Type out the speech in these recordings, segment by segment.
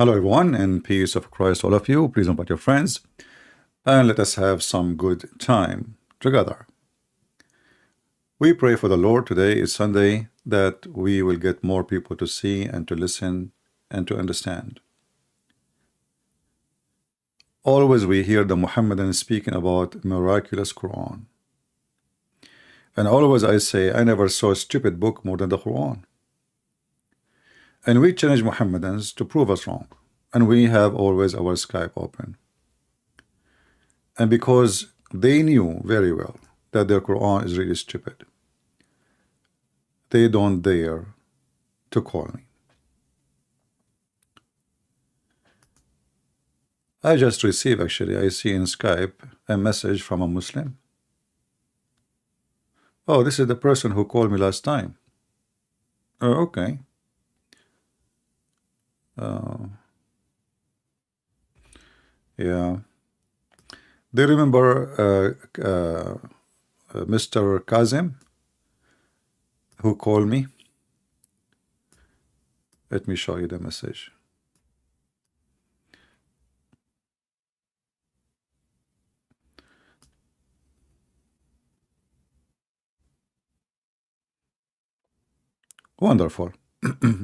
Hello, everyone, and peace of Christ, all of you. Please invite your friends and let us have some good time together. We pray for the Lord. Today is Sunday, that we will get more people to see and to listen and to understand. Always we hear the Muhammadans speaking about miraculous Quran. And always I say, I never saw a stupid book more than the Quran. And we challenge Muhammadans to prove us wrong. And we have always our Skype open. And because they knew very well that their Quran is really stupid, they don't dare to call me. I just received, actually, I see in Skype a message from a Muslim. Oh, this is the person who called me last time. Oh, okay. Yeah. Do you remember Mr. Kazim who called me? Let me show you the message. Wonderful.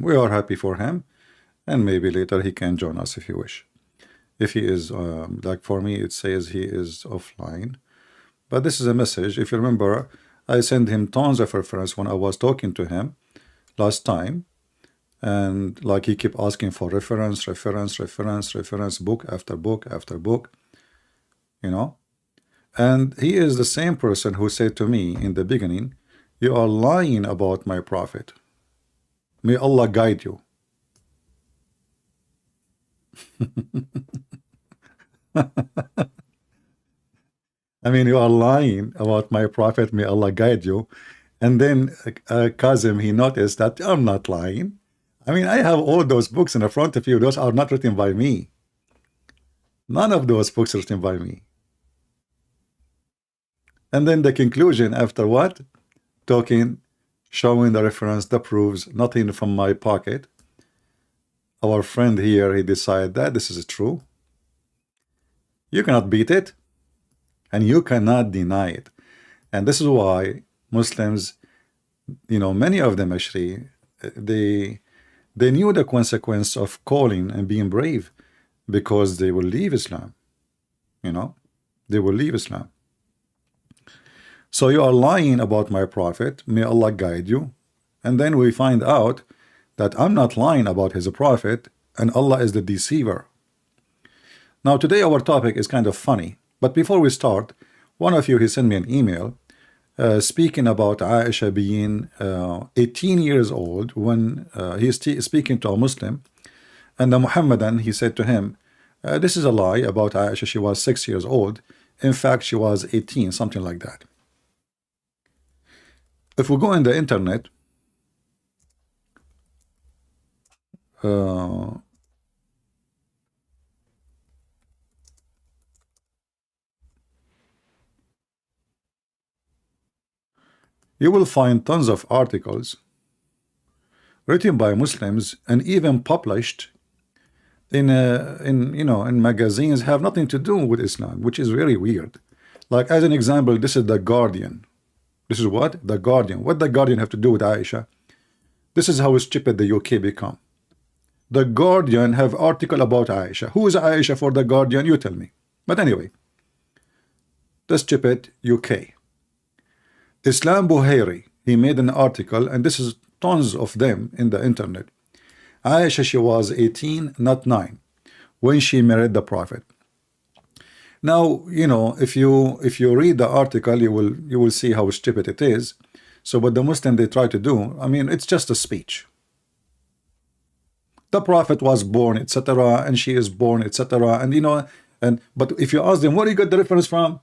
We are happy for him, and maybe later he can join us if you wish. If he is, like for me, it says he is offline. But this is a message. If you remember, I sent him tons of reference when I was talking to him last time. And like he kept asking for reference, book after book after book, you know. And he is the same person who said to me in the beginning, you are lying about my prophet. May Allah guide you. I mean, you are lying about my prophet. May Allah guide you. And then Kazim, he noticed that I'm not lying. I mean, I have all those books in the front of you. Those are not written by me. None of those books are written by me. And then the conclusion after what? Talking, showing the reference, the proofs, nothing from my pocket. Our friend here, he decided that this is true. You cannot beat it, and you cannot deny it. And this is why Muslims, you know, many of them actually, they knew the consequence of calling and being brave, because they will leave Islam. You know, they will leave Islam. So you are lying about my prophet. May Allah guide you. And then we find out that I'm not lying about his prophet, and Allah is the deceiver. Now today our topic is kind of funny, but before we start, one of you, he sent me an email speaking about Aisha being 18 years old when he's speaking to a Muslim, and the Muhammadan, he said to him, this is a lie about Aisha, she was 6 years old. In fact, she was 18, something like that. If we go in the internet, you will find tons of articles written by Muslims and even published in magazines, have nothing to do with Islam, which is very weird. Like as an example, this is The Guardian. This is what? The Guardian. What The Guardian have to do with Aisha? This is how stupid the UK become. The Guardian have article about Aisha. Who is Aisha for The Guardian? You tell me. But anyway, the stupid UK. Islam Buhairi, he made an article, and this is tons of them in the internet. Aisha, she was 18, not 9, when she married the Prophet. Now, you know, if you read the article, you will see how stupid it is. So what the Muslim they try to do, I mean, it's just a speech. The Prophet was born, etc., and she is born, etc., and you know, but if you ask them, where you got the reference from?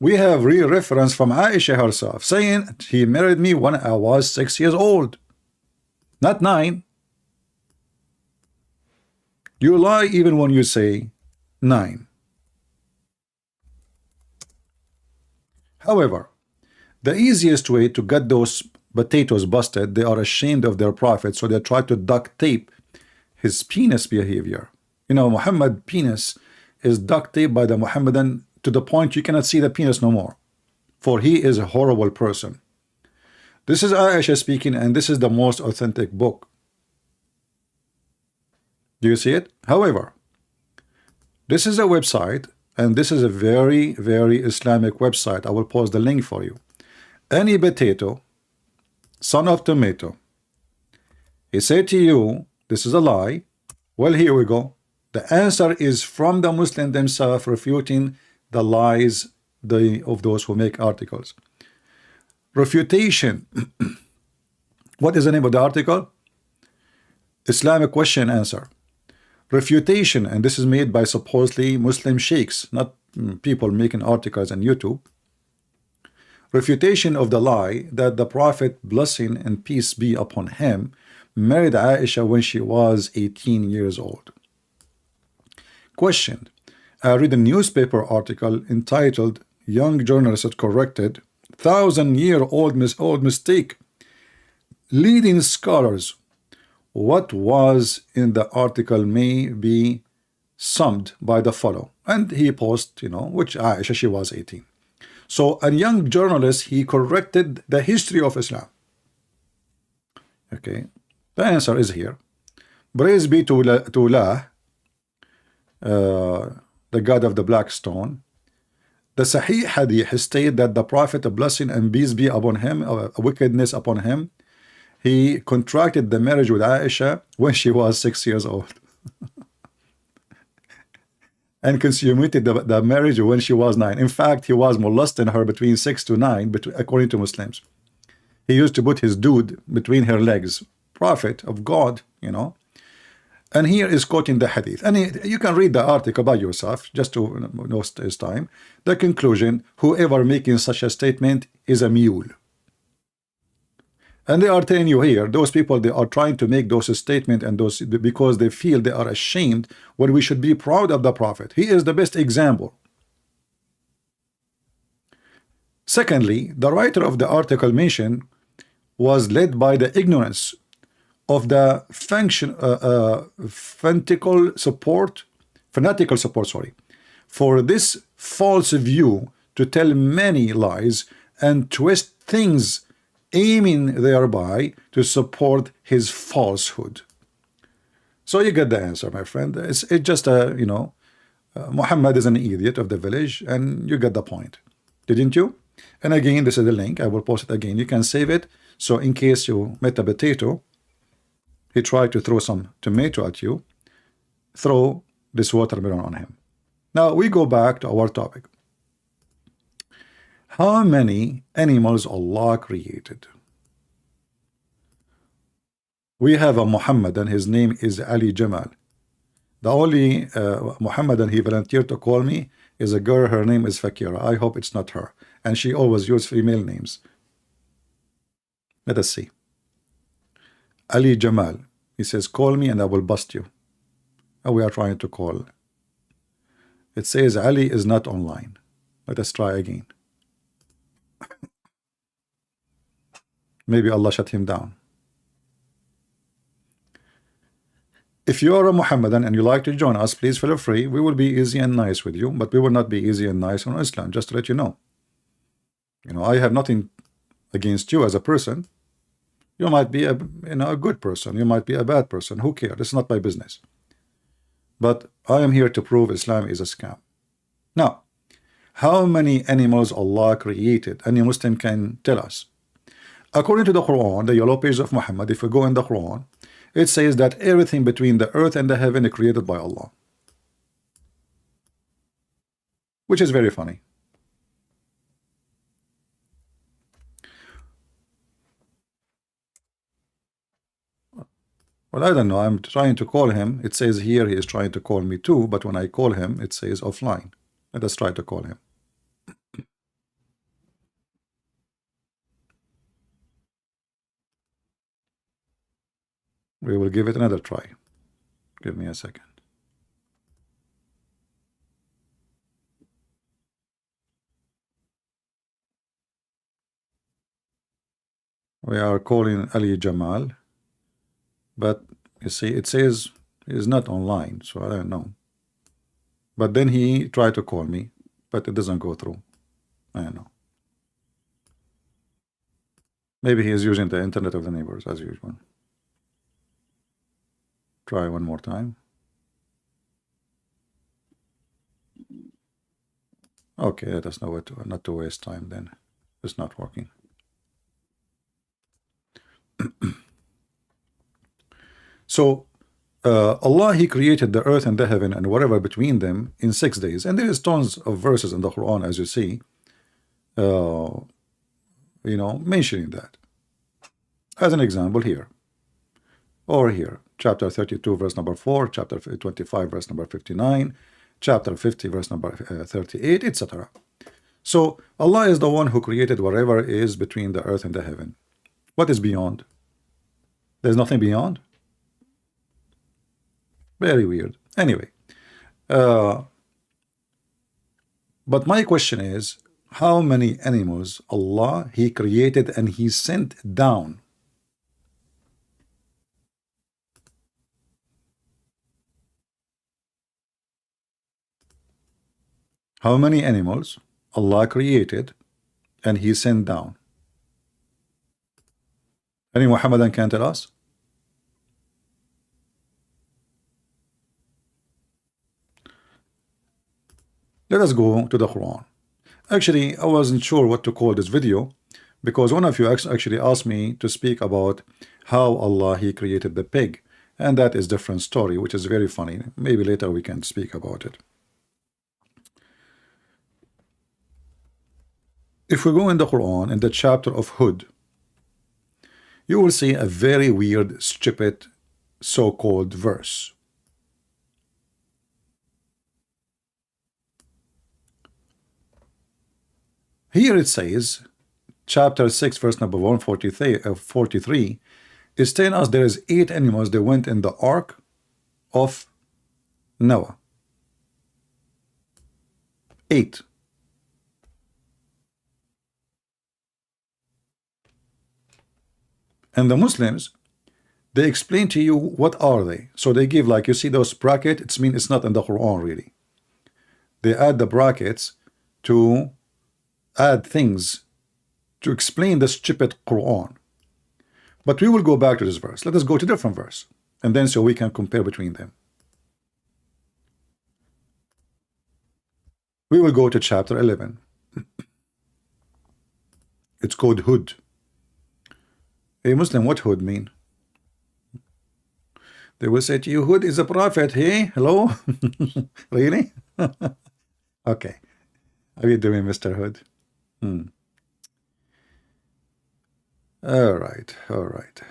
We have real reference from Aisha herself, saying he married me when I was 6 years old, not 9. You lie even when you say 9. However, the easiest way to get those potatoes busted, they are ashamed of their prophet, so they try to duct tape his penis behavior. You know, Muhammad penis is duct taped by the Muhammadan to the point you cannot see the penis no more, for he is a horrible person. This is Aisha speaking, and this is the most authentic book. Do you see it? However, this is a website, and this is a very, very Islamic website. I will post the link for you. Any potato, son of tomato, he said to you, this is a lie. Well, here we go. The answer is from the Muslim themselves, refuting the lies of those who make articles. Refutation. What is the name of the article? Islamic question answer. Refutation, and this is made by supposedly Muslim sheikhs, not people making articles on YouTube. Refutation of the lie that the Prophet, blessing and peace be upon him, married Aisha when she was 18 years old. Question. I read a newspaper article entitled Young Journalist had corrected 1,000-year-old mistake. Leading scholars. What was in the article may be summed by the follow. And he posts, you know, which Aisha, she was 18. So a young journalist, he corrected the history of Islam. Okay. The answer is here. Praise be to Allah, the God of the black stone. The Sahih Hadith stated that the Prophet, a blessing and peace be upon him, a wickedness upon him, he contracted the marriage with Aisha when she was 6 years old. And consummated the marriage when she was 9. In fact, he was molesting her between 6 to 9, according to Muslims. He used to put his dude between her legs. Prophet of God, you know. And here is quoting the hadith. And you can read the article by yourself, just to waste his time. The conclusion, whoever making such a statement is a mule. And they are telling you here, those people, they are trying to make those statements and those because they feel they are ashamed when we should be proud of the Prophet. He is the best example. Secondly, the writer of the article mentioned was led by the ignorance of the fanatical support, for this false view to tell many lies and twist things, aiming thereby to support his falsehood. So you get the answer, my friend. It's just a, you know, Muhammad is an idiot of the village, and you get the point, didn't you? And again, this is the link. I will post it again. You can save it. So in case you met a potato, he tried to throw some tomato at you, throw this watermelon on him. Now we go back to our topic. How many animals Allah created? We have a Muhammadan, his name is Ali Jamal. The only Muhammadan he volunteered to call me is a girl, her name is Fakira. I hope it's not her. And she always uses female names. Let us see. Ali Jamal, he says, call me and I will bust you. And we are trying to call. It says Ali is not online. Let us try again. Maybe Allah shut him down. If you are a Muhammadan and you like to join us, please feel free. We will be easy and nice with you, but we will not be easy and nice on Islam, just to let you know. You know, I have nothing against you as a person. You might be a good person. You might be a bad person. Who cares? It's not my business. But I am here to prove Islam is a scam. Now, how many animals Allah created? Any Muslim can tell us. According to the Quran, the yellow page of Muhammad, if we go in the Quran, it says that everything between the earth and the heaven is created by Allah. Which is very funny. Well, I don't know. I'm trying to call him. It says here he is trying to call me too, but when I call him, it says offline. Let us try to call him. We will give it another try. Give me a second. We are calling Ali Jamal, but you see, it says He's not online, so I don't know. But then he tried to call me, but it doesn't go through. I don't know. Maybe he is using the internet of the neighbors as usual. Try one more time. Okay, let us know what to, not to waste time then. It's not working. So Allah, he created the earth and the heaven and whatever between them in 6 days. And there is tons of verses in the Quran, as you see, mentioning that. As an example here, or here, chapter 32, verse number 4, chapter 25, verse number 59, chapter 50, verse number 38, etc. So Allah is the one who created whatever is between the earth and the heaven. What is beyond? There's nothing beyond? Very weird. Anyway, but my question is, how many animals Allah, he created and he sent down? How many animals Allah created and he sent down? Any Muhammadan can tell us? Let us go to the Quran. Actually, I wasn't sure what to call this video because one of you actually asked me to speak about how Allah, he created the pig, and that is a different story, which is very funny. Maybe later we can speak about it. If we go in the Quran, in the chapter of Hud, you will see a very weird, stupid, so-called verse. Here it says, chapter 6, verse number 143, is telling us there is 8 animals that went in the ark of Noah. 8. And the Muslims, they explain to you what are they. So they give, like, you see those brackets, it means it's not in the Quran really. They add the brackets to add things to explain the stupid Quran. But we will go back to this verse. Let us go to a different verse, and then so we can compare between them. We will go to chapter 11. It's called Hud. Hey Muslim, what Hud mean? They will say to you, Hud is a prophet. Hey, hello? Really? Okay. How are you doing, Mr. Hood? All right, all right.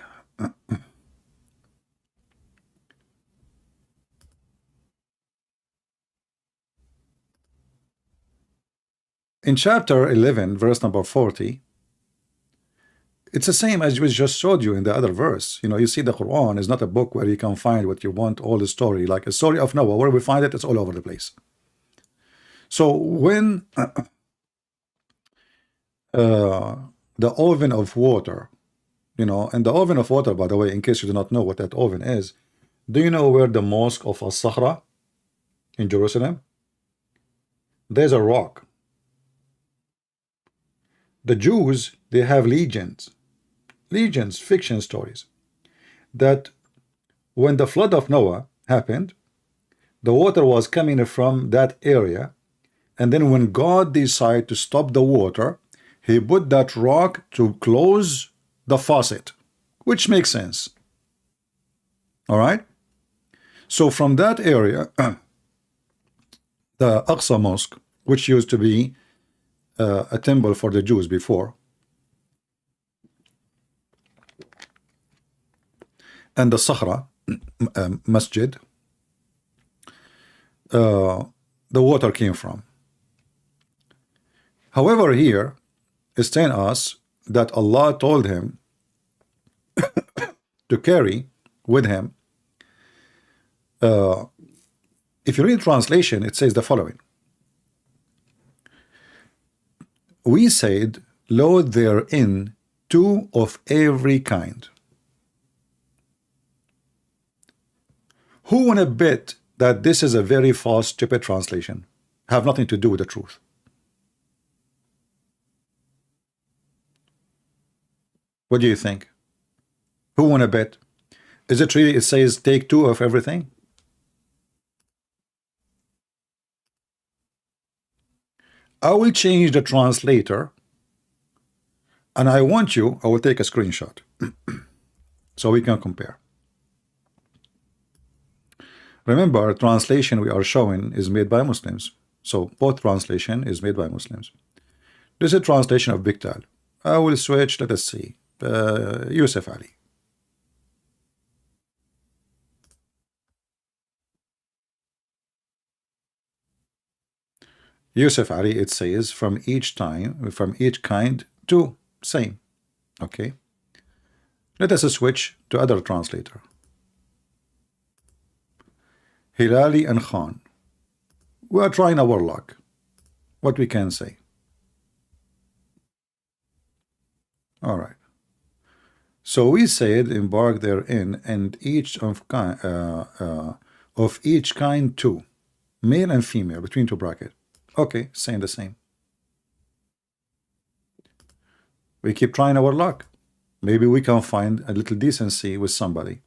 In chapter 11, verse number 40, it's the same as we just showed you in the other verse. You know, you see the Quran is not a book where you can find what you want, all the story, like a story of Noah, where we find it, it's all over the place. So when the oven of water, you know, and the oven of water, by the way, in case you do not know what that oven is, do you know where the mosque of As-Sakhra in Jerusalem? There's a rock. The Jews, they have legions, fiction stories, that when the flood of Noah happened, the water was coming from that area, and then when God decided to stop the water, he put that rock to close the faucet, which makes sense. All right? So from that area, the Aqsa Mosque, which used to be a temple for the Jews before, and the Sakhra Masjid, the water came from. However, here is telling us that Allah told him to carry with him. If you read translation, it says the following: we said, load therein 2 of every kind. Who wanna bet that this is a very false, stupid translation? Have nothing to do with the truth. What do you think? Who wanna bet? Is it really, it says take two of everything? I will change the translator, and I will take a screenshot so we can compare. Remember, translation we are showing is made by Muslims. So both translation is made by Muslims. This is a translation of Biktal. I will switch, let us see, Yusuf Ali. Yusuf Ali, it says from each kind to same. Okay. Let us switch to other translator. Hilali and Khan. We are trying our luck. What we can say. All right. So we said embark therein, and each of each kind two, male and female, between two brackets. Okay, saying the same. We keep trying our luck. Maybe we can find a little decency with somebody.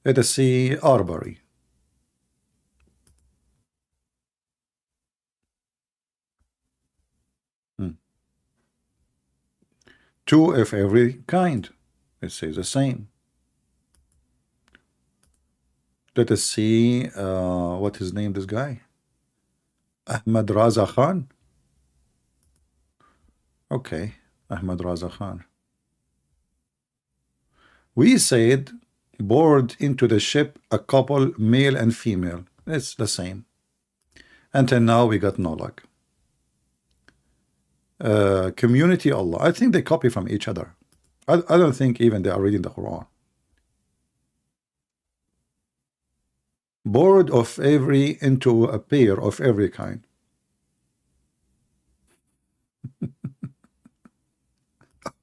Let us see Arbery. Two of every kind. It says the same. Let us see what his name, this guy. Ahmad Raza Khan. Okay, Ahmad Raza Khan. We said board into the ship a couple, male and female. It's the same. Until now we got no luck. Community Allah. I think they copy from each other. I don't think even they are reading the Quran. Board of every into a pair of every kind.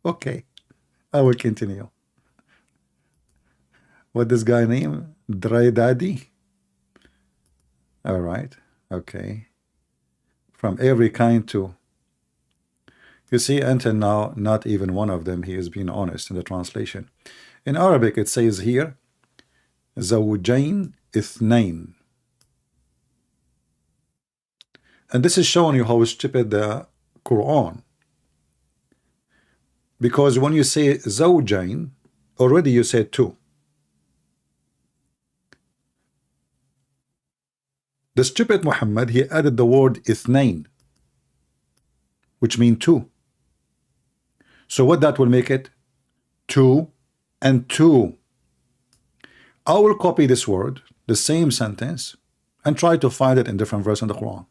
Okay, I will continue. What this guy name? Dry Daddy. All right. Okay. From every kind too. You see, until now, not even one of them, he is being honest in the translation. In Arabic, it says here, Zawjain Ithnain. And this is showing you how stupid the Quran. Because when you say Zawjain, already you said two. The stupid Muhammad, he added the word Ithnain, which means two. So what that will make it? Two and two. I will copy this word, the same sentence, and try to find it in different verse in the Quran.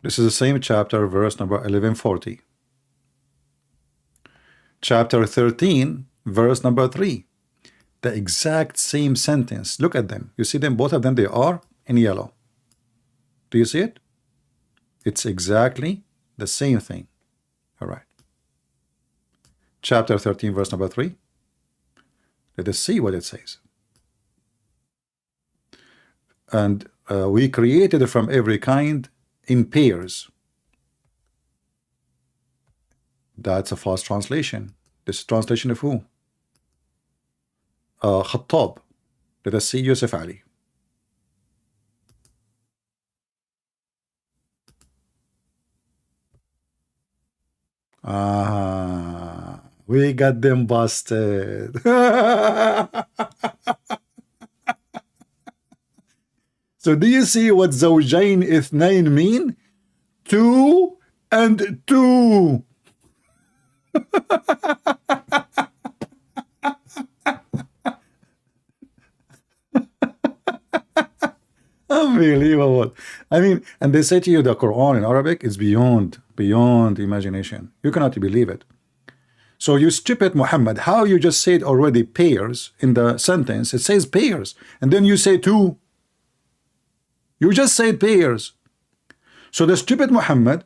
This is the same chapter, verse number 1140. Chapter 13, verse number 3. The exact same sentence. Look at them. You see them, both of them, they are in yellow. Do you see it? It's exactly the same thing. All right. Chapter 13, verse number 3. Let us see what it says. And we created from every kind in pairs. That's a false translation. This is translation of who? Khattab. Let us see Yusuf Ali. We got them busted. So do you see what Zawjain Ithnain mean? Two and two. Unbelievable. I mean, and they say to you the Quran in Arabic is beyond imagination. You cannot believe it. So you stupid Muhammad, how you just said already pairs in the sentence? It says pairs, and then you say two. You just said pairs. So the stupid Muhammad,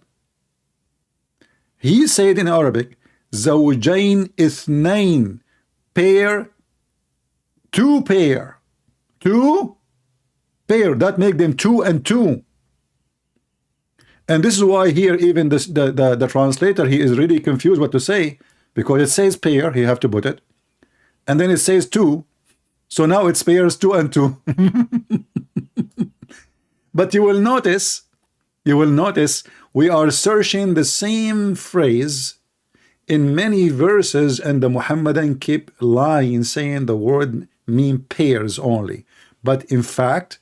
he said in Arabic, زوجين اثنين, pair, two pair, two pair, that make them two and two. And this is why here even this, the translator, he is really confused what to say, because it says pair, he have to put it, and then it says two, so now it's pairs two and two. But you will notice we are searching the same phrase in many verses, and the Muhammadan keep lying, saying the word mean pairs only, but in fact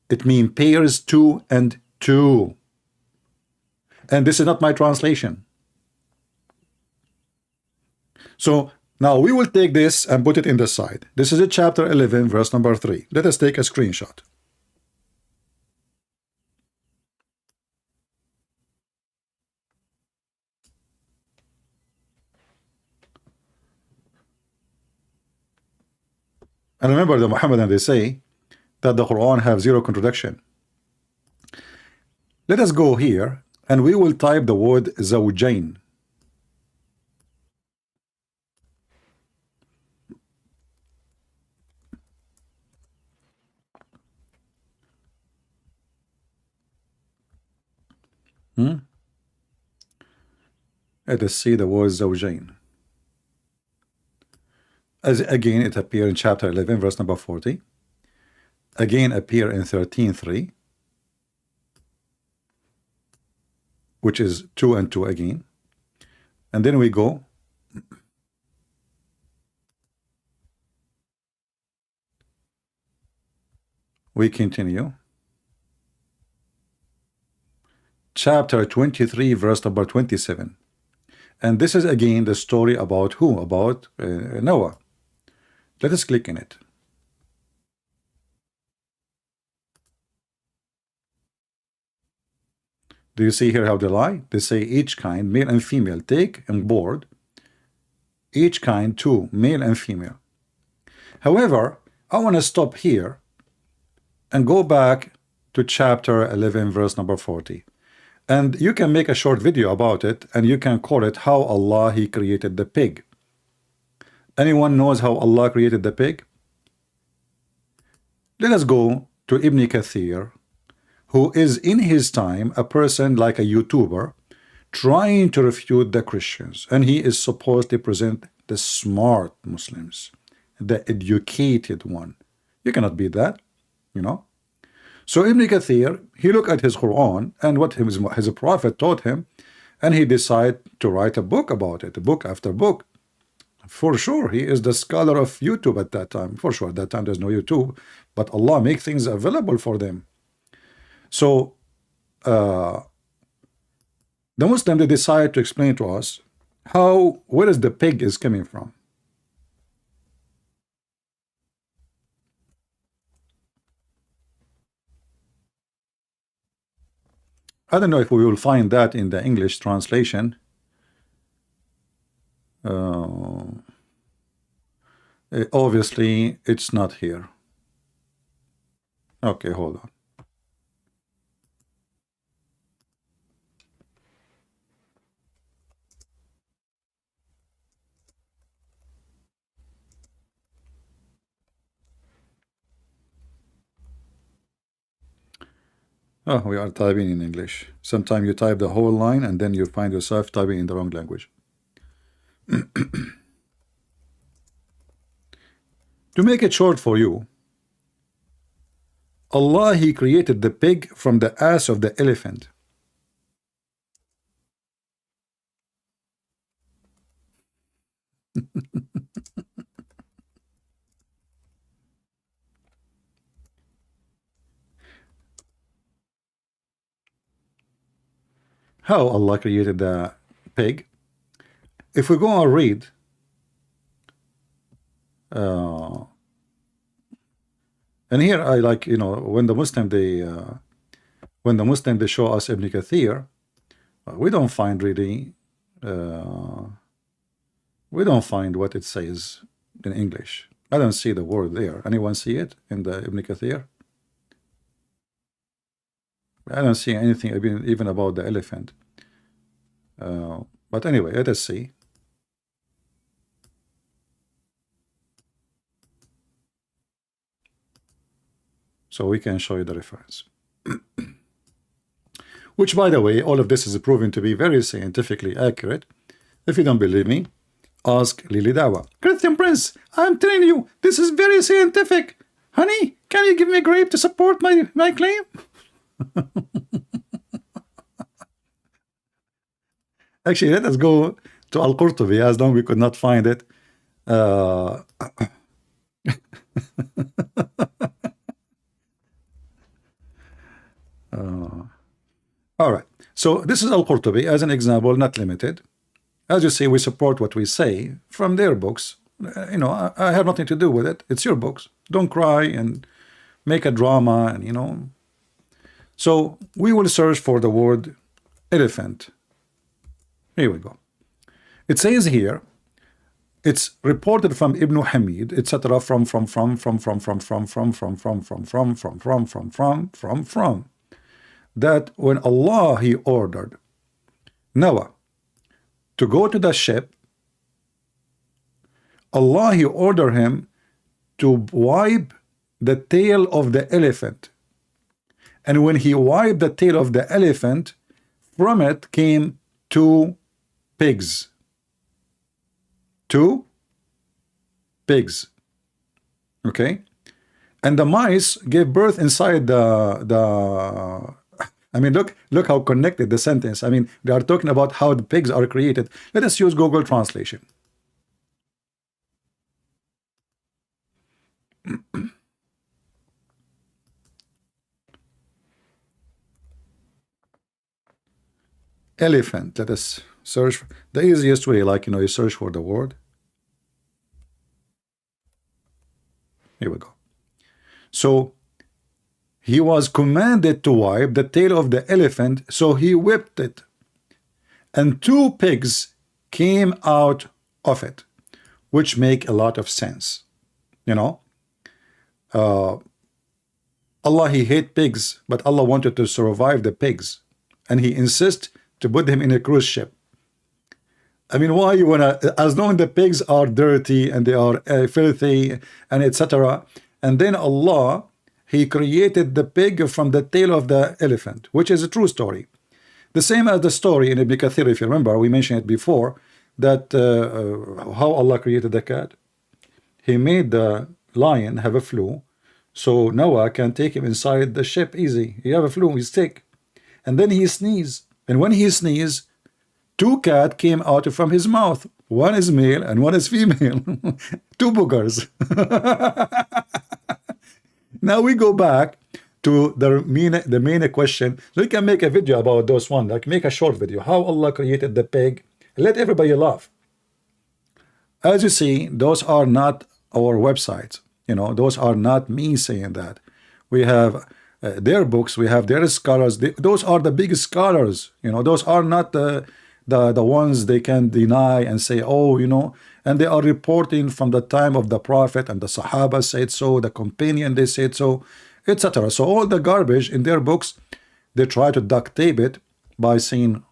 it means pairs two and two. And this is not my translation. So now we will take this and put it in the side. This is a chapter 11 verse number 3. Let us take a screenshot. And remember, the Muhammadan, they say that the Quran have zero contradiction. Let us go here and we will type the word zawjain. Let us see the word zawjain. As again, it appears in chapter 11 verse number 40. Again appear in 13:3, which is two and two again. And then we go we continue chapter 23 verse number 27, and this is again the story about who? About Noah. Let us click in it. Do you see here how they lie? They say each kind, male and female, take on board each kind two, male and female. However, I want to stop here and go back to chapter 11 verse number 40, and you can make a short video about it, and you can call it how Allah he created the pig. Anyone knows how Allah created the pig? Let us go to Ibn Kathir, who is in his time a person like a YouTuber trying to refute the Christians, and he is supposed to present the smart Muslims, the educated one. You cannot beat that, you know. So Ibn Kathir, he looked at his Quran and what his prophet taught him, and he decided to write a book about it, book after book. For sure, he is the scholar of YouTube at that time. For sure, at that time there's no YouTube, but Allah make things available for them. So the Muslim, they decide to explain to us where is the pig is coming from. I don't know if we will find that in the English translation. Obviously it's not here. Okay, hold on. Oh, we are typing in English. Sometimes you type the whole line and then you find yourself typing in the wrong language. To make it short for you, Allah he created the pig from the ass of the elephant. How Allah created the pig? If we go and read and here I like, you know, when the Muslim they show us Ibn Kathir, we don't find really We don't find what it says in English. I don't see the word there. Anyone see it in the Ibn Kathir? I don't see anything even about the elephant. But anyway, let us see. So we can show you the reference. Which, by the way, all of this is proven to be very scientifically accurate. If you don't believe me, ask Lily Dawa. Christian Prince, I'm telling you, this is very scientific. Honey, can you give me a grape to support my claim? Actually, let us go to Al-Qurtubi, as long as we could not find it. All right. So this is Al-Qurtubi as an example, not limited. As you see, we support what we say from their books. You know, I have nothing to do with it. It's your books. Don't cry and make a drama, and you know. So we will search for the word elephant. Here we go. It says here, it's reported from Ibn Hamid, etc. from that when Allah he ordered Noah to go to the ship, Allah he ordered him to wipe the tail of the elephant, and when he wiped the tail of the elephant, from it came two pigs. Two pigs. Okay, and the mice gave birth inside the I mean, look how connected the sentence. I mean, they are talking about how the pigs are created. Let us use Google Translation. Elephant. Let us search. The easiest way, like, you know, you search for the word. Here we go. So he was commanded to wipe the tail of the elephant, so he whipped it, and two pigs came out of it, which make a lot of sense. You know, Allah he hate pigs, but Allah wanted to survive the pigs, and he insists to put them in a cruise ship. I mean, why you wanna? As long as the pigs are dirty and they are filthy and etc., and then Allah he created the pig from the tail of the elephant, which is a true story. The same as the story in Ibn Kathir, if you remember, we mentioned it before, that how Allah created the cat. He made the lion have a flu, so Noah can take him inside the ship easy. He have a flu, he's sick. And then he sneezed. And when he sneezed, two cats came out from his mouth. One is male and one is female. Two boogers. Now we go back to the main question. So we can make a video about those one, like make a short video. How Allah created the pig. Let everybody laugh. As you see, those are not our websites. You know, those are not me saying that. We have their books. We have their scholars. Those are the biggest scholars. You know, those are not the ones they can deny and say, oh, you know, and they are reporting from the time of the Prophet, and the Sahaba said so, the companion they said so, etc. So all the garbage in their books, they try to duct tape it by saying,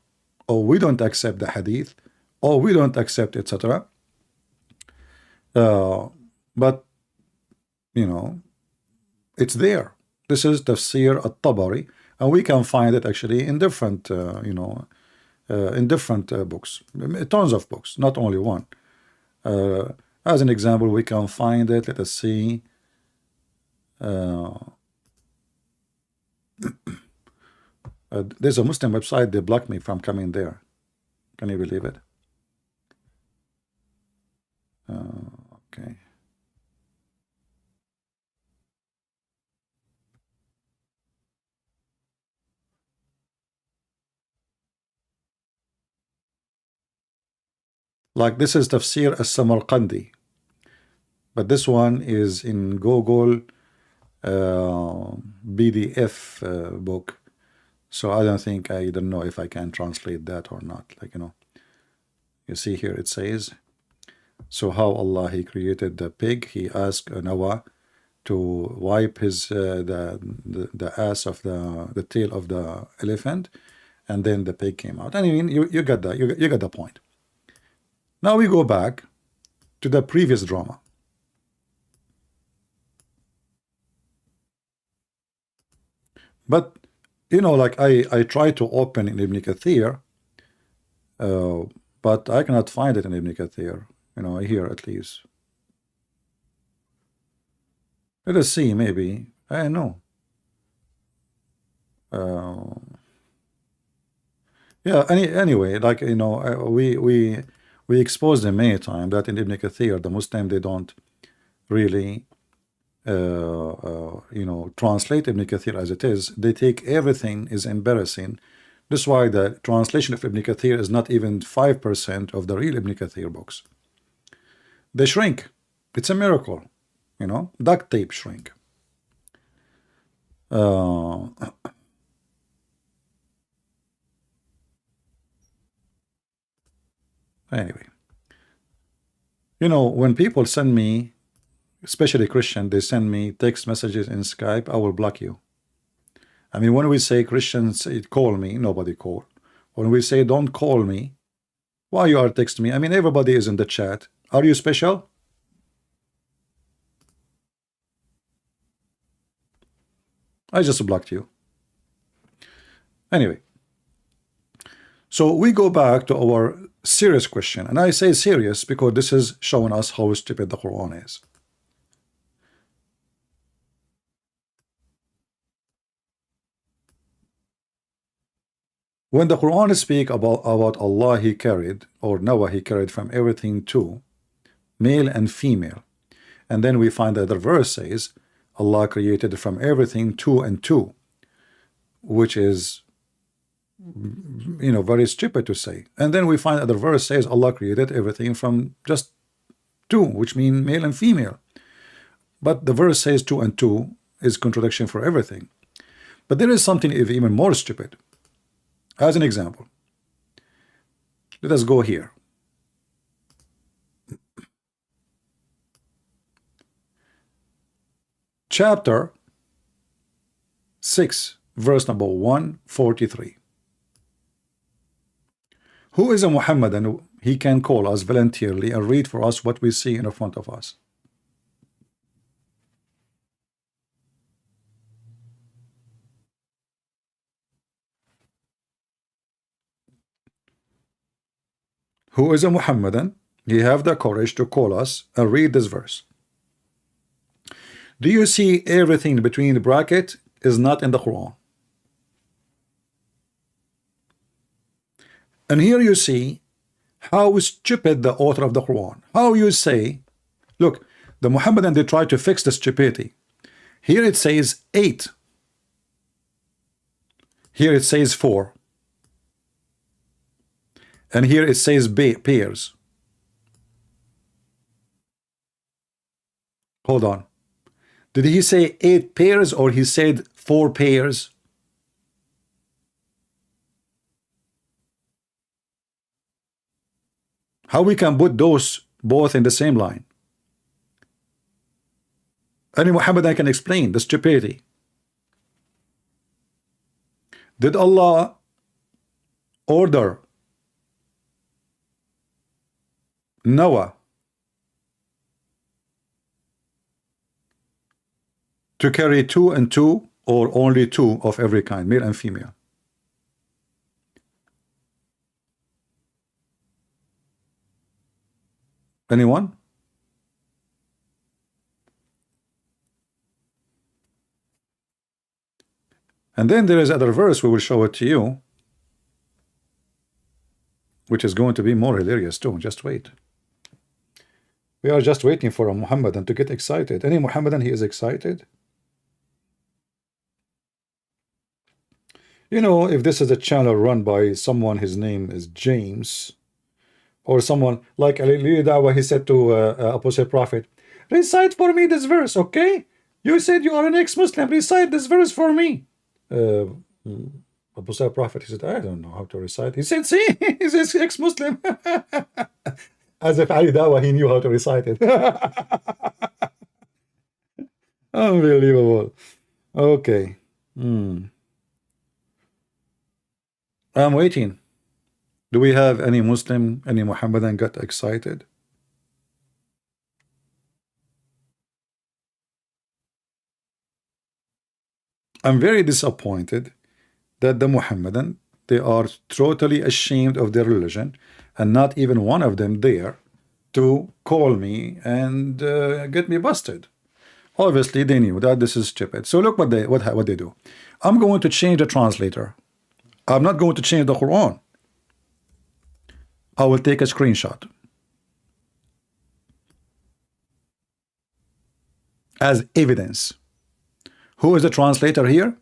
oh, we don't accept the hadith, oh, we don't accept, etc. But you know, it's there. This is Tafsir al-Tabari, and we can find it actually in different you know, in different books, tons of books, not only one. As an example, we can find it. Let us see. There's a Muslim website, they blocked me from coming there. Can you believe it? Okay. Like this is Tafsir as-Samarqandi, but this one is in Google PDF book, so I don't know if I can translate that or not. Like, you know, you see here it says So how Allah He created the pig? He asked Noah to wipe his the ass of the tail of the elephant, and then the pig came out. I mean, you got that. You got the point. Now we go back to the previous drama. But you know, like I try to open in Ibn Kathir, but I cannot find it in Ibn Kathir. You know, here at least. Let us see. Maybe I don't know. Yeah. Anyway, like you know, we exposed them many times that in Ibn Kathir, the Muslim they don't really you know, translate Ibn Kathir as it is. They take everything is embarrassing. That's why the translation of Ibn Kathir is not even 5% of the real Ibn Kathir books. They shrink. It's a miracle, you know, duct tape shrink. Anyway, you know, when people send me, especially Christian, they send me text messages in Skype, I will block you. I mean, when we say Christians say, call me, nobody call. When we say don't call me, why you are texting me? I mean, everybody is in the chat. Are you special? I just blocked you. Anyway, so we go back to our serious question, and I say serious because this is showing us how stupid the Quran is. When the Quran speak about Allah He carried, or Noah He carried from everything two, male and female, and then we find that the verse says Allah created from everything two and two, which is, you know, very stupid to say. And then we find that the verse says Allah created everything from just two, which means male and female. But the verse says two and two is contradiction for everything. But there is something even more stupid. As an example, let us go here. Chapter 6, verse number 143. Who is a Muhammadan? He can call us voluntarily and read for us what we see in front of us. Who is a Muhammadan? He have the courage to call us and read this verse. Do you see everything between the bracket is not in the Quran? And here you see how stupid the author of the Quran. How you say, look, the Muhammadan, they try to fix the stupidity. Here it says 8. Here it says 4. And here it says pairs. Hold on. Did he say 8 pairs or he said 4 pairs? How we can put those both in the same line? Any Muhammadan can explain the stupidity. Did Allah order Noah to carry 2 and 2 or only 2 of every kind, male and female? Anyone? And then there is other verse, we will show it to you, which is going to be more hilarious too. Just wait. We are just waiting for a Muhammadan to get excited. Any Muhammadan, he is excited. You know, if this is a channel run by someone, his name is James, or someone like Ali Dawa, he said to Apostle Prophet, recite for me this verse, okay? You said you are an ex-Muslim, recite this verse for me. Apostle Prophet, he said, I don't know how to recite. He said, see, he's ex-Muslim. As if Ali Dawa, he knew how to recite it. Unbelievable. Okay. I'm waiting. Do we have any Muslim, any Muhammadan got excited? I'm very disappointed that the Muhammadan, they are totally ashamed of their religion, and not even one of them there to call me and get me busted. Obviously, they knew that this is stupid. So look what they do. I'm going to change the translator. I'm not going to change the Quran. I will take a screenshot as evidence. Who is the translator here?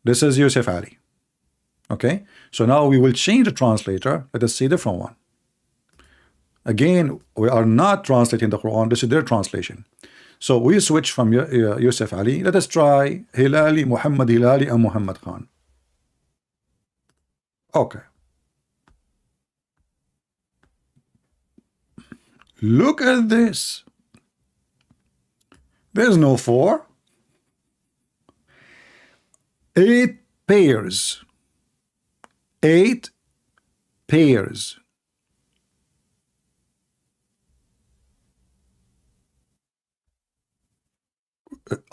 This is Yusuf Ali. Okay, so now we will change the translator. Let us see the different one. Again, we are not translating the Quran. This is their translation. So we switch from Yusuf Ali. Let us try Hilali, Muhammad Hilali, and Muhammad Khan. Okay. Look at this. There's no 4. 8 pairs. 8 pairs.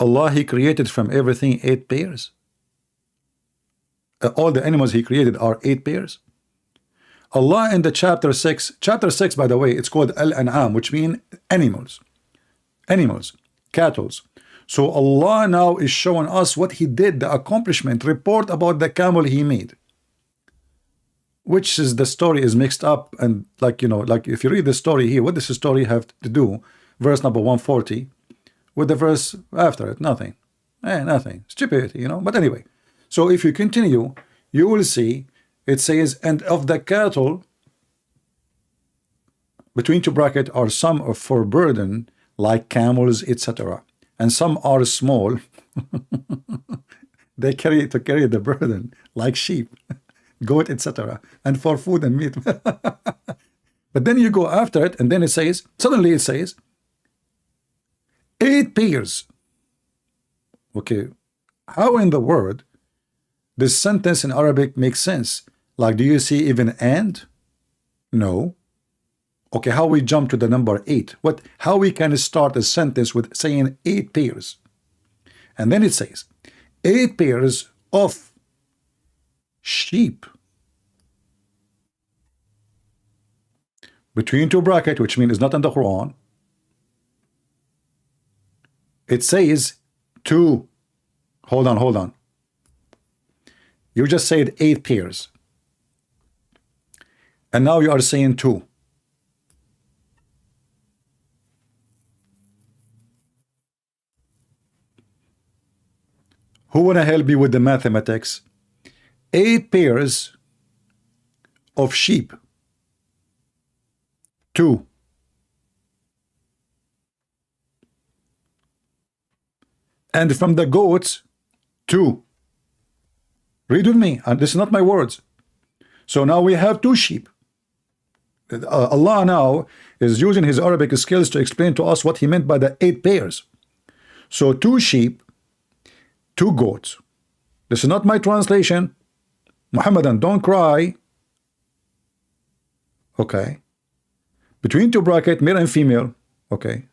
Allah, He created from everything 8 pairs. All the animals He created are 8 pairs. Allah in the chapter 6, by the way, it's called Al-An'am, which means animals, cattle. So Allah now is showing us what He did, the accomplishment, report about the camel He made, which is the story is mixed up. And like, you know, like if you read the story here, what does the story have to do, verse number 140, with the verse after it? Nothing. Nothing. Stupidity, you know. But anyway, so if you continue, you will see it says, and of the cattle, between 2 brackets, are some of for burden, like camels, etc. And some are small. They carry the burden, like sheep, goat, etc. And for food and meat. But then you go after it, and then it says, suddenly it says, 8 pairs. Okay, how in the world this sentence in Arabic makes sense? Like, do you see even and? No. Okay, how we jump to the number 8? How we can start a sentence with saying 8 pairs? And then it says 8 pairs of sheep. Between 2 brackets, which means it's not in the Quran. It says 2. Hold on. You just said 8 pairs. And now you are saying 2. Who wanna help me with the mathematics? 8 pairs of sheep. 2. And from the goats, 2. Read with me, and this is not my words. So now we have 2 sheep. Allah now is using His Arabic skills to explain to us what He meant by the 8 pairs. So 2 sheep, 2 goats. This is not my translation. Muhammadan, don't cry. Okay. Between 2 brackets, male and female. Okay.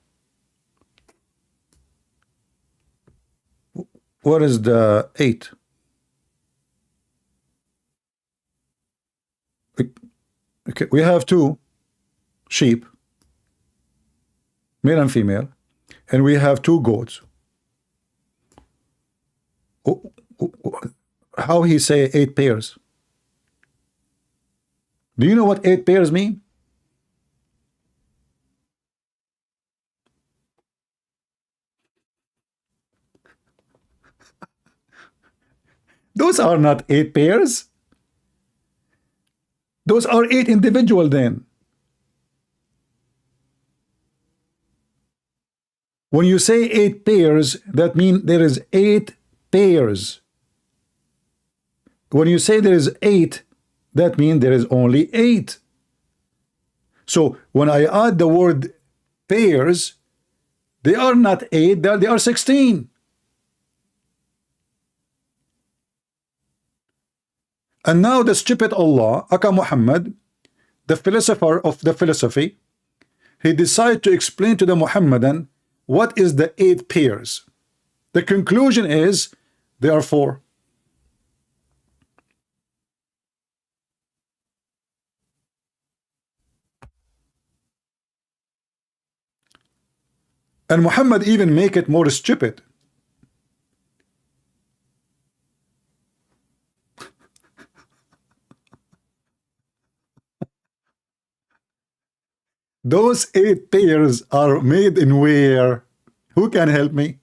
What is the 8? Okay, we have 2 sheep, male and female, and we have 2 goats. How he say 8 pairs? Do you know what 8 pairs mean? Those are not 8 pairs. Those are 8 individual then. When you say 8 pairs, that means there is 8 pairs. When you say there is 8, that means there is only 8. So when I add the word pairs, they are not 8, they are 16. And now the stupid Allah, Aka Muhammad, the philosopher of the philosophy, he decided to explain to the Muhammadan what is the 8 pairs. The conclusion is there are 4. And Muhammad even make it more stupid. Those 8 pairs are made in where? Who can help me?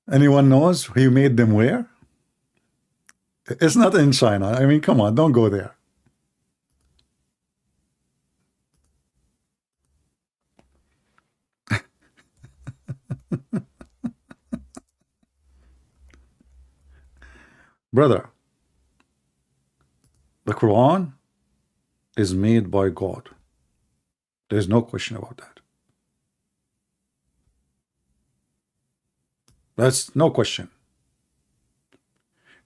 Anyone knows who made them where? It's not in China. I mean, come on, don't go there. Brother, the Quran is made by God. There's no question about that. That's no question.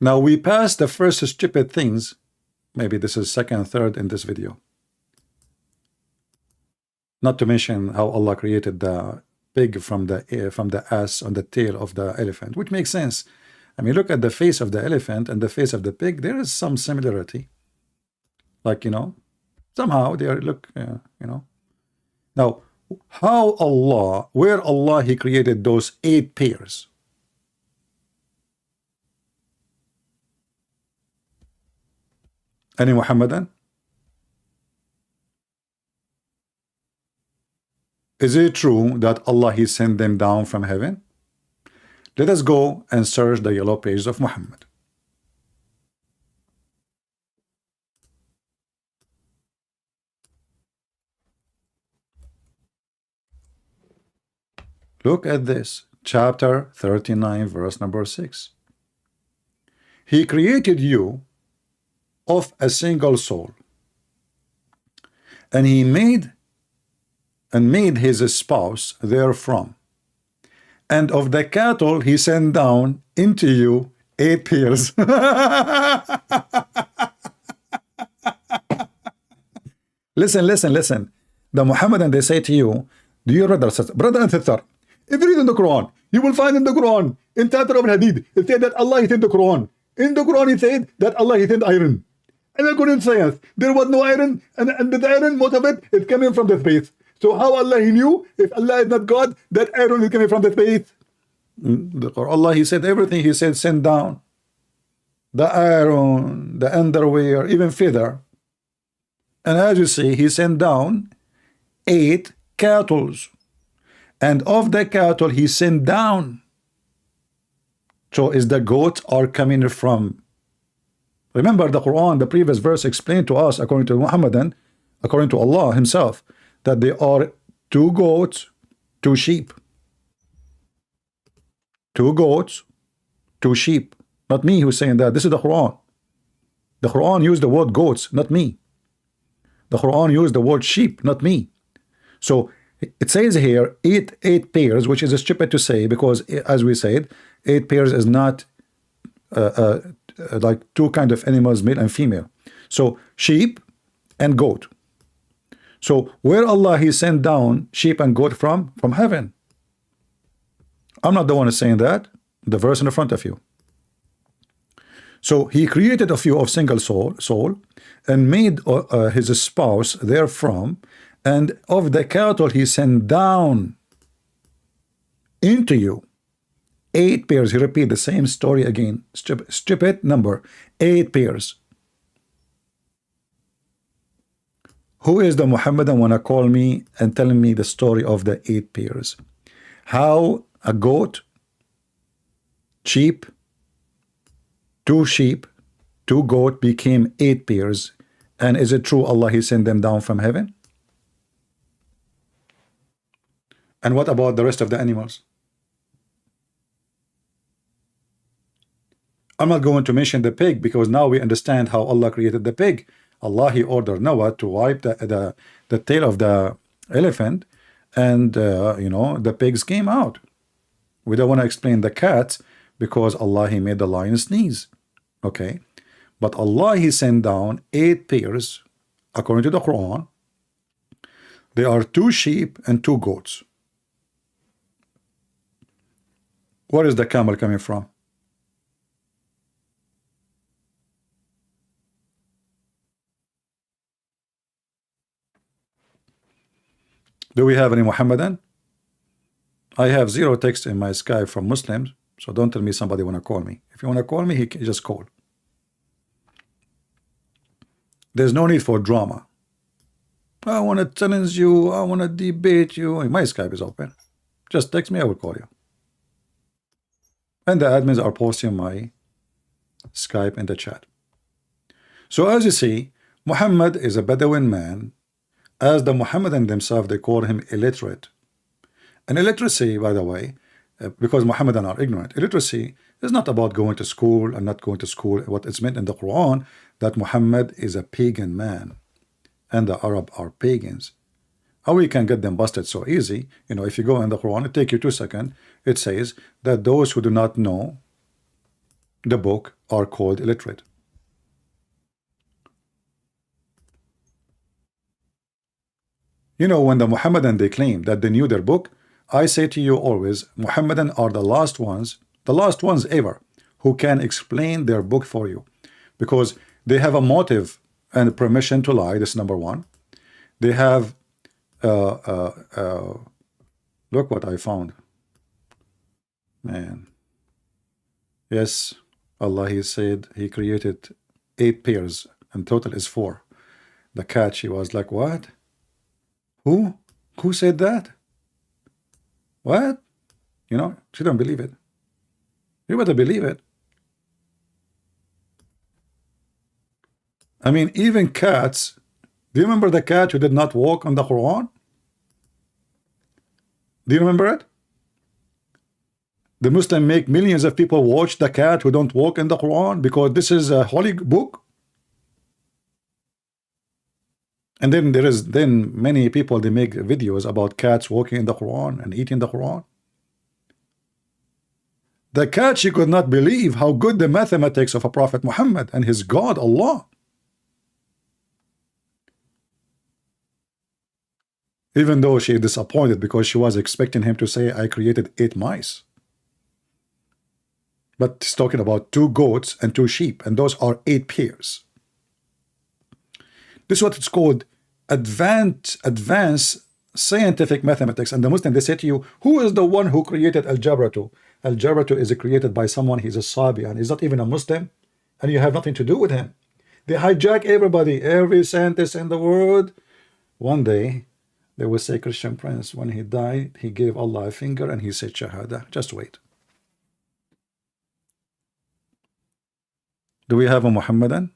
Now we passed the first stupid things. Maybe this is second, third in this video. Not to mention how Allah created the pig from the ass on the tail of the elephant, which makes sense. I mean, look at the face of the elephant and the face of the pig. There is some similarity. Like, you know, somehow they are, look, you know. Now, how Allah, where Allah, He created those 8 pairs? Any Muhammadan? Is it true that Allah, He sent them down from heaven? Let us go and search the yellow pages of Muhammad. Look at this, chapter 39, verse number 6. He created you of a single soul, and He made his spouse therefrom. And of the cattle He sent down into you 8 pairs. Listen. The Muhammadan, they say to you, do you brother and sister, if you read in the Quran, you will find in the Quran, in chapter of Hadith, it said that Allah sent the Quran. In the Quran, it said that Allah sent iron. And according to science, there was no iron, and the iron, most of it is coming from the space. So how Allah, He knew, if Allah is not God, that iron is coming from the space? Allah, He said everything. He said send down the iron, the underwear, even feather. And as you see, He sent down 8 cattle. And of the cattle He sent down. So is the goats are coming from? Remember the Quran, the previous verse explained to us, according to Muhammadan, according to Allah Himself, that there are 2 goats, 2 sheep. 2 goats, 2 sheep. Not me who's saying that. This is the Quran. The Quran used the word goats, not me. The Quran used the word sheep, not me. So it says here 8 pairs, which is stupid to say, because as we said, 8 pairs is not like 2 kind of animals, male and female. So sheep and goat. So where Allah He sent down sheep and goat from? From heaven. I'm not the one saying that. The verse in the front of you. So He created of you of single soul and made his spouse therefrom, and of the cattle He sent down into you 8 pairs. He repeat the same story again. Stupid number. 8 pairs. Who is the Muhammadan wanna call me and telling me the story of the 8 pairs? How a goat, sheep, 2 sheep, 2 goat became 8 pairs? And is it true Allah He sent them down from heaven? And what about the rest of the animals? I'm not going to mention the pig because now we understand how Allah created the pig. Allah, he ordered Noah to wipe the tail of the elephant, and the pigs came out. We don't want to explain the cats because Allah, he made the lion sneeze. Okay, but Allah, he sent down 8 pairs according to the Quran. There are 2 sheep and 2 goats. Where is the camel coming from? Do we have any Muhammadan? I have 0 text in my Skype from Muslims, so don't tell me somebody want to call me. If you want to call me, he can just call. There's no need for drama. I want to challenge you. I want to debate you. My Skype is open. Just text me. I will call you. And the admins are posting my Skype in the chat. So as you see, Muhammad is a Bedouin man. As the Muhammadan themselves, they call him illiterate. And illiteracy, by the way, because Muhammadan are ignorant, illiteracy is not about going to school and not going to school. What it's meant in the Quran, that Muhammad is a pagan man and the Arab are pagans. How we can get them busted so easy? If you go in the Quran, it take you 2 seconds. It says that those who do not know the book are called illiterate. When the Muhammadan, they claim that they knew their book, I say to you always, Muhammadan are the last ones ever, who can explain their book for you, because they have a motive and permission to lie. This is number 1. They have look what I found, man. Yes, Allah, he said he created 8 pairs and total is 4. The cat, she was like, what? Who said that? What? She don't believe it. You better believe it. I mean, even cats. Do you remember the cat who did not walk on the Quran? Do you remember it? The Muslim make millions of people watch the cat who don't walk in the Quran because this is a holy book. And then then many people, they make videos about cats walking in the Quran and eating the Quran. The cat, she could not believe how good the mathematics of a Prophet Muhammad and his God Allah. Even though she is disappointed because she was expecting him to say, I created 8 mice. But he's talking about 2 goats and 2 sheep, and those are 8 pairs. This is what it's called advanced scientific mathematics. And the Muslim, they say to you, who is the one who created Al-Jabratu? Al-Jabratu is created by someone, he's a Sabian, he's not even a Muslim, and you have nothing to do with him. They hijack everybody, every scientist in the world. One day, they will say, Christian Prince, when he died, he gave Allah a finger and he said Shahada. Just wait. Do we have a Muhammadan?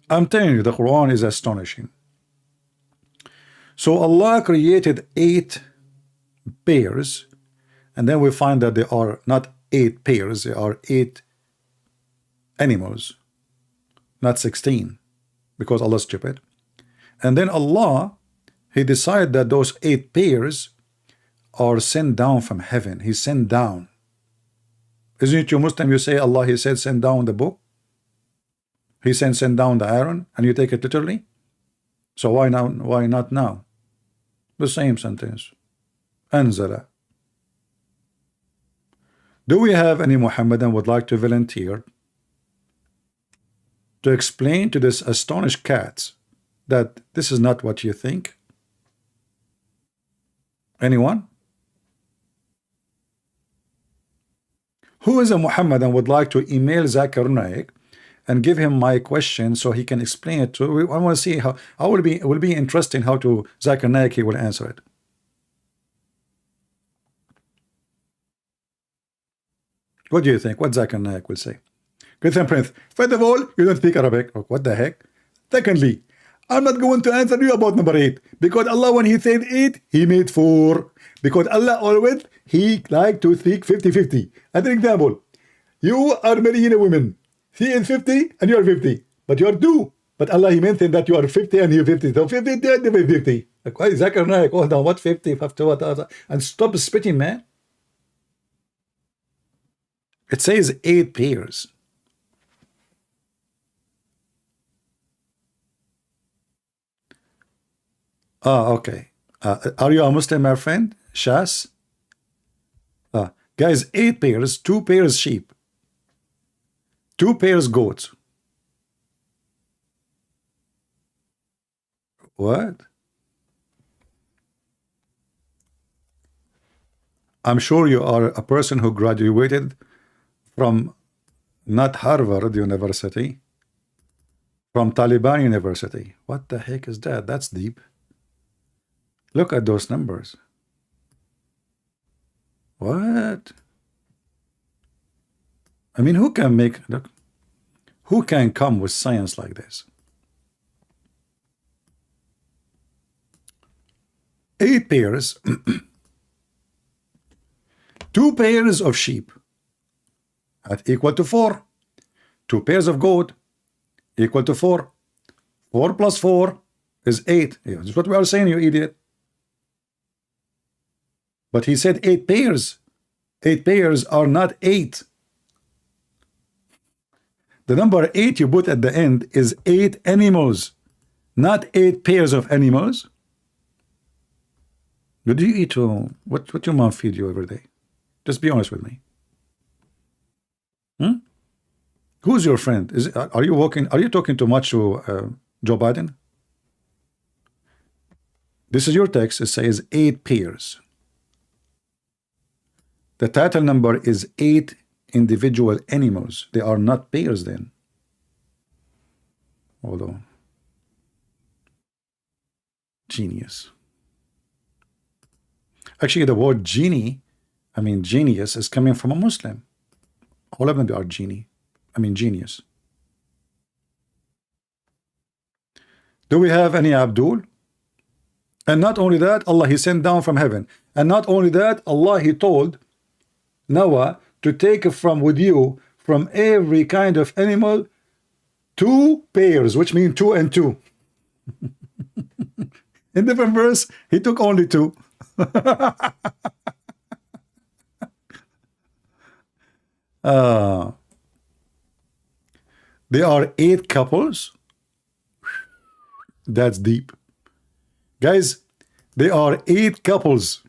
I'm telling you, the Quran is astonishing. So Allah created 8 pairs, and then we find that there are not 8 pairs, there are 8 animals, not 16, because Allah is stupid. And then Allah, he decided that those 8 pairs are sent down from heaven. He sent down. Isn't it you Muslim, you say Allah, he said send down the book? He sent down the iron, and you take it literally? So why not now? The same sentence. Anzala. Do we have any Muhammadan would like to volunteer to explain to this astonished cats that this is not what you think? Anyone? Who is a Muhammadan would like to email Zakir Naik and give him my question so he can explain it to? I want to see how. It will be interesting how to Zakir Naik he will answer it. What do you think? What Zakir Naik will say? Christian Prince, first of all, you don't speak Arabic. Oh, what the heck? Secondly, I'm not going to answer you about number 8 because Allah, when He said 8, He made 4. Because Allah always, He like to speak 50-50. As an example, you are marrying a woman. She is 50 and you are 50. But you are 2. But Allah, He mentioned that you are 50 and you're 50. So 50, 50. Like, why Zakir Naik? Oh, no, what 50? 50 what other? And stop spitting, man. It says 8 pairs. Ah, okay. Are you a Muslim, my friend? Shas? Guys, 8 pairs, 2 pairs sheep, 2 pairs goats. What? I'm sure you are a person who graduated from not Harvard University, from Taliban University. What the heck is that? That's deep. Look at those numbers. What? I mean, who can make, look, who can come with science like this? 8 pairs, 2 pairs of sheep, that equal to 4. 2 pairs of goat equal to 4. 4 plus 4 is 8. Yeah, that's what we are saying, you idiot. But he said 8 pairs. 8 pairs are not 8. The number 8 you put at the end is 8 animals, not 8 pairs of animals. What do you eat? What your mom feed you every day? Just be honest with me. Who's your friend? Are you walking? Are you talking too much to Joe Biden? This is your text. It says 8 pairs. The title number is 8 individual animals. They are not pairs then. Hold on. Genius. Actually, the word genie, I mean genius, is coming from a Muslim. All of them are genie. I mean genius. Do we have any Abdul? And not only that, Allah, He sent down from heaven. And not only that, Allah, He told Noah to take from with you from every kind of animal 2 pairs, which mean 2 and 2. In different verse, He took only 2. There are 8 couples. That's deep. Guys, there are 8 couples.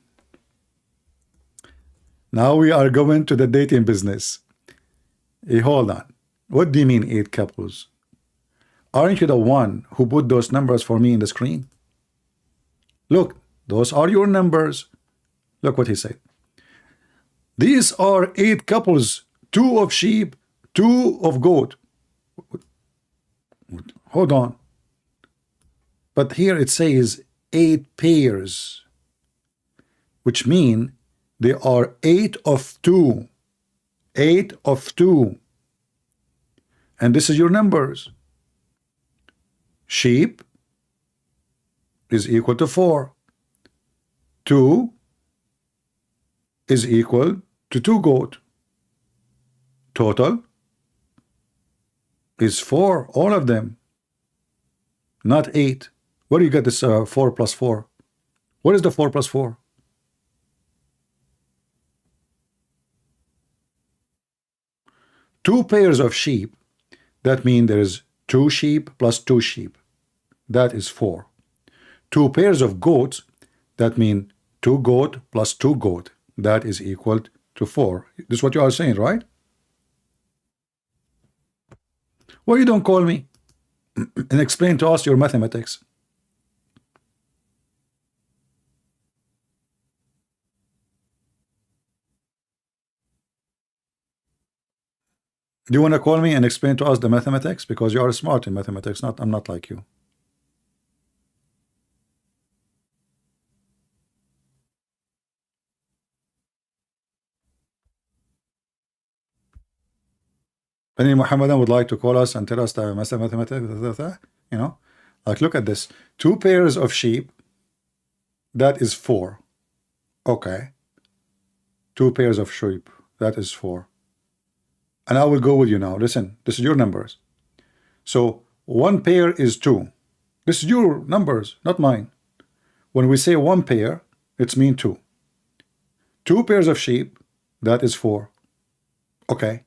Now we are going to the dating business. Hey, hold on. What do you mean 8 couples? Aren't you the one who put those numbers for me in the screen? Look, those are your numbers. Look what he said. These are 8 couples, 2 of sheep, 2 of goat. Hold on. But here it says 8 pairs, which mean there are 8 of 2. 8 of 2. And this is your numbers. Sheep is equal to 4. 2 is equal to 2 goat. Total is 4, all of them, not 8. Where do you get this 4 plus 4? What is the 4 plus 4? Two pairs of sheep, that means there is 2 sheep plus 2 sheep. That is 4. 2 pairs of goats, that means 2 goat plus 2 goat. That is equal to 4. This is what you are saying, right? Why you don't call me and explain to us your mathematics? Do you want to call me and explain to us the mathematics? Because you are smart in mathematics. I'm not like you. Any Muhammadan would like to call us and tell us that, you know, like look at this. 2 pairs of sheep, that is 4. Okay. 2 pairs of sheep, that is 4. And I will go with you now. Listen, this is your numbers. So 1 pair is 2. This is your numbers, not mine. When we say 1 pair, it's mean 2. 2 pairs of sheep, that is 4. Okay.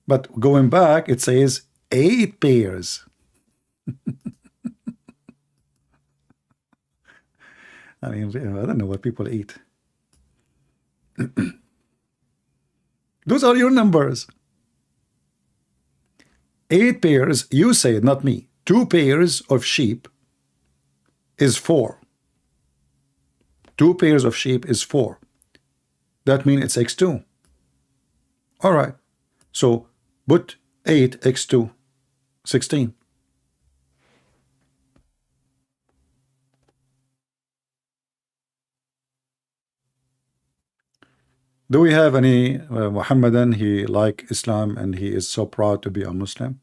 But going back, it says 8 pairs. I mean, I don't know what people eat. Those are your numbers. 8 pairs, you say it, not me. 2 pairs of sheep is 4. 2 pairs of sheep is 4. That means it's x2. All right. So put 8x2, 16. Do we have any Muhammadan, he like Islam and he is so proud to be a Muslim?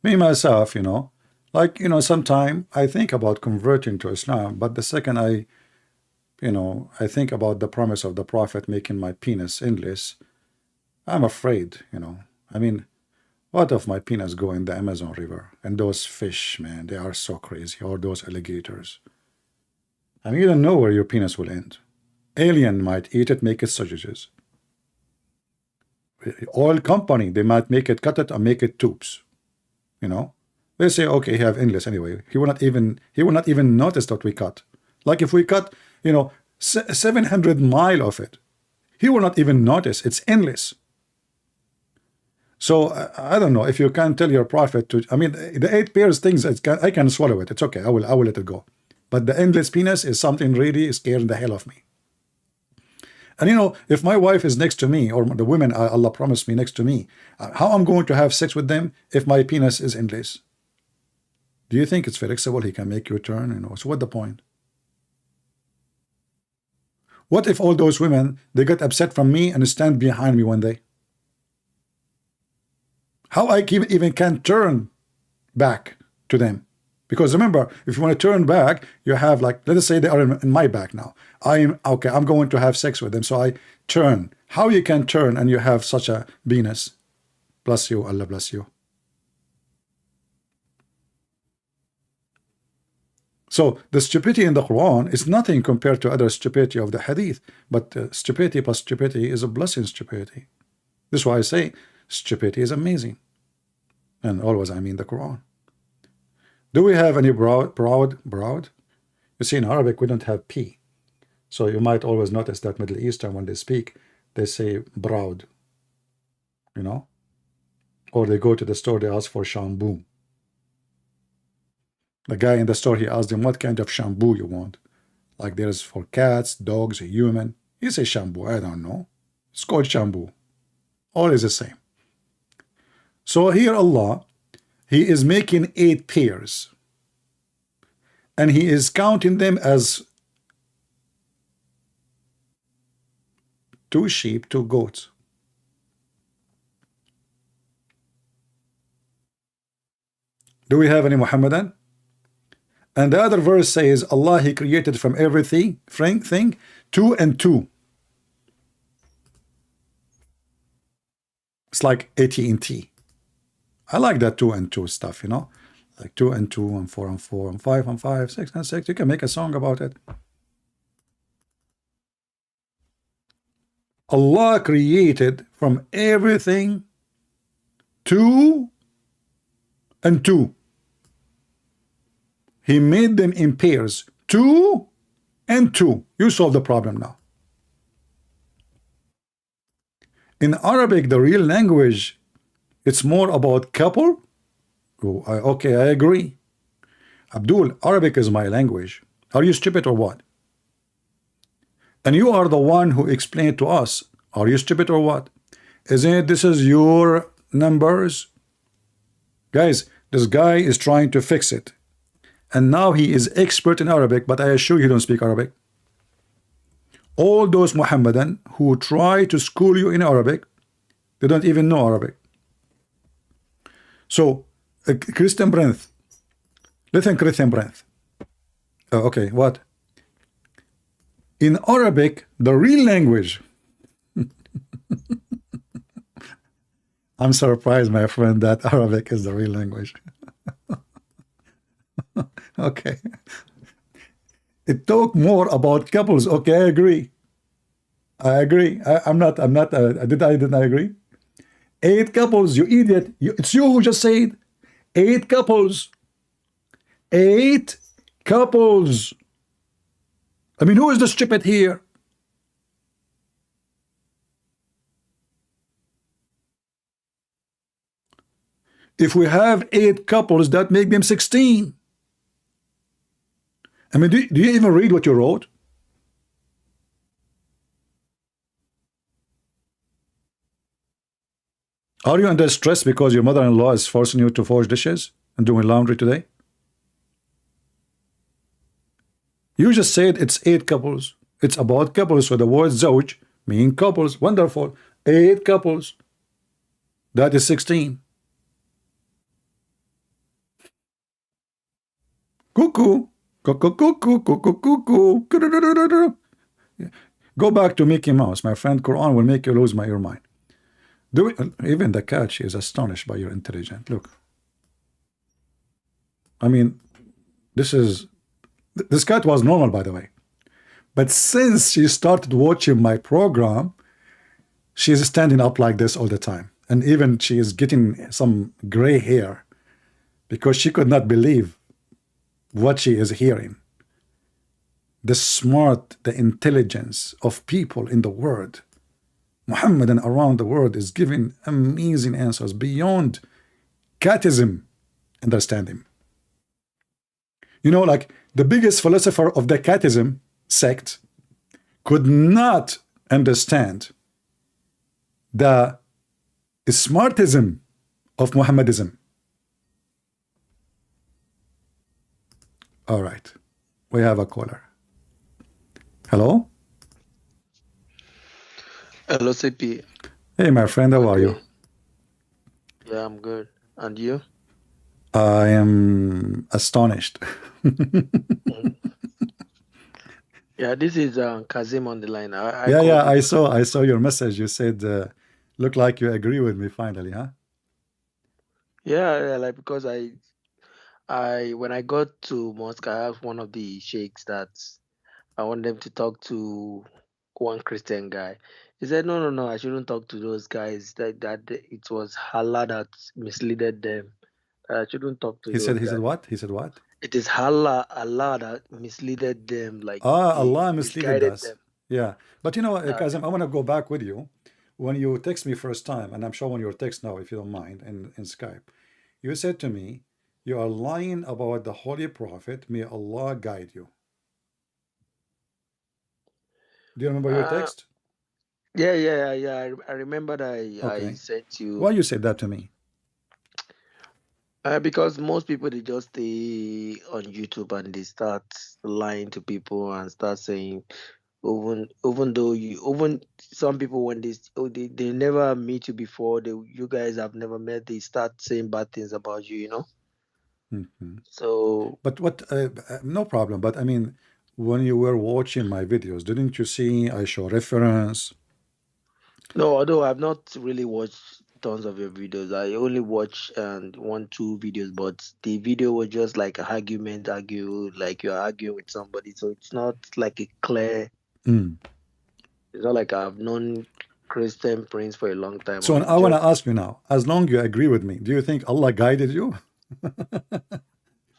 Me, myself, you know, like, you know, sometime I think about converting to Islam, but the second I think about the promise of the Prophet making my penis endless, I'm afraid, you know. I mean, what if my penis go in the Amazon River? And those fish, man, they are so crazy. Or those alligators. I mean, you don't know where your penis will end. Alien might eat it, make it sausages. Oil company, they might make it, cut it, or make it tubes. You know, they say, okay, he have endless anyway. He will not even notice that we cut. Like if we cut, you know, 700 miles of it, he will not even notice. It's endless. So I don't know if you can tell your prophet to. I mean, the 8 pairs things, I can swallow it. It's okay. I will let it go. But the endless penis is something really scaring the hell of me. And you know, if my wife is next to me, or the women Allah promised me next to me, how I'm going to have sex with them if my penis is endless? Do you think it's flexible? He can make you turn, you know. So what the point? What if all those women, they get upset from me and stand behind me one day? How I even can turn back to them? Because remember, if you want to turn back, you have, like, let us say they are in my back now. I'm going to have sex with them, so I turn. How you can turn and you have such a penis? Bless you, Allah bless you. So the stupidity in the Quran is nothing compared to other stupidity of the Hadith, but stupidity plus stupidity is a blessing. Stupidity. This is why I say stupidity is amazing, and always I mean the Quran. Do we have any proud? You see, in Arabic we don't have P, so you might always notice that Middle Eastern, when they speak, they say proud, you know, or they go to the store, they ask for shampoo. The guy in the store, he asked him, what kind of shampoo you want? Like there's for cats, dogs, human. He says shampoo. I don't know. It's called shampoo. All is the same. So here Allah, he is making 8 pairs. And he is counting them as 2 sheep, 2 goats. Do we have any Muhammadan? And the other verse says, Allah, he created from everything, 2 and 2. It's like AT&T. I like that 2 and 2 stuff, you know, like 2 and 2 and 4 and 4 and 5 and 5, 6 and 6. You can make a song about it. Allah created from everything 2 and 2. He made them in pairs, 2 and 2. You solve the problem now. In Arabic, the real language, it's more about couple. Oh, okay, I agree. Abdul, Arabic is my language. Are you stupid or what? And you are the one who explained to us. Are you stupid or what? Isn't it this is your numbers? Guys, this guy is trying to fix it. And now he is expert in Arabic, but I assure you don't speak Arabic. All those Muhammadan who try to school you in Arabic, they don't even know Arabic. So, Christian Prince, listen, Christian Prince. Okay, what? In Arabic, the real language. I'm surprised, my friend, that Arabic is the real language. Okay. It talk more about couples. Okay, I agree. I agree. I'm not, did I agree? 8 couples, you idiot. It's you who just said 8 couples. 8 couples. I mean, who is the stupid here? If we have 8 couples, that make them 16. I mean, do you even read what you wrote? Are you under stress because your mother-in-law is forcing you to wash dishes and doing laundry today? You just said it's 8 couples. It's about couples, so the word zawj mean couples. Wonderful. 8 couples. That is 16. Cuckoo. Cuckoo, cuckoo, cuckoo, cuckoo. Go back to Mickey Mouse. My friend Quran will make you lose your mind. Do it. Even the cat, she is astonished by your intelligence. Look. I mean, this cat was normal, by the way. But since she started watching my program, she is standing up like this all the time. And even she is getting some gray hair because she could not believe what she is hearing. The smart, the intelligence of people in the world, Muhammad and around the world, is giving amazing answers beyond catism understanding. You know, like the biggest philosopher of the catism sect could not understand the smartism of Muhammadism. All right, we have a caller. Hello? Hello, CP. Hey, my friend, how are you? Yeah, I'm good. And you? I am astonished. Yeah, this is Kazim on the line. Yeah, I saw your message. You said, look like you agree with me finally, huh? Yeah, like because when I got to mosque, I asked one of the sheikhs that I want them to talk to one Christian guy. He said, no, I shouldn't talk to those guys. That it was Allah that misled them. I shouldn't talk to He said those he said guys. what? He said what? It is Allah that misled them, like he Allah misleaded misguided us. them. Yeah. But you know, Uh, Kazim, I want to go back with you. When you text me first time, and I'm showing your text now, if you don't mind, in Skype, you said to me, you are lying about the Holy Prophet. May Allah guide you. Do you remember your uh, text? yeah. I remember that I Okay. said to you. Why you said that to me? Because most people they just stay on YouTube and they start lying to people and start saying even though even some people when they never meet you before, you guys have never met, they start saying bad things about you, you know. Mhm. So But what? No problem. But I mean, when you were watching my videos, didn't you see I show reference? no, although I've not really watched tons of your videos, I only watch one, two videos, but the video was just like an argument, like you're arguing with somebody. So it's not like a clear. Mm. It's not like I've known Christian Prince for a long time, So or I it's want just to ask you now, as long you agree with me, do you think Allah guided you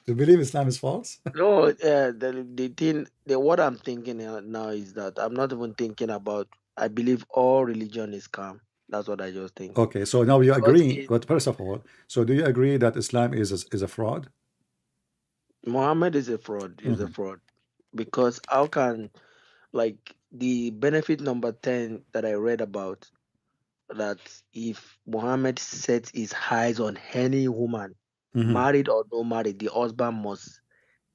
to believe Islam is false? no. The thing, what I'm thinking now is that I'm not even thinking about. I believe all religion is calm. That's what I just think. Okay, so now you Because agree, but first of all, so do you agree that Islam is a fraud? Muhammad is a fraud. Is a Mhm. fraud. Because how can, like, the benefit number 10 that I read about, that if Muhammad sets his eyes on any woman, Mhm. married or no married, the husband must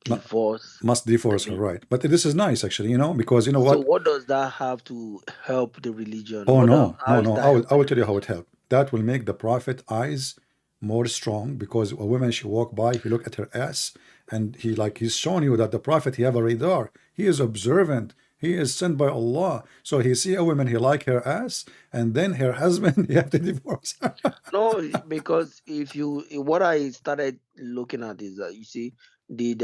Mu- divorce Must the divorce her, lady. right? But this is nice, actually, because you know So what? what does that have to help the religion? Oh What no, how no, is no! that I will helping the tell you how religion? it helped. That will make the Prophet eyes more strong, because a woman, she walk by, if you look at her ass, and he's showing you that the prophet, he have a radar, he is observant, he is sent by Allah. So he see a woman, he like her ass, and then her husband, he have to divorce her. No, because if you what I started looking at is that, you see, did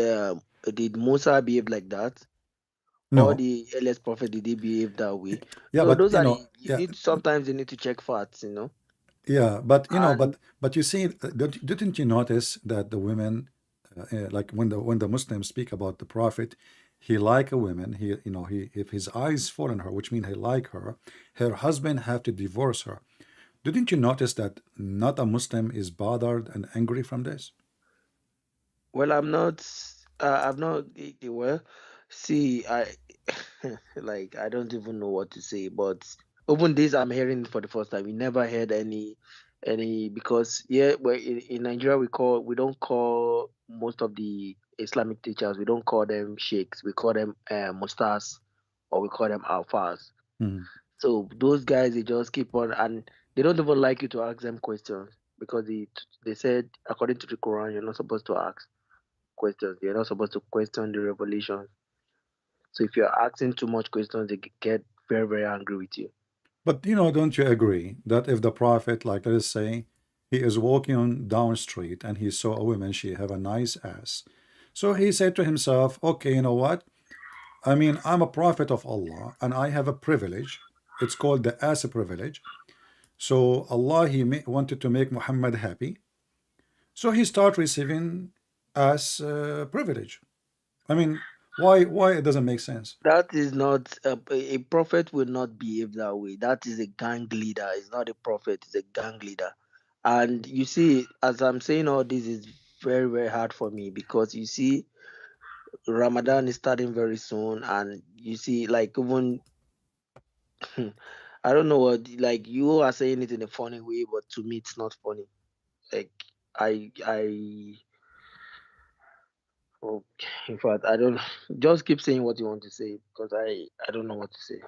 Musa behave like that? Or No. the earliest prophet, did he behave that way? Yeah, So but those are the, you yeah, need, sometimes you need to check facts, yeah, but And but you see, didn't you notice that the women, like when the Muslims speak about the Prophet, he like a woman, he if his eyes fall on her, which means he like her husband have to divorce her. Didn't you notice that not a Muslim is bothered and angry from this? well, I'm not well. See, I like I don't even know what to say, but even this I'm hearing for the first time. We never heard any because yeah, well, in Nigeria we don't call most of the Islamic teachers, we don't call them sheikhs, we call them mustas, or we call them alfas. Hmm. So those guys, they just keep on, and they don't even like you to ask them questions, because they said, according to the Quran, you're not supposed to ask questions. You're not supposed to question the revelation. So if you're asking too much questions, they get very, very angry with you. But don't you agree that if the Prophet, like let's say, he is walking on down street and he saw a woman, she have a nice ass. So he said to himself, okay, you know what? I mean, I'm a prophet of Allah and I have a privilege. It's called the ass privilege. So Allah, he wanted to make Muhammad happy. So he start receiving ass privilege. I mean, why it doesn't make sense? That is not a prophet will not behave that way. That is a gang leader. It's not a prophet. It's a gang leader. And you see, as I'm saying all this, is very, very hard for me, because you see, Ramadan is starting very soon, and you see, like, even I don't know what, like, you are saying it in a funny way, but to me it's not funny. Like, I oh, in fact, I don't, just keep saying what you want to say, because I don't know what to say.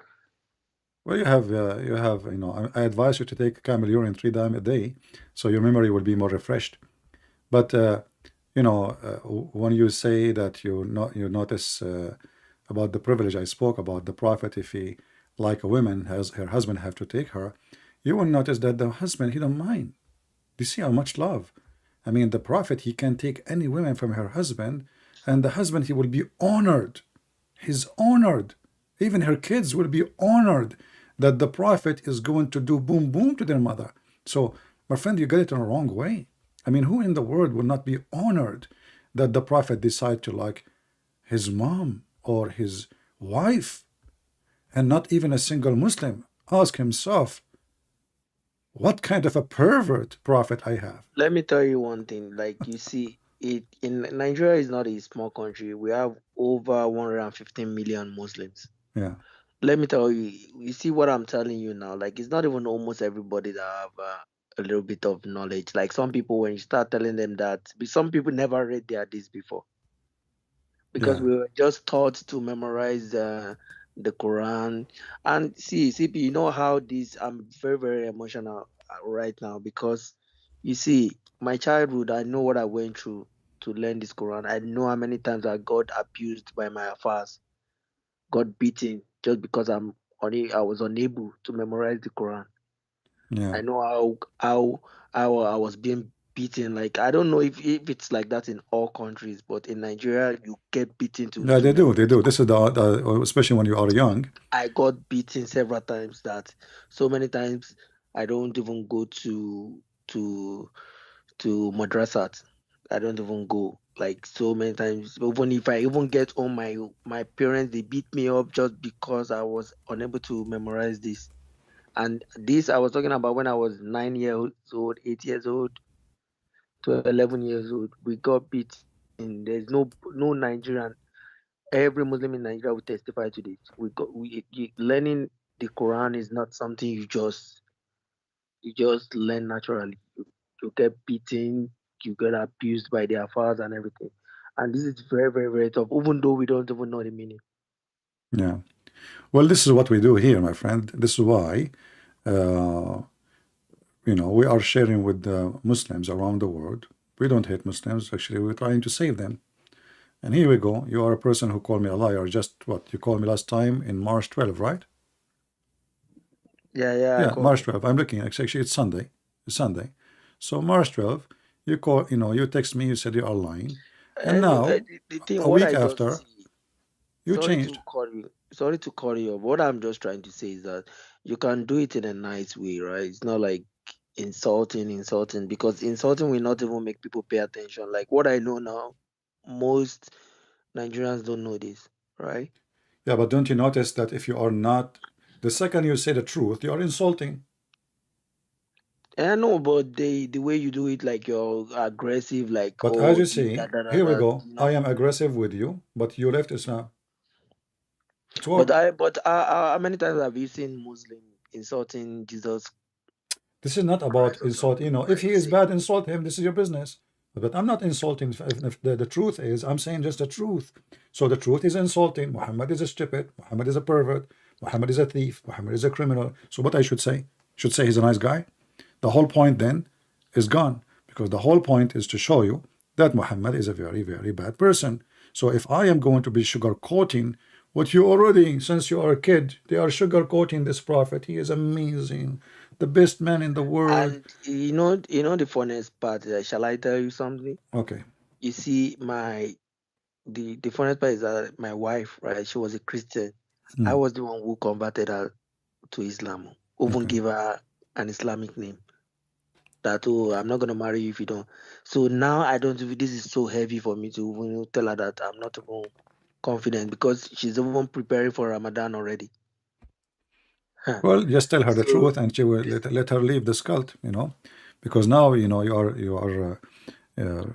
Well, I advise you to take camel urine 3 times a day, so your memory will be more refreshed. But when you say that you notice about the privilege I spoke about, the prophet, if he like a woman, has her husband have to take her, you will notice that the husband, he don't mind. Do you see how much love? I mean, the prophet, he can take any woman from her husband, and the husband, he will be honored. He's honored. Even her kids will be honored that the prophet is going to do boom boom to their mother. So, my friend, you get it in the wrong way. I mean, who in the world will not be honored that the prophet decide to like his mom or his wife, and not even a single Muslim ask himself, what kind of a pervert prophet I have? Let me tell you one thing. Like, you see, it in Nigeria is not a small country. We have over 115 million Muslims. Yeah, Let me tell you, you see what I'm telling you now. Like, it's not even almost everybody that have a little bit of knowledge. Like, some people, when you start telling them that, some people never read their this before, because yeah. we were just taught to memorize the Quran. And see, CP, you know how this, I'm very, very emotional right now, because you see, my childhood, I know what I went through to learn this Quran. I know how many times I got abused by my affairs, got beaten just because I was unable to memorize the Quran. Yeah. I know how I was being beaten. Like, I don't know if it's like that in all countries, but in Nigeria you get beaten Yeah, to they do. They memorize do. This is Quran. especially when you are young. I got beaten several times, that so many times I don't even go to madrasat. I don't even go, like, so many times. Even if I even get home, my parents, they beat me up just because I was unable to memorize this. And this I was talking about when I was 9 years old, 8 years old, to 11 years old. We got beaten. There's no Nigerian. Every Muslim in Nigeria will testify to this. Learning the Quran is not something you just learn naturally. You get beaten, you get abused by their fathers and everything. And this is very, very, very tough, even though we don't even know the meaning. Yeah. Well, this is what we do here, my friend. This is why uh, you know, we are sharing with the Muslims around the world. We don't hate Muslims. Actually, we're trying to save them. And here we go. You are a person who called me a liar. Just what you called me last time in March 12, right? Yeah, I Yeah, called March you. 12. I'm looking. Actually, it's Sunday. It's Sunday. So March 12, you call. You know, you text me. You said you are lying, and Anyway, now the thing, a what week I just after, see, you sorry changed. to call you, sorry to call you up. What I'm just trying to say is that you can do it in a nice way, right? It's not like insulting, because insulting will not even make people pay attention. Like what I know now, most Nigerians don't know this, right? Yeah, but don't you notice that if you are not, the second you say the truth, you are insulting. And I know, but the way you do it, like you're aggressive, like But as oh you this, see, here we that, go. I am aggressive with you, but you left Islam. It's But war. how many times have you seen Muslim insulting Jesus This is not about Christ or insult. something, You know, if right? he is Say, bad, insult him. This is your business. But I'm not insulting. If the truth is, I'm saying just the truth. So the truth is insulting. Muhammad is a stupid. Muhammad is a pervert. Muhammad is a thief. Muhammad is a criminal. So what I should say? Should say he's a nice guy. The whole point then is gone, because the whole point is to show you that Muhammad is a very, very bad person. So if I am going to be sugarcoating what you already, since you are a kid, they are sugarcoating this prophet. He is amazing, the best man in the world. and the funniest part. Shall I tell you something? Okay. You see, the funniest part is that my wife, right? She was a Christian. I Hmm. was the one who converted her to Islam. Even Okay. give her an Islamic name. That oh, I'm not gonna marry you if you don't. So now I don't. This is so heavy for me to even tell her that I'm not even confident, because she's even preparing for Ramadan already. Huh. Well, just tell her the So truth, and she will this, let her leave this cult. You know, because now you know uh,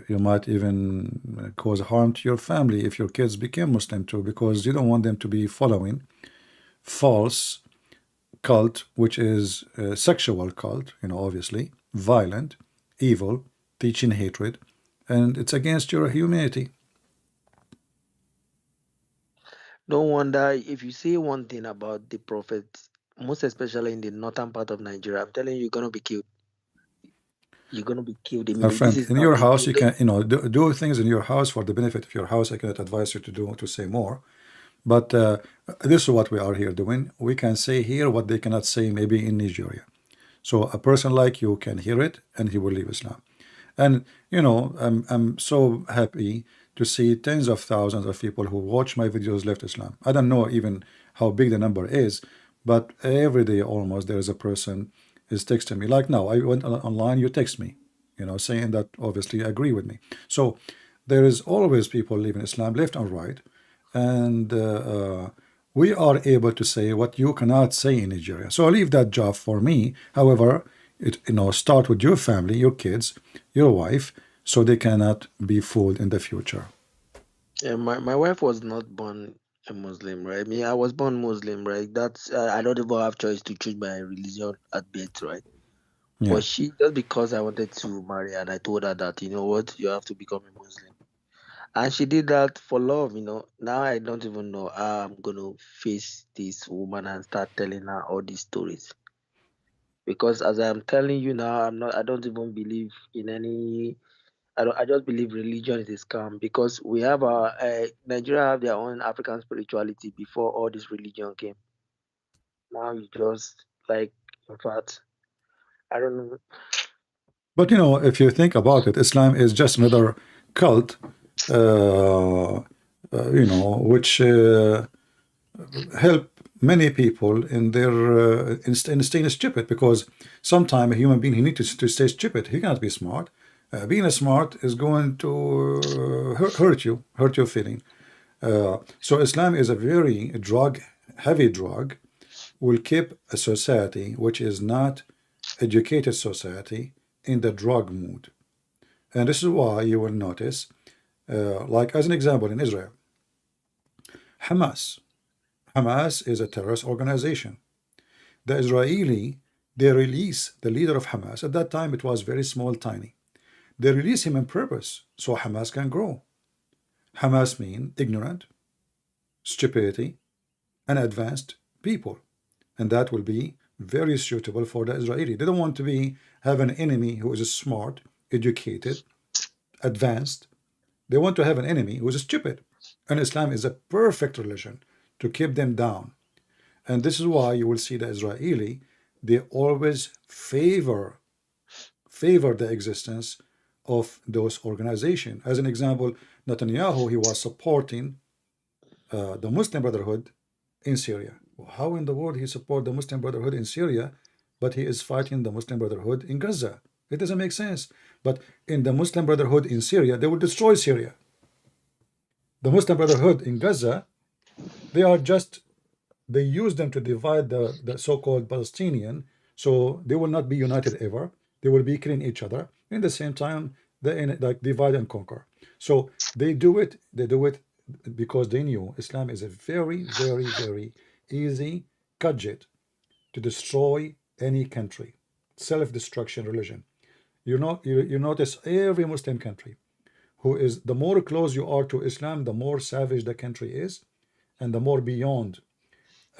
you might even cause harm to your family if your kids become Muslim too, because you don't want them to be following false cult, which is a sexual cult, you know, obviously, violent, evil, teaching hatred, and it's against your humanity. no wonder if you say one thing about the prophet, most especially in the northern part of Nigeria, I'm telling you, you're gonna be killed. You're gonna be killed My immediately. This friend, is in not your the house, do you they, can, you know, do things in your house for the benefit of your house. I cannot advise you to do to say more, but this is what we are here doing. We can say here what they cannot say maybe in Nigeria. So a person like you can hear it and he will leave Islam. And you know, I'm so happy to see tens of thousands of people who watch my videos left Islam. I don't know even how big the number is, but every day almost there is a person is texting me. Like now, I went online, you text me, you know, saying that obviously you agree with me. So there is always people leaving Islam left and right, and we are able to say what you cannot say in Nigeria. So leave that job for me. However, it, you know, start with your family, your kids, your wife, so they cannot be fooled in the future. yeah, my wife was not born a Muslim, right? Me, I was born Muslim, right? That's I don't even have choice to choose my religion at birth, right? Yeah. But she, just because I wanted to marry her, and I told her that, you know what, you have to become a Muslim. And she did that for love. Now I don't even know how I'm gonna face this woman and start telling her all these stories. Because as I'm telling you now, I don't even believe in any. I just believe religion is a scam, because we have our Nigeria have their own African spirituality before all this religion came. Now you just like, in fact, I don't know. But you know, if you think about it, Islam is just another cult, you know, which help many people in their in staying stupid, because sometimes a human being he needs to stay stupid. He cannot be smart. Being a smart is going to hurt your feeling. So Islam is a very drug heavy drug, will keep a society which is not educated society in the drug mood. And this is why you will notice, like as an example in Israel, Hamas. Hamas is a terrorist organization. The Israeli, they release the leader of Hamas. At that time, it was very small, tiny. They release him on purpose so Hamas can grow. Hamas mean ignorant, stupidity, and advanced people. And that will be very suitable for the Israeli. They don't want to have an enemy who is smart, educated, advanced. They want to have an enemy who is stupid. And Islam is a perfect religion to keep them down. And this is why you will see the Israeli, they always favor the existence of those organizations. As an example, Netanyahu, he was supporting the Muslim Brotherhood in Syria. How in the world he support the Muslim Brotherhood in Syria, but he is fighting the Muslim Brotherhood in Gaza? It doesn't make sense. But in the Muslim Brotherhood in Syria, they will destroy Syria. The Muslim Brotherhood in Gaza, they use them to divide the so-called Palestinian, so they will not be united ever. They will be killing each other. In the same time, they like divide and conquer. So they do it because they knew Islam is a very, very, very easy gadget to destroy any country. Self-destruction religion. You notice every Muslim country who is, the more close you are to Islam, the more savage the country is, and the more beyond.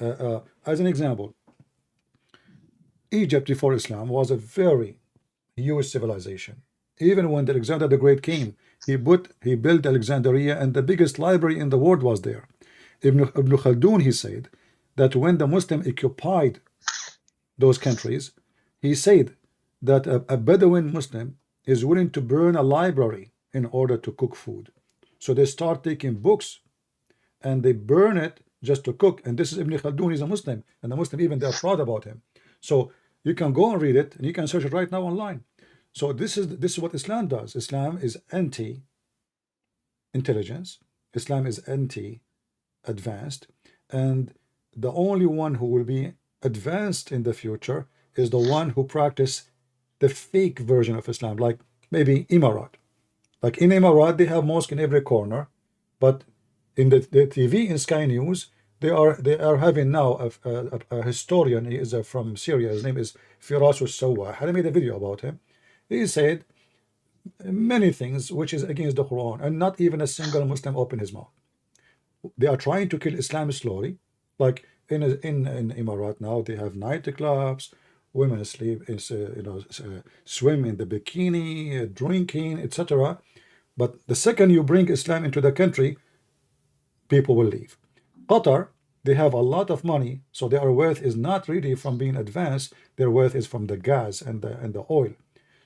As an example, Egypt before Islam was a very huge civilization. Even when Alexander the Great came, he built Alexandria, and the biggest library in the world was there. Ibn Khaldun, he said that when the Muslim occupied those countries, he said that a Bedouin Muslim is willing to burn a library in order to cook food. So they start taking books and they burn it just to cook. And this is Ibn Khaldun, he's a Muslim, and the Muslim even they're proud about him. So you can go and read it, and you can search it right now online. So this is what Islam does. Islam is anti-intelligence. Islam is anti-advanced, and the only one who will be advanced in the future is the one who practice the fake version of Islam, like maybe Emirat. Like in Emirat, they have mosque in every corner, but in the TV in Sky News, they are having now a historian. He is from Syria. His name is Firas al-Sawah. I made a video about him. He said many things which is against the Quran, and not even a single Muslim opened his mouth. They are trying to kill Islam slowly. Like in Emirat now, they have nightclubs, women sleep, swim in the bikini, drinking, etc. But the second you bring Islam into the country, people will leave. Qatar, they have a lot of money, so their wealth is not really from being advanced. Their wealth is from the gas and the oil.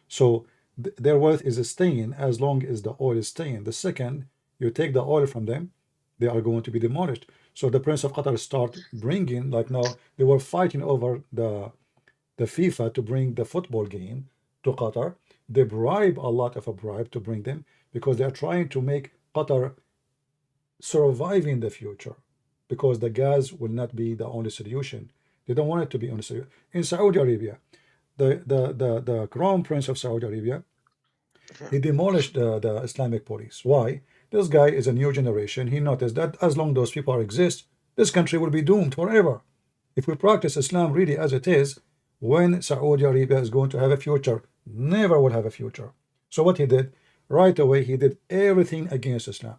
So their wealth is staying as long as the oil is staying. The second you take the oil from them, they are going to be demolished. So the Prince of Qatar start bringing, like now they were fighting over the FIFA to bring the football game to Qatar. They bribe a lot of a bribe to bring them because they are trying to make Qatar survive in the future, because the gas will not be the only solution. They don't want it to be only solution. In Saudi Arabia, the Crown Prince of Saudi Arabia, he demolished the Islamic police. Why? This guy is a new generation. He noticed that as long as those people exist, this country will be doomed forever. If we practice Islam really as it is, when Saudi Arabia is going to have a future, never will have a future. So what he did, right away, he did everything against Islam.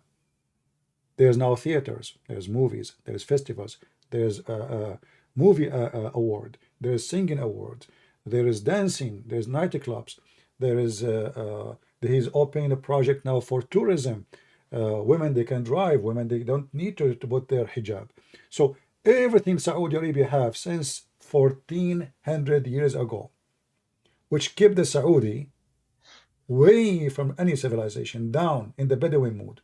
There's now theaters, there's movies, there's festivals, there's a movie award, there's singing awards, there is dancing, there's nightclubs, there is he's opening a project now for tourism. Women, they can drive, women, they don't need to put their hijab. So everything Saudi Arabia have since 1400 years ago, which kept the Saudi way from any civilization, down in the Bedouin mood.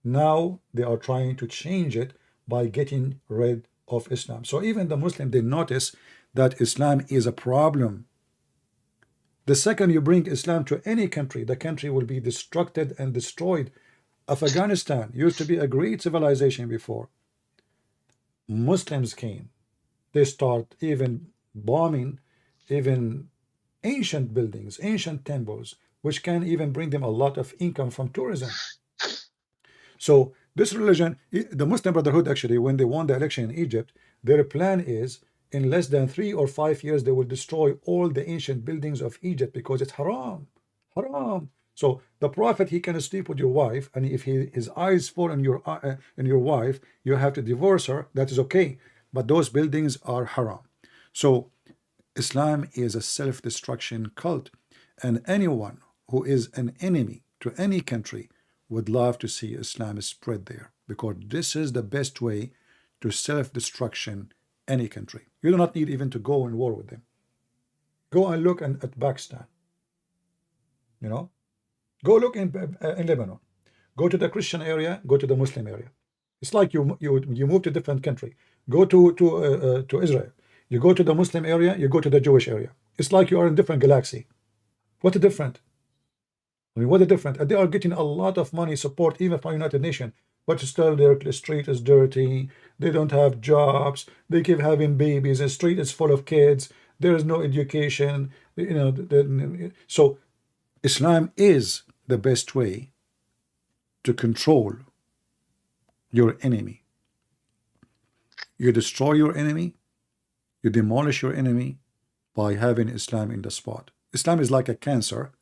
Now they are trying to change it by getting rid of Islam. So even the Muslim, they notice that Islam is a problem. The second you bring Islam to any country, the country will be destructed and destroyed. Afghanistan used to be a great civilization before. Muslims came. They start even bombing even ancient buildings, ancient temples, which can even bring them a lot of income from tourism. So this religion, the Muslim Brotherhood, actually, when they won the election in Egypt, their plan is in less than 3 or 5 years, they will destroy all the ancient buildings of Egypt because it's haram. Haram. So the Prophet, he can sleep with your wife, and if his eyes fall on your wife, you have to divorce her. That is okay. But those buildings are haram. So Islam is a self-destruction cult, and anyone who is an enemy to any country would love to see Islam spread there, because this is the best way to self-destruction any country. You do not need even to go in war with them. Go and look at Pakistan. You know, go look in Lebanon. Go to the Christian area. Go to the Muslim area. It's like you move to a different country. Go to Israel. You go to the Muslim area. You go to the Jewish area. It's like you are in a different galaxy. What a different? I mean, what a different? And they are getting a lot of money support even from United Nations, but still their street is dirty. They don't have jobs. They keep having babies. The street is full of kids. There is no education. You know, so Islam is the best way to control your enemy. You destroy your enemy, you demolish your enemy by having Islam in the spot. Islam is like a cancer.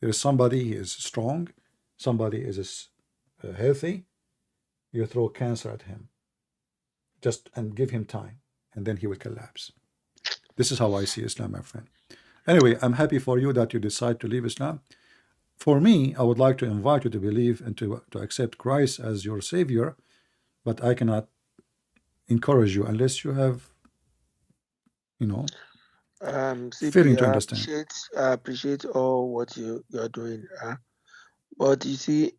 There is somebody he is strong, somebody is healthy. You throw cancer at him, just and give him time, and then he will collapse. This is how I see Islam, my friend. Anyway, I'm happy for you that you decide to leave Islam. For me, I would like to invite you to believe and to accept Christ as your Savior, but I cannot encourage you unless you have, you know, feeling CP, to understand. I appreciate all what you're doing. But you see,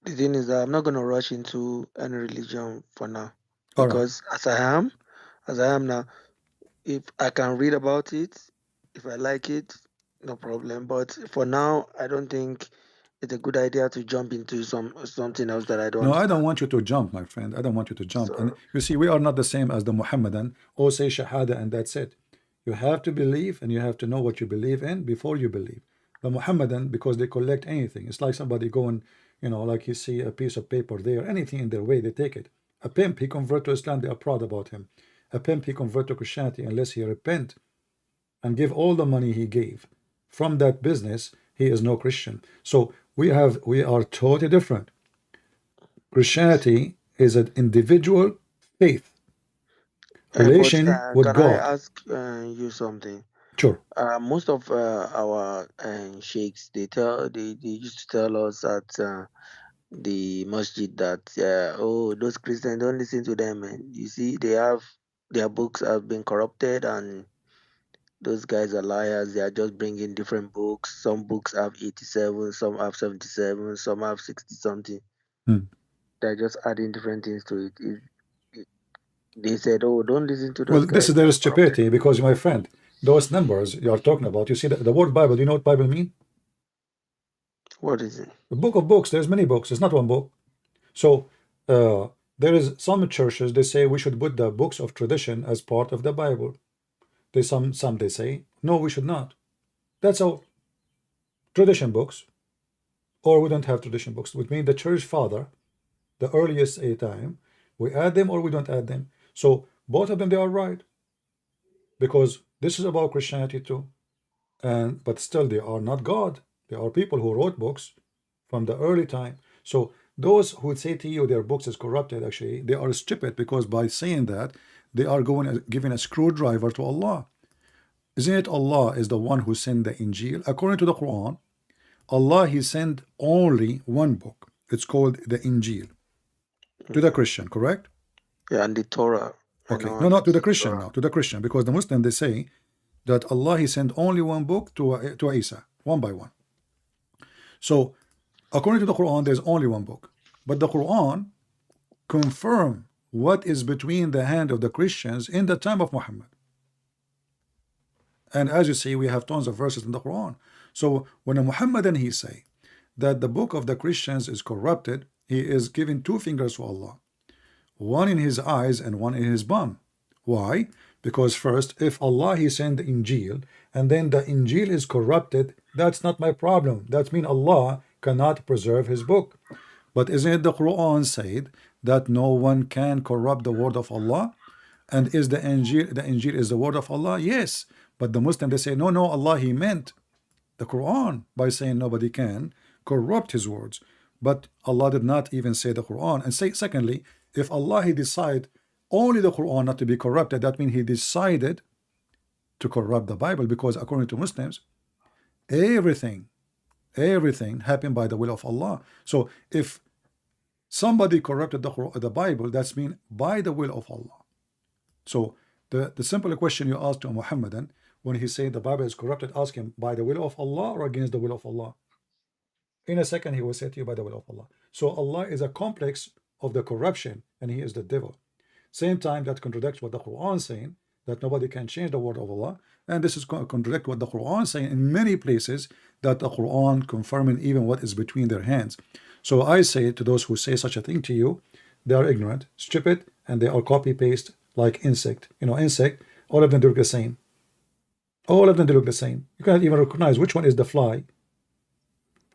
the thing is that I'm not gonna rush into any religion for now. All right. Because as I am now, if I can read about it, if I like it, no problem. But for now, I don't think it's a good idea to jump into something else that I don't No, I don't understand. want you to jump, my friend. I don't want you to jump. And So you see, we are not the same as the Muhammadan. Or say Shahada and that's it. You have to believe and you have to know what you believe in before you believe. The Muhammadan, because they collect anything. It's like somebody going, you know, like you see a piece of paper there, anything in their way, they take it. A pimp, he convert to Islam, they are proud about him. A pimp, he convert to Christianity unless he repent and give all the money he gave from that business, he is no Christian. So we are totally different. Christianity is an individual faith, but relation with can I God. ask you something? Sure. Most of our sheikhs, they used to tell us at the masjid that oh, those Christians, don't listen to them, man. You see, their books have been corrupted, and those guys are liars. They are just bringing different books. Some books have 87, some have 77, some have 60 something. Hmm. They're just adding different things to it. They said, oh, don't listen to Well, those this guys. is They their are corrupted. stupidity because, my friend, those numbers you are talking about, you see the word Bible, you know what Bible mean? What is it? The book of books, there's many books, it's not one book. So there is some churches, they say we should put the books of tradition as part of the Bible. Some they say, no, we should not. That's all. Tradition books, or we don't have tradition books, which means the church father, the earliest a time, we add them or we don't add them. So both of them, they are right, because this is about Christianity too. And but still they are not God. They are people who wrote books from the early time. So those who say to you their books is corrupted, actually they are stupid, because by saying that they are giving a screwdriver to Allah. Isn't it Allah is the one who sent the Injil? According to the Quran, Allah, he sent only one book. It's called the Injil to the Christian, correct? Yeah, and the Torah. I Okay, know no, not to the this Christian Torah. now, to the Christian, because the Muslim, they say that Allah, he sent only one book to Isa, one by one. So according to the Quran, there's only one book, but the Quran confirm what is between the hand of the Christians in the time of Muhammad. And as you see, we have tons of verses in the Quran. So when a Muhammadan he say that the book of the Christians is corrupted, he is giving two fingers to Allah, one in his eyes and one in his bum. Why? Because first, if Allah he sent the Injil and then the Injil is corrupted, that's not my problem. That means Allah cannot preserve his book. But isn't it the Quran said that no one can corrupt the word of Allah? And is the Injil is the word of Allah? Yes. But the Muslim, they say, no, Allah, he meant the Quran by saying nobody can corrupt his words. But Allah did not even say the Quran. And secondly, if Allah he decide only the Quran not to be corrupted, that means he decided to corrupt the Bible, because according to Muslims, everything happened by the will of Allah. So if somebody corrupted the Bible, that's mean by the will of Allah. So the simple question you ask to a Muhammadan when he say the Bible is corrupted, ask him by the will of Allah or against the will of Allah. In a second he will say to you by the will of Allah. So Allah is a complex of the corruption, and he is the devil. Same time that contradicts what the Quran saying, that nobody can change the word of Allah, and this is contradict what the Quran saying in many places, that the Quran confirming even what is between their hands. So I say to those who say such a thing to you, they are ignorant, stupid, and they are copy paste like insect. You know, insect, all of them look the same. All of them look the same. You cannot even recognize which one is the fly.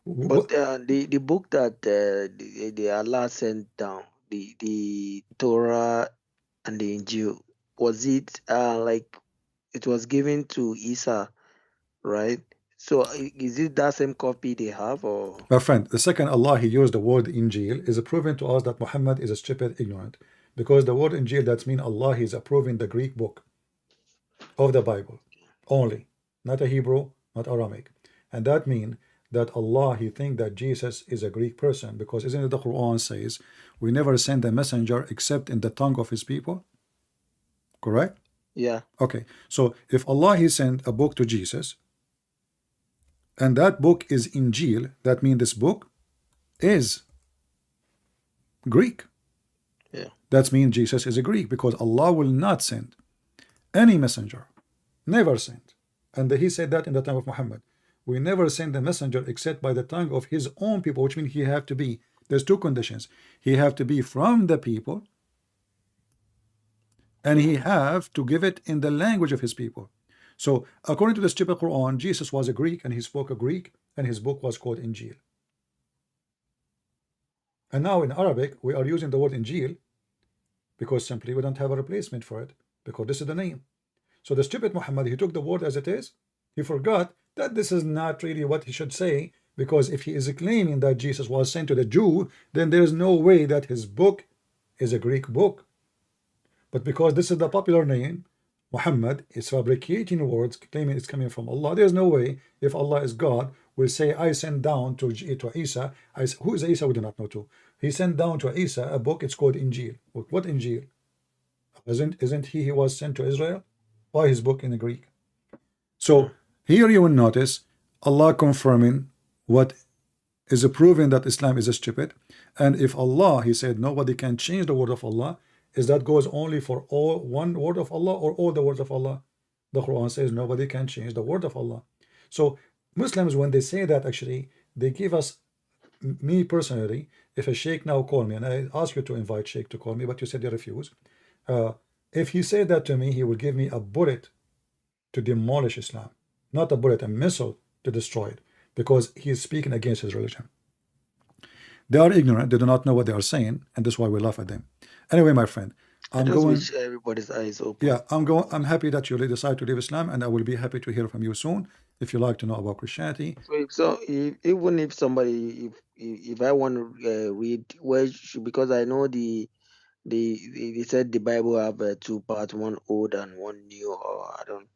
But the book that the Allah sent down, the Torah and the Injil, was it like it was given to Isa, right? So is it that same copy they have, or? My friend, the second Allah he used the word Injil is proving to us that Muhammad is a stupid, ignorant, because the word Injil, that means Allah is approving the Greek book of the Bible only, not a Hebrew, not Aramaic, and that means that Allah he think that Jesus is a Greek person, because isn't it the Quran says we never send a messenger except in the tongue of his people? Correct? Yeah. Okay, so if Allah he sent a book to Jesus, and that book is Injil, that means this book is Greek. Yeah. That means Jesus is a Greek, because Allah will not send any messenger, never sent. And he said that in the time of Muhammad. We never send a messenger except by the tongue of his own people, which means he have to be, there's two conditions. He have to be from the people, and he have to give it in the language of his people. So according to the stupid Quran, Jesus was a Greek and he spoke a Greek, and his book was called Injil. And now in Arabic we are using the word Injil because simply we don't have a replacement for it, because this is the name. So the stupid Muhammad, he took the word as it is. He forgot that this is not really what he should say, because if he is claiming that Jesus was sent to the Jew, then there is no way that his book is a Greek book. But because this is the popular name, Muhammad is fabricating words, claiming it's coming from Allah. There's no way, if Allah is God, will say, I sent down to Isa. Who is Isa? We do not know too. He sent down to Isa a book, it's called Injil. What Injil? Isn't he was sent to Israel? Why his book in the Greek? So here you will notice Allah confirming what is proving that Islam is stupid. And if Allah, he said nobody can change the word of Allah, is that goes only for all one word of Allah or all the words of Allah? The Quran says nobody can change the word of Allah. So Muslims, when they say that, actually they give us, me personally, if a sheikh now call me, and I ask you to invite sheikh to call me, but you said you refuse. If he said that to me, he will give me a bullet to demolish Islam, not a bullet, a missile to destroy it, because he is speaking against his religion. They are ignorant, they do not know what they are saying, and that's why we laugh at them. Anyway, my friend, I'm just going. wish everybody's eyes open. Yeah, I'm happy that you decide to leave Islam, and I will be happy to hear from you soon if you like to know about Christianity. So even if somebody, if I want to read, where should, because I know they said the Bible have two parts, one old and one new, or I don't.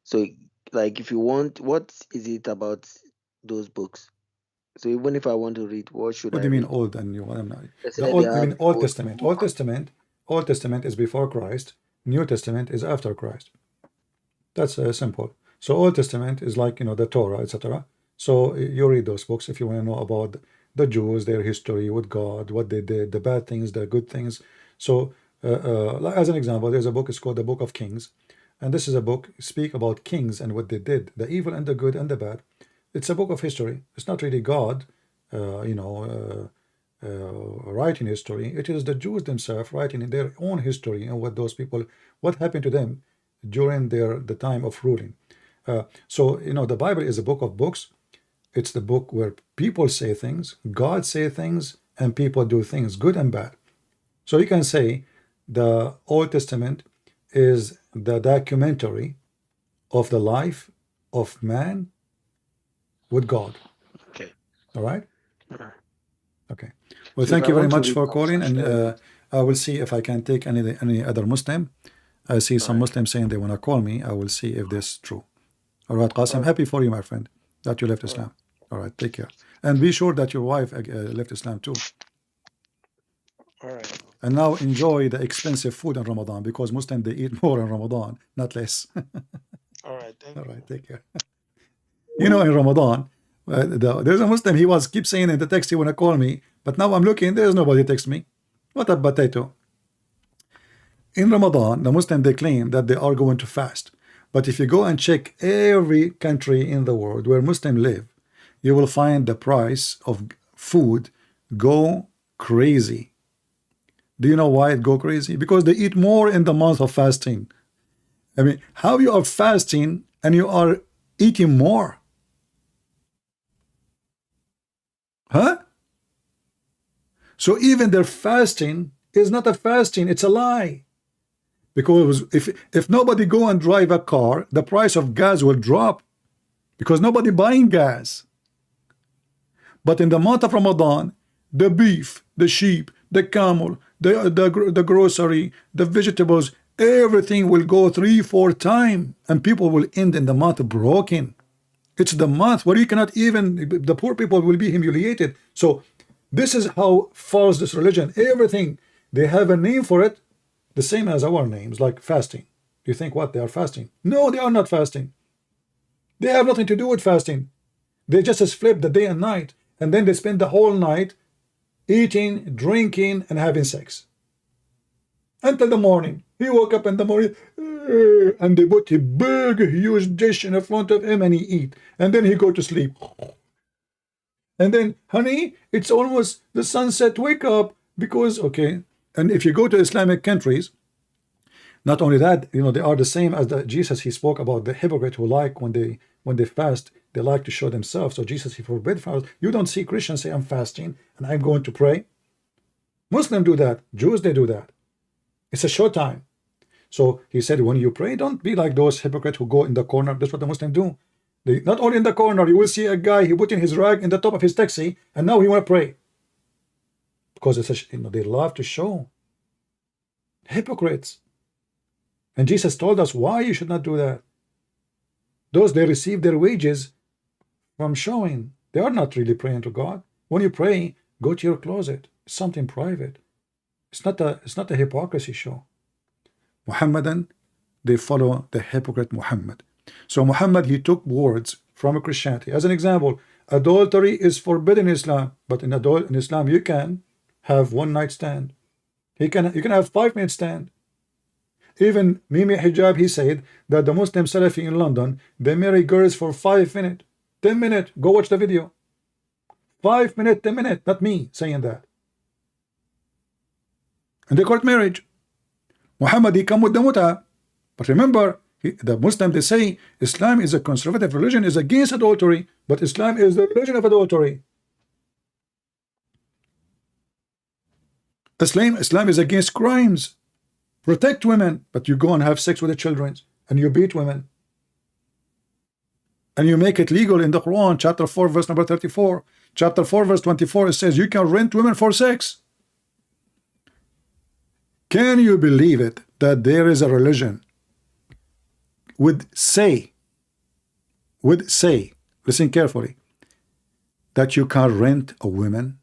So like, if you want, what is it about those books? So even if I want to read, what should What I do you mean read? old and new? I'm not. They The said old, they I mean have Old old Testament. book. Old Testament is before Christ. New Testament is after Christ. That's simple. So Old Testament is like, the Torah, etc. So you read those books if you want to know about the Jews, their history with God, what they did, the bad things, the good things. So like as an example, there's a book, it's called the Book of Kings, and this is a book speak about kings and what they did, the evil and the good and the bad. It's a book of history. It's not really God, writing history. It is the Jews themselves writing in their own history and what those people, what happened to them during the time of ruling. So the Bible is a book of books. It's the book where people say things, God say things, and people do things, good and bad. So you can say the Old Testament is the documentary of the life of man with God. Okay. All right. Alright. Okay. Well, So if thank I you very want to much read for books, calling, how should I and read? I will see if I can take any other Muslim. I see some Alright. Muslims saying they want to call me. I will see if this is true. All right, Qasim, Okay. happy for you, my friend, that you left Islam. All right, take care. And be sure that your wife left Islam too. Alright. And now enjoy the expensive food in Ramadan, because Muslims, they eat more in Ramadan, not less. Alright. Thank All you. right, take care. You know, in Ramadan, there's a Muslim, he was keep saying in the text he want to call me, but now I'm looking, there's nobody text me. What a potato. In Ramadan, the Muslim, they claim that they are going to fast. But if you go and check every country in the world where Muslims live, you will find the price of food go crazy. Do you know why it go crazy? Because they eat more in the month of fasting. I mean, how you are fasting and you are eating more? Huh? So even their fasting is not a fasting, it's a lie. Because if nobody go and drive a car, the price of gas will drop, because nobody buying gas. But in the month of Ramadan, the beef, the sheep, the camel, the grocery, the vegetables, everything will go 3-4 times, and people will end in the month broken. It's the month where you cannot even, the poor people will be humiliated. So this is how false this religion. Everything, they have a name for it, the same as our names, like fasting. You think what? They are fasting? No, they are not fasting. They have nothing to do with fasting. They just flip the day and night, and then they spend the whole night eating, drinking, and having sex until the morning. He woke up in the morning, and they put a big, huge dish in front of him, and he eat, and then he go to sleep. And then, honey, it's almost the sunset. Wake up, because okay. And if you go to Islamic countries, not only that, you know, they are the same as the Jesus. He spoke about the hypocrite who like when they fast, they like to show themselves. So Jesus, he forbid fast. You don't see Christians say, I'm fasting and I'm going to pray. Muslims do that. Jews, they do that. It's a short time. So he said, when you pray, don't be like those hypocrites who go in the corner. That's what the Muslims do. They not only in the corner, you will see a guy, he putting his rag in the top of his taxi, and now he want to pray. Because it's a, you know, they love to show. Hypocrites. And Jesus told us why you should not do that. Those, they receive their wages from showing. They are not really praying to God. When you pray, go to your closet. It's something private. It's not a hypocrisy show. Muhammadan, they follow the hypocrite Muhammad. So Muhammad, he took words from Christianity. As an example, adultery is forbidden in Islam, but in Islam you can have one night stand. You can have 5-minute stand. Even Mimi Hijab, he said that the Muslim Salafi in London, they marry girls for 5 minutes, 10 minutes. Go watch the video. 5 minutes, 10 minutes. Not me saying that. And they call it marriage. Muhammad, he come with the muta. But remember, the Muslim, they say Islam is a conservative religion, is against adultery, but Islam is the religion of adultery. Islam is against crimes. Protect women, but you go and have sex with the children, and you beat women. And you make it legal in the Quran, chapter 4, verse number 34. Chapter 4, verse 24, it says you can rent women for sex. Can you believe it that there is a religion would say, listen carefully, that you can rent a woman?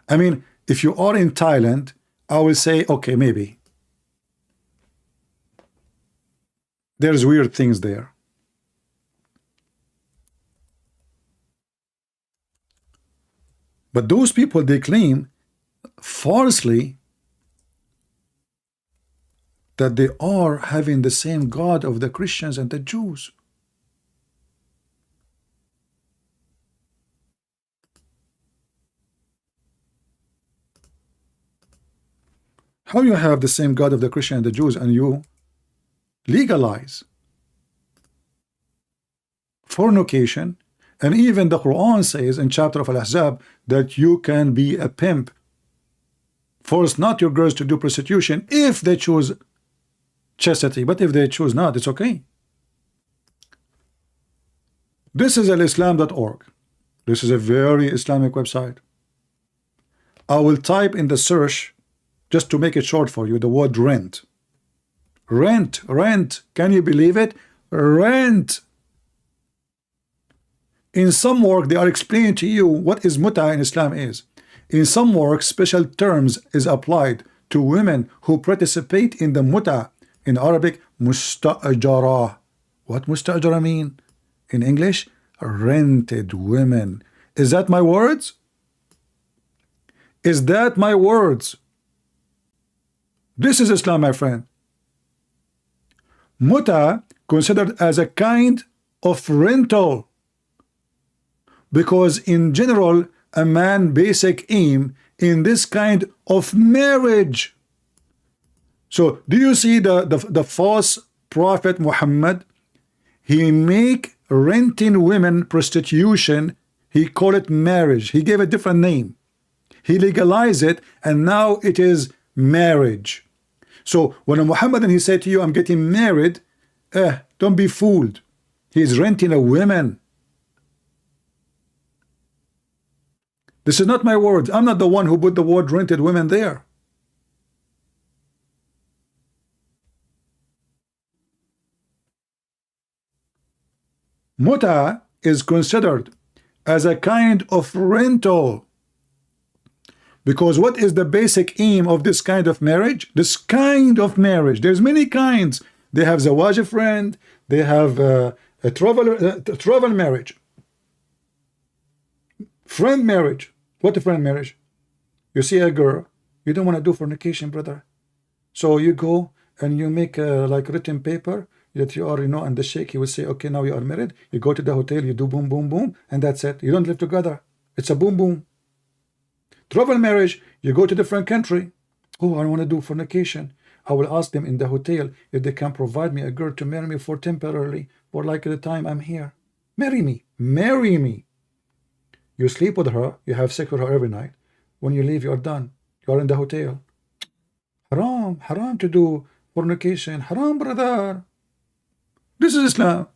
I mean, if you are in Thailand, I will say, okay, maybe. There's weird things there. But those people, they claim falsely that they are having the same God of the Christians and the Jews. How you have the same God of the Christian and the Jews and you legalize fornication? And even the Quran says in chapter of Al-Ahzab that you can be a pimp. Force not your girls to do prostitution if they choose chastity, but if they choose not, it's okay. This is alislam.org. This is a very Islamic website. I will type in the search, just to make it short for you, the word rent. Rent, rent. Can you believe it? Rent. In some work, they are explaining to you what is muta in Islam is. In some work, special terms is applied to women who participate in the muta. In Arabic, mustajara. What mustajara mean? In English, rented women. Is that my words? Is that my words? This is Islam, my friend. Muta considered as a kind of rental, because in general a man basic aim in this kind of marriage. So do you see the false prophet Muhammad? He make renting women prostitution, he call it marriage. He gave a different name. He legalized it, and now it is marriage. So when a Muhammadan he said to you, I'm getting married, don't be fooled. He's renting a woman. This is not my words. I'm not the one who put the word rented women there. Muta is considered as a kind of rental, because what is the basic aim of this kind of marriage? This kind of marriage, there's many kinds. They have zawaj friend, they have a travel marriage, friend marriage. What a friend marriage? You see a girl, you don't want to do fornication, brother, so you go and you make like written paper that you are, and the sheikh, he will say, okay, now you are married. You go to the hotel, you do boom, boom, boom, and that's it. You don't live together. It's a boom, boom. Travel marriage, you go to different country. Oh, I want to do fornication. I will ask them in the hotel if they can provide me a girl to marry me for temporarily, for like the time I'm here. Marry me. Marry me. You sleep with her, you have sex with her every night. When you leave, you're done. You're in the hotel. Haram, haram to do fornication. Haram, brother. This is Islam.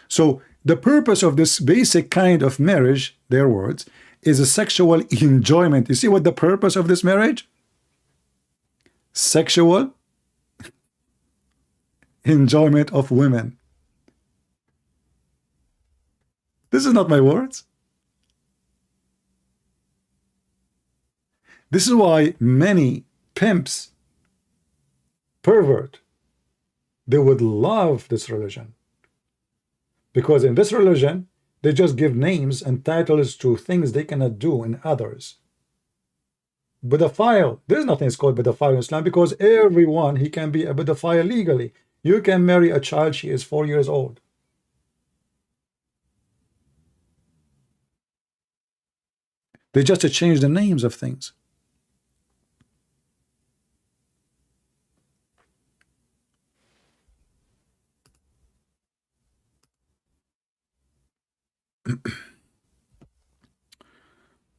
So the purpose of this basic kind of marriage, their words, is a sexual enjoyment. You see what the purpose of this marriage? Sexual enjoyment of women. This is not my words. This is why many pimps, pervert, they would love this religion, because in this religion they just give names and titles to things they cannot do in others. Pedophile, there's nothing called pedophile in Islam, because everyone, he can be a pedophile legally. You can marry a child, she is 4 years old. They just change the names of things.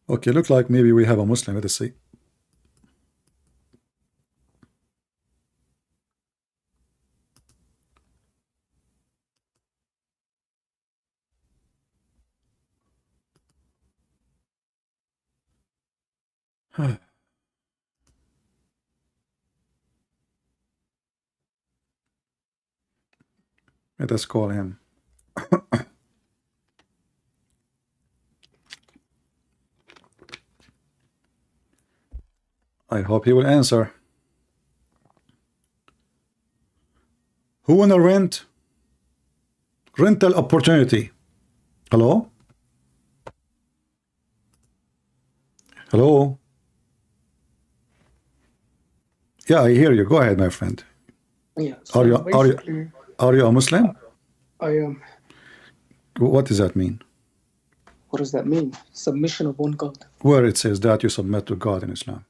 Okay, look like maybe we have a Muslim. Let us see. Let us call him. I hope he will answer. Who wanna rent? Rental opportunity. Hello? Hello? Yeah, I hear you. Go ahead, my friend. Yeah. So basically, Are you a Muslim? I am. What does that mean? What does that mean? Submission of one God. Where it says that you submit to God in Islam.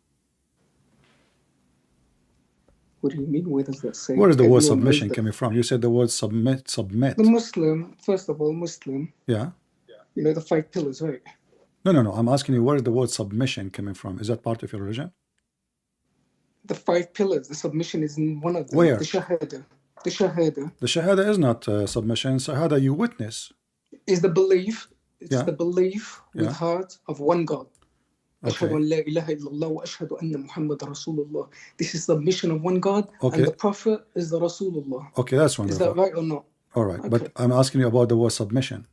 What do you mean? Where does that say? Where is the word Everyone knows submission that. coming from? You said the word submit. The Muslim, first of all, Muslim, Yeah. you know the 5 pillars, right? No. I'm asking you, where is the word submission coming from? Is that part of your religion? The 5 pillars, the submission is in one of them. Where? The Shahada. The Shahada The Shahada is not submission. Shahada, you witness. is the belief. It's Yeah. the belief with Yeah. heart of one God. أشهد Okay. أن لا إله إلا الله وأشهد أن محمد رسول الله. This is submission of one God, Okay. and the Prophet is the Rasulullah. Okay, that's Is that wonderful. right or not? All right, Okay. but I'm asking you about the word submission.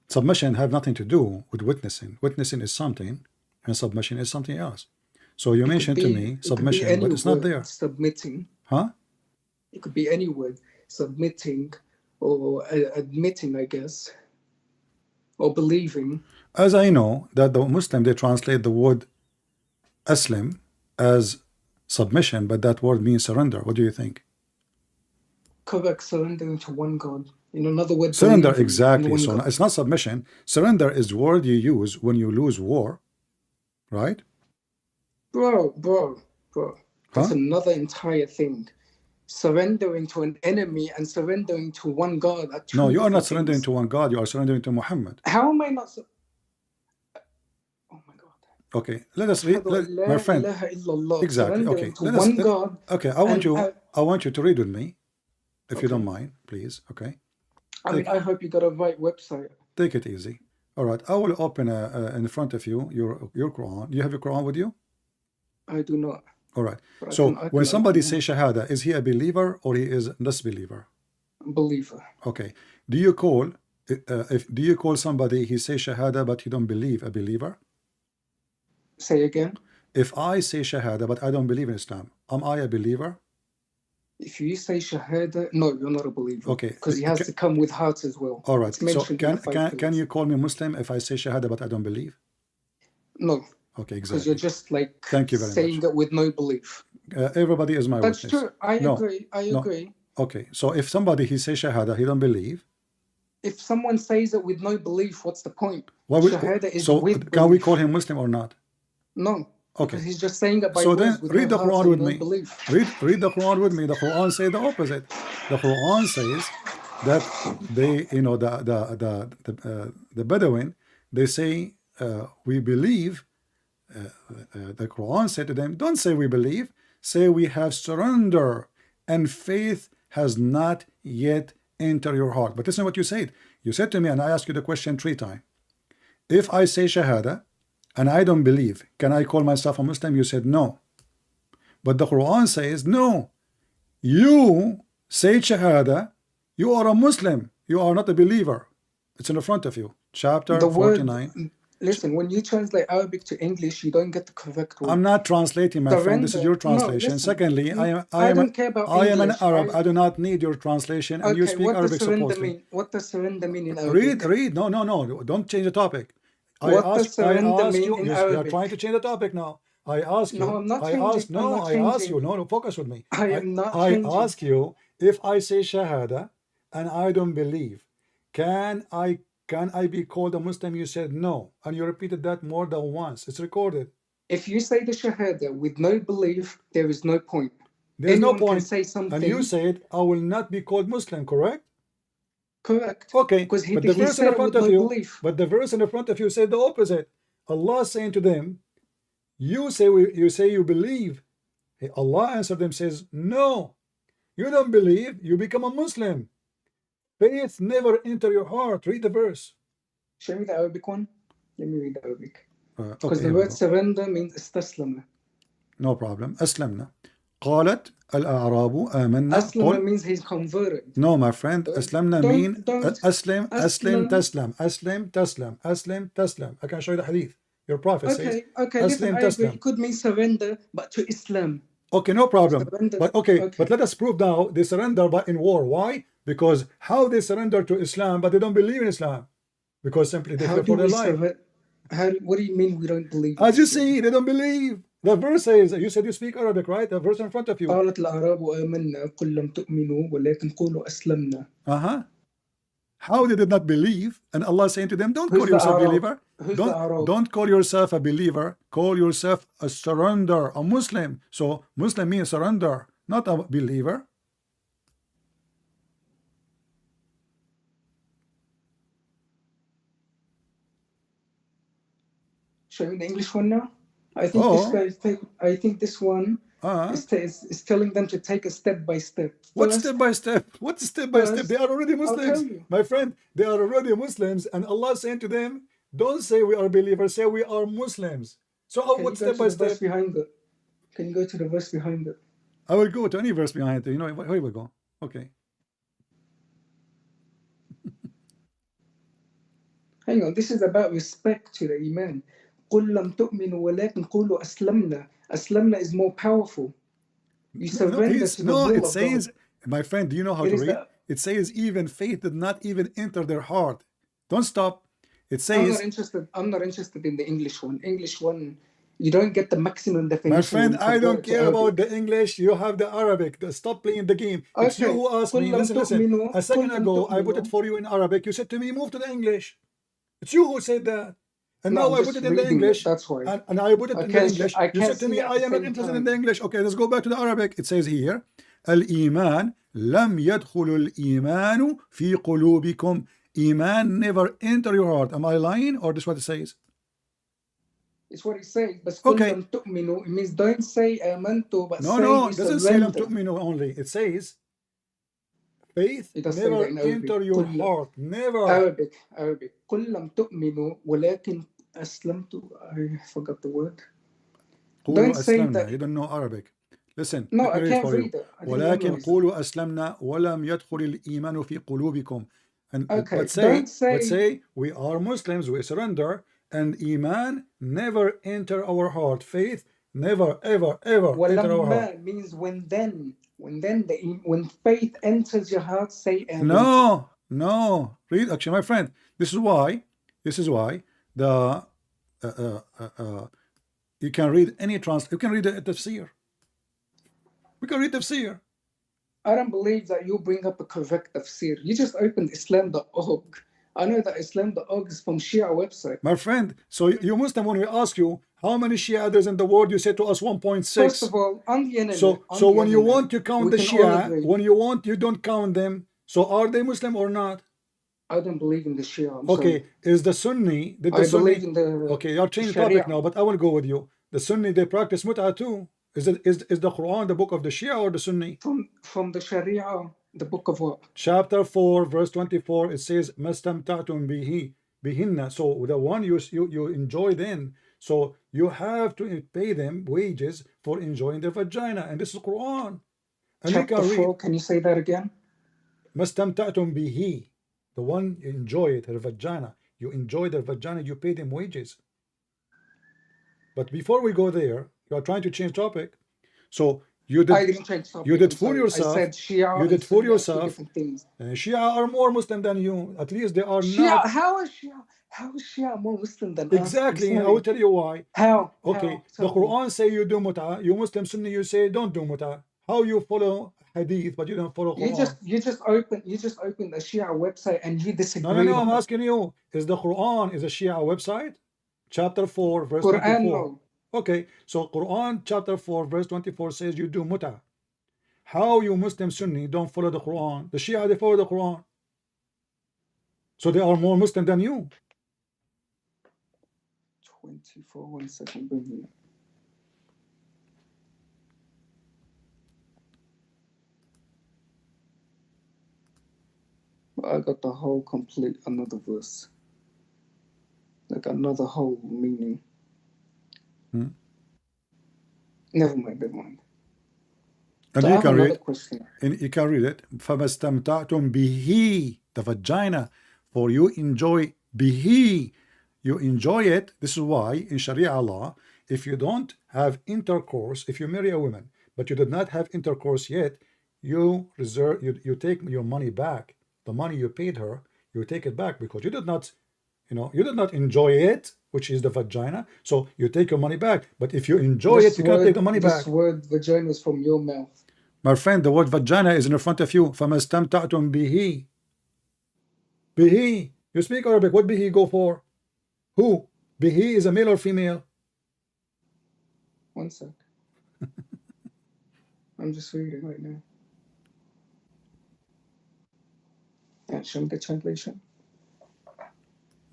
Submission have nothing to do with witnessing. Witnessing is something, and submission is something else. So you It could mentioned to be me it could be submission, any but it's not word, there. submitting. Huh? It could be any word, submitting or admitting, I guess, or believing. As I know that the Muslim, they translate the word aslim as submission, but that word means surrender. What do you think? Correct, surrendering to one God. In another word, Surrender, believing in exactly. one So God. it's not submission. Surrender is the word you use when you lose war, right? Bro, that's Huh? another entire thing. Surrendering to an enemy and surrendering to one God are two No, you are not different surrendering things. to one God. You are surrendering to Muhammad. How am I not? Oh my God. Okay, let us read, أشهد أن لا my friend. إله إلا الله. Exactly. Okay, Surrendering to one God. Okay, I want and you to read with me, if you Okay. don't mind, please. Okay, I mean, I hope you got a right website. take it easy. All right, I will open in front of you your Quran. You have your Quran with you? I do not. All right. But So I when can somebody open says Shahada, is he a believer or he is a disbeliever? believer. Okay. Do you call somebody he says Shahada but he don't believe a believer? Say again. If I say Shahada but I don't believe in Islam, am I a believer? If you say Shahada, no, you're not a believer. Okay. Because he has to come with heart as well. All right. It's So mentioned in the five can pillars. you call me Muslim if I say Shahada but I don't believe? No, Okay, because you're exactly. just like Thank you very saying much. it with no belief. Everybody is my That's witness. true. I No, agree. I no. agree. Okay. So if somebody he says Shahada, he don't believe. If someone says it with no belief, what's the point? What Shahada is so with can we belief. call him Muslim or not? No, because Okay. he's just saying it by So words then with read no the heart Quran and with no me. belief. Read the Quran with me. The Quran says the opposite. The Quran says that they, the Bedouin, they say we believe. The Quran said to them, don't say we believe, say we have surrender, and faith has not yet entered your heart. But listen to what you said. You said to me, and I asked you the question 3 times. If I say Shahada and I don't believe, can I call myself a Muslim? You said no. But the Quran says no. You say Shahada, you are a Muslim. You are not a believer. It's in the front of you. Chapter The 49. word, listen, when you translate Arabic to English, you don't get the correct word. I'm not translating, my friend. This is your Surrender. No, translation. listen. Secondly, I don't care about I am an English. Arab. I do not need your translation, and you Okay, speak what does Arabic surrender supposedly. mean? What does surrender mean in Arabic? Read. No. Don't change the topic. What does surrender mean you. in You are Arabic? trying to change the topic now. I ask you. No, I'm not I changing. ask. No, I'm not I ask you. changing. No, focus with me. I am not I changing. ask you, if I say Shahada and I don't believe, can I be called a Muslim? You said no, and you repeated that more than once. It's recorded. If you say the Shahada with no belief, there is no point. There's no Anyone point. can say something. And you said, I will not be called Muslim, correct? Correct. Okay, Because but the he verse in said the it front with of no you, belief. but the verse in the front of you said the opposite. Allah saying to them, you say you believe. Allah answered them, says, no, you don't believe, you become a Muslim. Faith never enter your heart. Read the verse. Show me the Arabic one. Let me read the Arabic. Because Okay, the word surrender means استسلم. No problem. أسلمنا. قالت الأعراب آمنا. Aslama means he's converted. No, my friend. أسلمنا mean أسلم تسلم. أسلم تسلم. أسلم تسلم. I can show you the hadith. Your prophet says. Okay. Listen, I agree. It could mean surrender, but to Islam. Okay, no problem. Surrender. But but let us prove now they surrender but in war. Why? Because how they surrender to Islam but they don't believe in Islam? Because simply they fear for their life. What do you mean we don't believe? As you see, they don't believe. The verse says, you said you speak Arabic, right? The verse in front of you. قالت الأعراب آمنا قل لم تؤمنوا ولكن قولوا أسلمنا. How they did not believe, and Allah saying to them, don't call yourself a believer. Don't call yourself a believer. Call yourself a surrender, a Muslim. So Muslim means surrender, not a believer. Show me the English one now. I think this one is telling them to take a step by step. What step by step? What step by step? They are already Muslims, my friend. They are already Muslims, and Allah saying to them, Don't say we are believers, say we are Muslims. So Can what you go step to by the verse step? behind it? Can you go to the verse behind it? I will go to any verse behind it. You know, here we go. Okay. Hang on, this is about respect to the Iman. قُلْ لَمْ تُؤْمِنُوا وَلَكِنْ قُولُوا أَسْلَمْنَا. Aslamna is more powerful. You surrender to the will it of says, God. my friend, do you know how It to is read? that It says even faith did not even enter their heart. Don't stop. It I'm says, not interested in the English one. English one, you don't get the maximum definition. my friend, when you I don't convert it to care about Arabic. the English. You have the Arabic. Stop playing the game. It's you Okay. who asked قُلْ me. لَمْ Listen. تُؤْمِنُوا A second قُلْ لَمْ ago, I put it تُؤْمِنُوا. for you in Arabic. You said to me, move to the English. It's you who said that. And No, now I'm I put just it in the reading it. English. That's why. And I put it in the English. I You can't said to me, see at I the am not same interested in the time. English. Okay, let's go back to the Arabic. It says here, Al-Iman lam yadkhulu al-imanu fi qulubikum. Iman never enter your heart. Am I lying or this is what it says? It's what it says. But Okay. لَمْ تُؤْمِنُوا, it means don't say آمَنْتُ, but say No, you it doesn't say lam surrender. tu'minu only. It says faith It does say that never in Arabic. enter your قُلْ heart. Never. Arabic. قُلْ لَمْ تُؤْمِنُوا وَلَكِنْ أَسْلَمْتُ. I forgot the word. قولوا Don't say أسلمنا. that. You don't know Arabic. Listen, No, let me I read it can't for you. read it. I didn't ولكن memorize it. قولوا أسلمنا ولم يدخل الإيمان في قلوبكم. And Okay, but don't say. say we are Muslims, we surrender, and Iman never enter our heart. Faith never ever enter our heart. وَلَمَّا means when faith enters your heart, say آمَنْتُ. No. Read actually, my friend. This is why the you can read any you can read the tafsir. We can read tafsir. I don't believe that you bring up a correct tafsir. You just opened Islam.org. I know that Islam.org is from Shia website. My friend, so you Muslim, when we ask you how many Shia there's in the world, you say to us 1.6. First of all, on the internet. So when you want to count the Shia, when you don't count them. So are they Muslim or not? I don't believe in the Shia. I'm okay, sorry. is the Sunni? Did the I Sunni? believe in the. Okay, you're changing the Sharia. topic now, but I will go with you. The Sunni, they practice mut'ah too. Is the Quran the book of the Shia or the Sunni? From the Sharia, the book of what? Chapter 4, verse 24. It says, "Mastamta'tum bihinna." So the one you enjoy then. So you have to pay them wages for enjoying their vagina, and this is Quran. And Chapter 4. Can you say that again? Mastamta'tum bihi. The one you enjoy it, her vagina. You enjoy their vagina, you pay them wages. But before we go there, you are trying to change topic. So you did. I didn't change topic. You did fool yourself. I said Shia. You did fool yourself. Different things. Shia are more Muslim than you. At least they are Shia, not. How is Shia more Muslim than exactly? us? I will tell you why. How? Okay. The Quran say you do mut'ah. You Muslim Sunni, you say don't do mut'ah. How you follow hadith but you don't follow Quran? You just open the Shia website and you disagree. No. I'm asking you. Is the Quran is a Shia website? Chapter 4, verse 24. No. Okay, so Quran chapter 4 verse 24 says you do mut'ah. How you Muslim Sunni don't follow the Quran? The Shia, they follow the Quran. So they are more Muslim than you. 24, 1 second. I got the whole complete another verse. Like another whole meaning. Never mind. And So you can read question. and you can read it. فَمَسْتَمْتَعْتُمْ بِهِ, the vagina, for you enjoy bihi. You enjoy it. This is why in Sharia law, if you don't have intercourse, if you marry a woman, but you did not have intercourse yet, you take your money back. The money you paid her, you take it back because you did not enjoy it, which is the vagina. So you take your money back. But if you enjoy it, you can't take the money back. This word vagina is from your mouth. My friend, the word vagina is in front of you. فَمَسْتَمْتَعْتُمْ بِهِ. Bihi. You speak Arabic. What bihi go for? Who? Bihi is a male or female? 1 sec. I'm just reading right now. And show me the translation.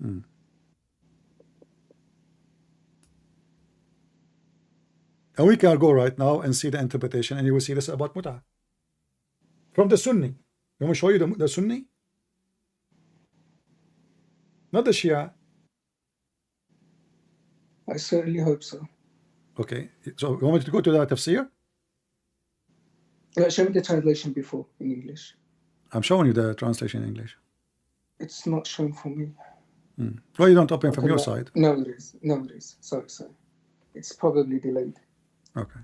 And we can go right now and see the interpretation, and you will see this about mut'ah from the Sunni. You want me to show you the Sunni? Not the Shia. I certainly hope so. Okay, so you want me to go to the tafsir? Show me the translation before in English. I'm showing you the translation in English. It's not shown for me. Why you don't open from Okay, your no, side? no, it is. No, it is. Sorry. It's probably delayed. Okay.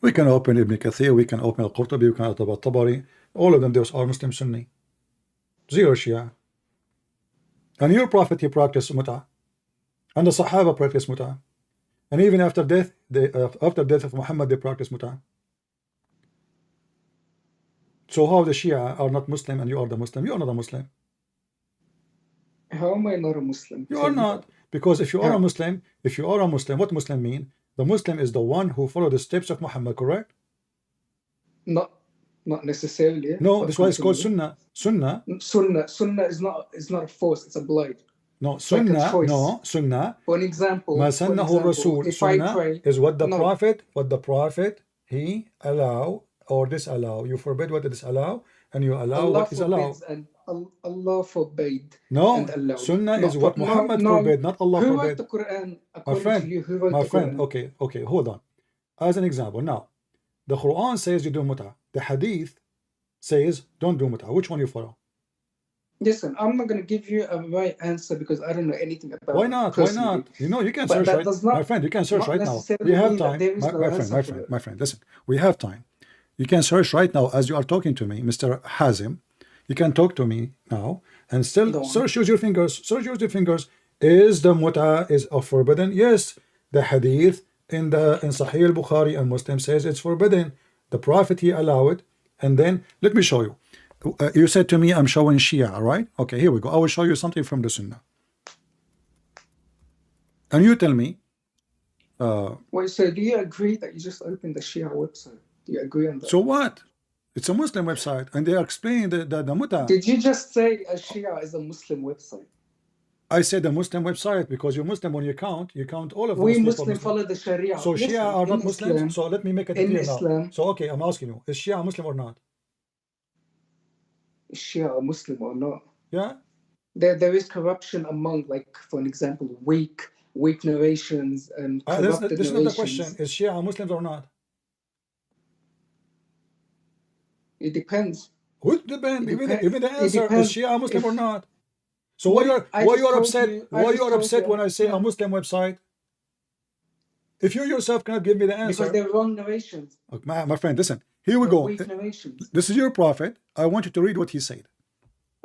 We can open Ibn Kathir, we can open Al-Qurtubi, we can open Al-Tabari. All of them, those are Muslim Sunni. Zero Shia. And your prophet, he practiced Mut'ah. And the Sahaba practiced Mut'ah. And even after death, after death of Muhammad, they practiced Mut'ah. So how the Shia are not Muslim and you are the Muslim? You are not a Muslim. How am I not a Muslim? You are not. Because if you are a Muslim, what Muslim mean? The Muslim is the one who follow the steps of Muhammad, correct? Not necessarily. No, that's why it's called Sunnah. Sunnah is not a force, it's a blind. No, It's like a Sunnah, choice. no, Sunnah. For an example, Ma sannahu Rasul. if I Sunnah pray, is what the no. Prophet, he allow or disallow. You forbid what it disallow, and you allow what is allowed. forbids and Allah forbade No, and allowed. Sunnah No, is what no, Muhammad no. forbid, not Allah Who wrote forbid. the Quran My according friend, to you? Who wrote my the friend, Quran? okay, hold on. As an example, now, the Quran says you do mut'ah. The Hadith says don't do mut'ah. Which one you follow? Listen, I'm not going to give you a right answer because I don't know anything about Why it not? Why personally. not? You know, you can But search that right, does not- my friend. You can search not right now. necessarily We have mean that time, there is no answer for it. my friend. Listen, we have time. You can search right now as you are talking to me, Mr. Hazim. You can talk to me now and still Go on. search. Use your fingers. Search. Use your fingers. Is the mut'ah is forbidden? Yes. The Hadith in Sahih al-Bukhari and Muslim says it's forbidden. The Prophet he allowed, and then let me show you. You said to me, I'm showing Shia, right? Okay, here we go. I will show you something from the Sunnah. And you tell me. Wait, so do you agree that you just opened the Shia website? Do you agree on that? So what? It's a Muslim website, and they are explaining the mut'ah. Did you just say a Shia is a Muslim website? I said a Muslim website because you're Muslim when you count all of We Muslims. Muslims follow the Sharia. So Listen, Shia are not in Muslims. Islam, So let me make it in clear now. Islam- So okay, I'm asking you: is Shia Muslim or not? is Shia a Muslim or not? Yeah. There is corruption among, like, for an example, weak narrations and corrupted This is not the narrations. question. Is Shia Muslims or not? It depends. Who depend? It Even depends. the It answer depends is Shia Muslim or if- not? So why I you just are told upset? you- I Why just you are told upset you- when I say yeah. a Muslim website? If you yourself cannot give me the answer, Because they're wrong narrations. Look, my friend, listen. Here we They're go. weak narrations. This is your prophet. I want you to read what he said.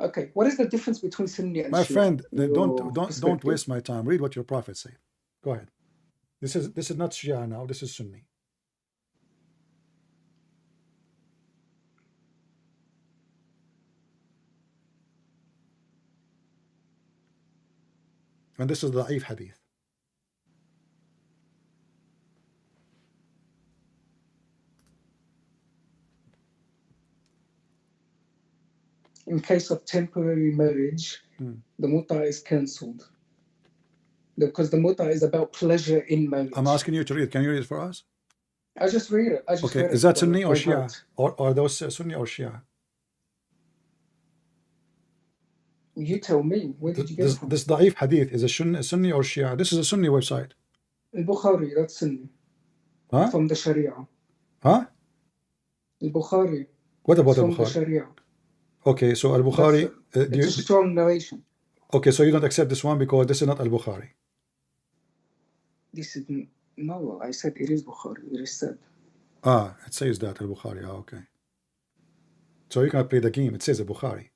Okay, what is the difference between Sunni and My Shia? friend, in your don't perspective? waste my time. Read what your prophet said. Go ahead. This is not Shia now. This is Sunni. And this is the Da'if hadith. In case of temporary marriage, the mut'ah is cancelled. Because the mut'ah is about pleasure in marriage. I'm asking you to read. Can you read it for us? I just read it. Okay. Is that Sunni or Shia? Or are those Sunni or Shia? You tell me. Where did you get it from? This Da'if hadith is a Sunni or Shia? This is a Sunni website. Al-Bukhari, that's Sunni. Huh? From the Sharia. Huh? Al-Bukhari. What about From the Al-Bukhari? Sharia. Okay, so Al-Bukhari, It's a strong narration. okay, so you don't accept this one because this is not Al-Bukhari. This is no. I said it is Bukhari. It is said. It says that Al-Bukhari. Okay. So you cannot play the game. It says Al-Bukhari.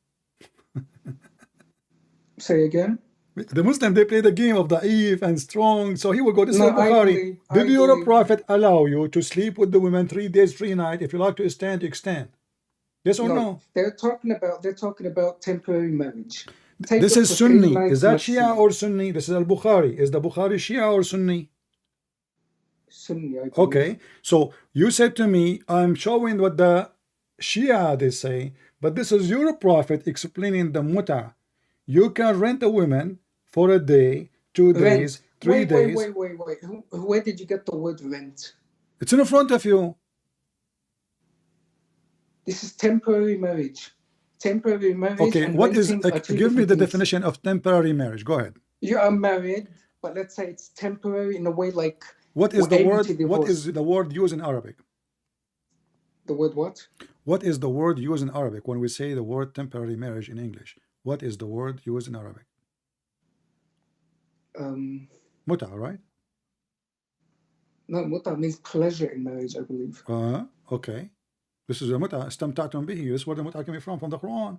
Say again. The Muslim, they play the game of Da'if and strong. So he will go, this is No, Al-Bukhari. I Did your believe- prophet allow you to sleep with the women 3 days, 3 nights? If you like to extend, extend. Yes or no? They're talking about temporary marriage. Take This up is to Sunni. 3 nights Is that maximum. Shia or Sunni? This is Al-Bukhari. Is the Bukhari Shia or Sunni? Sunni, I believe. Okay, so you said to me, I'm showing what the Shia they say, but this is your prophet explaining the mut'ah. You can rent a woman for a day, 2 days, 3 days. Wait. Where did you get the word rent? It's in front of you. This is temporary marriage. Temporary marriage. Okay, and what is? renting are two Give me different the things. definition of temporary marriage. Go ahead. You are married, but let's say it's temporary in a way like What is we're the aiming word? to What divorce. is the word used in Arabic? The word what? What is the word used in Arabic when we say the word temporary marriage in English? What is the word used in Arabic? Muta, right? No, muta means pleasure in marriage, I believe. Okay. This is a muta. Istamta'tum bihi. This is where the muta coming from the Quran.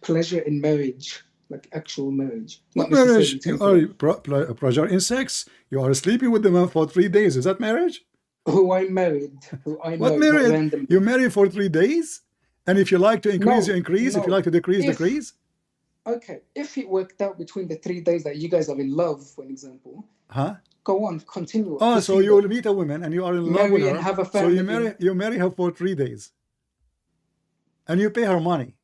Pleasure in marriage, like actual marriage. What Not necessarily marriage? You temporary. are pleasure in sex. You are sleeping with the man for 3 days. Is that marriage? Who I married, who I What married, not married? randomly. You marry for 3 days, and if you like to increase, No, you increase. If you no. like to decrease, If- decrease. Okay, if it worked out between the 3 days that you guys are in love, for example, Huh? go on, continue. Oh, so proceed you on. will meet a woman and you are in love Marry with and her. have a So you family. marry her for 3 days, and you pay her money.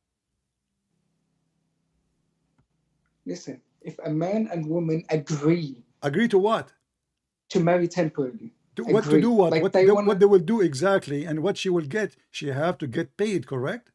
Listen, if a man and woman agree Agree to what? to marry temporarily, What to agree. do? What? Like What they they, wanna- what they will do exactly, and what she will get? She have to get paid, correct?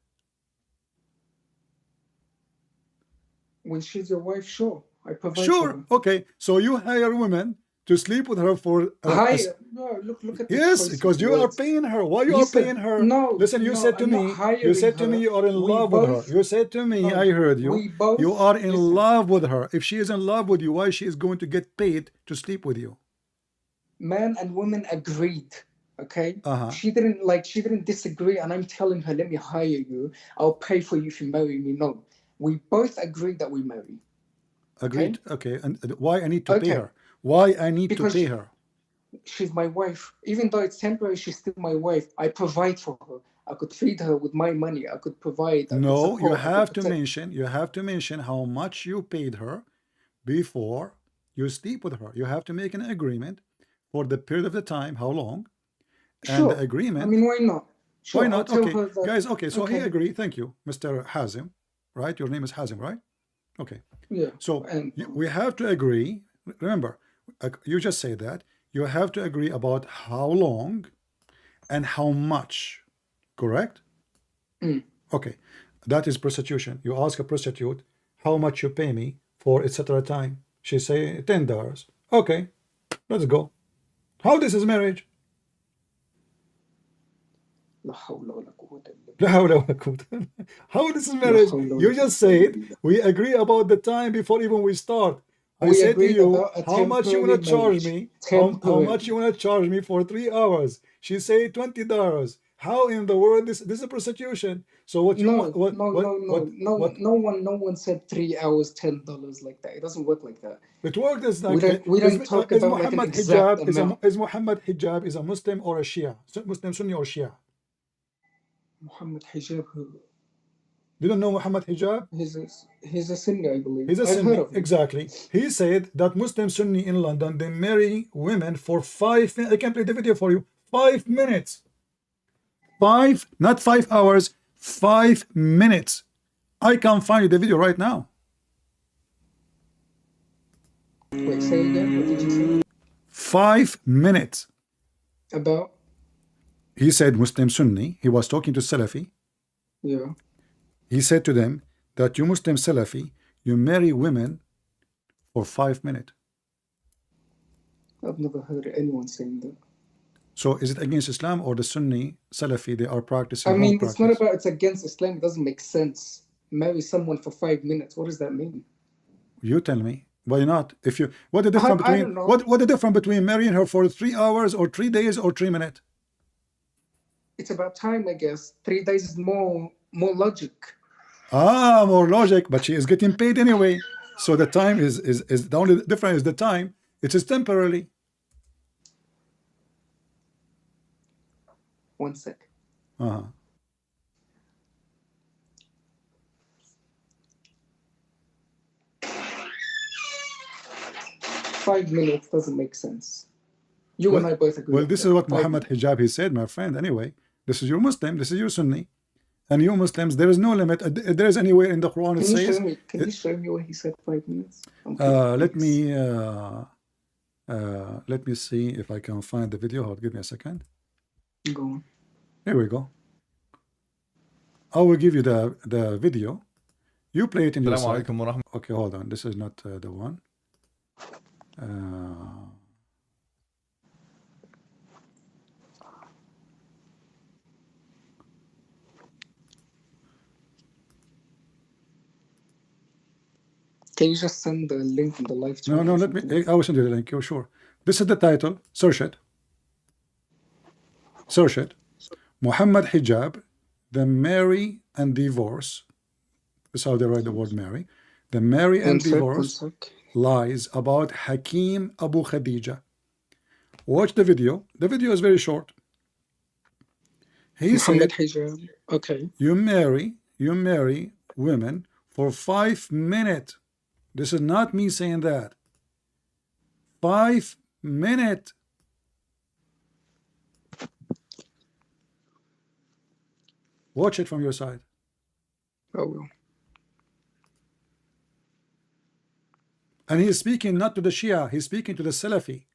when she's your wife, sure, I provide for Sure. her. Okay. So you hire a woman to sleep with her for No, look at the yes, choice because of you are words. paying her. Why you You are said- paying her? no, Listen, you no, said to I'm not me, you hiring said to me her. you are in We love with her. both- You said to me, No, I heard you. we both- You are in listen. love with her. If she is in love with you, why she is going to get paid to sleep with you? Man and woman agreed. Okay, Uh-huh. she didn't disagree, and I'm telling her, let me hire you. I'll pay for you if you marry me. No, we both agreed that we marry. Agreed. Okay. And why I need to pay Okay. her? Why I need Because to pay her? She's my wife. Even though it's temporary, she's still my wife. I provide for her. I could feed her with my money. I could provide. I could No, support, you I could have to protect. mention how much you paid her before you sleep with her. You have to make an agreement for the period of the time, how long, and Sure. the agreement. I mean, why not? Sure, Why not? I'll tell Okay, her that- guys. Okay, so he okay. agreed. Thank you, Mr. Hazim. Right? Your name is Hazim, right? Okay. Yeah. So And we have to agree. Remember, you just say that you have to agree about how long and how much. Correct? Okay. That is prostitution. You ask a prostitute how much you pay me for etc. time. She say $10. Okay, let's go. How this is marriage? لا حول ولا قوة إلا بالله. لا حول ولا قوة. How this is marriage? You just said we agree about the time before even we start. I We said to agreed you, about a how much you wanna temporary charge marriage. me? How Temporary. much you wanna charge me for 3 hours? She say $20. How in the world this is a prostitution? So what you No, want? What, no, what, no, what, no, what? no one said 3 hours, $10 like that. It doesn't work like that. It worked as like We don't is, talk is about like an Muhammad exact Hijab amount. is Muhammad Hijab is a Muslim or a Shia? Muslim Sunni or Shia? Muhammad Hijab, You don't know Muhammad Hijab? he's a Sunni, I believe. He's a I've heard Sunni, of him. exactly. He said that Muslim Sunni in London, they marry women for 5 minutes. I can play the video for you. 5 minutes. 5, not 5 hours, 5 minutes. I can find you the video right now. Wait, say again. What did you say? 5 minutes. About? He said Muslim Sunni. He was talking to Salafi. Yeah. He said to them that you Muslim Salafi, you marry women for 5 minutes. I've never heard anyone saying that. So is it against Islam or the Sunni Salafi they are practicing? I mean, wrong it's not practice? about it's against Islam. It doesn't make sense. Marry someone for 5 minutes. What does that mean? You tell me. Why not? If you what the difference I between don't know. what the difference between marrying her for 3 hours or 3 days or 3 minutes? It's about time, I guess. 3 days is more logic. Ah, more logic, but she is getting paid anyway. So the time is the only difference is the time. It is temporarily. 1 sec. Uh-huh. Five minutes doesn't make sense. You and I both agree. Well, on this that. is what 5 Muhammad minutes. Hijab he said, my friend. Anyway, this is your Muslim, this is your Sunni, and you Muslims, there is no limit. There is anywhere in the Quran it Can you says. show me? Can you show me where he said 5 minutes? I'm Let confused. me Let me see if I can find the video. Hold, give me a second. Go on. Here we go. I will give you the video. You play it in your السلام side. عليكم ورحمة Okay, hold on. This is not the one. Can you just send the link in the live chat? No, or let me. something? I will send you the link. You're sure. This is the title. Search it. Search it. Muhammad Hijab, the marry and divorce. This is how they write the word marry. The marry and One sec, one divorce sec. lies about Hakim Abu Khadija. Watch the video. The video is very short. He Muhammad said, Hijab. Okay. you marry women for 5 minutes. This is not me saying that. 5 minutes. Watch it from your side. I will. And he is speaking not to the Shia, he's speaking to the Salafi.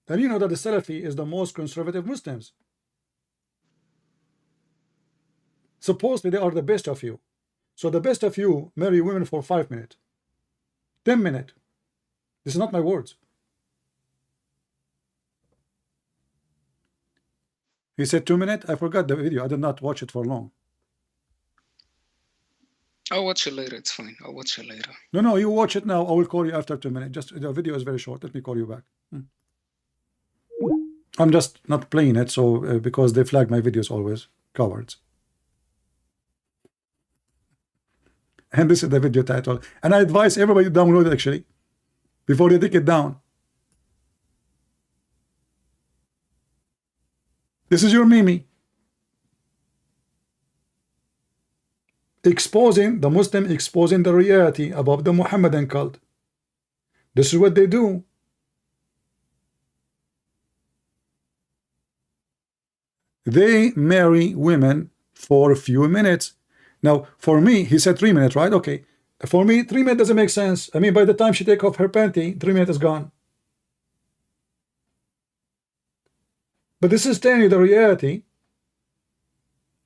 And you know that the Salafi is the most conservative Muslims. Supposedly they are the best of you. So the best of you marry women for 5 minutes. 10 minutes. This is not my words. He said 2 minutes. I forgot the video. I did not watch it for long. I'll watch it later. It's fine. I'll watch it later. No, you watch it now. I will call you after 2 minutes. Just the video is very short. Let me call you back. I'm just not playing it, so because they flag my videos always. Cowards. And this is the video title. And I advise everybody to download it actually before they take it down. This is your Mimi. Exposing the Muslim, exposing the reality about the Muhammadan cult. This is what they do. They marry women for a few minutes. Now, for me, he said 3 minutes, right? Okay. For me, 3 minutes doesn't make sense. I mean, by the time she take off her panty, 3 minutes is gone. But this is telling you the reality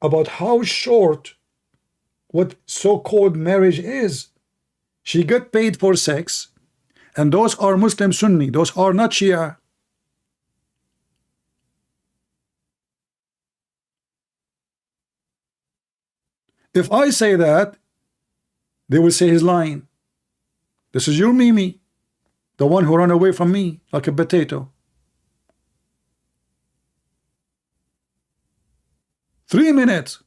about how short what so-called marriage is. She got paid for sex, and those are Muslim Sunni. Those are not Shia. If I say that, they will say he's lying. This is your Mimi, the one who ran away from me like a potato. 3 minutes.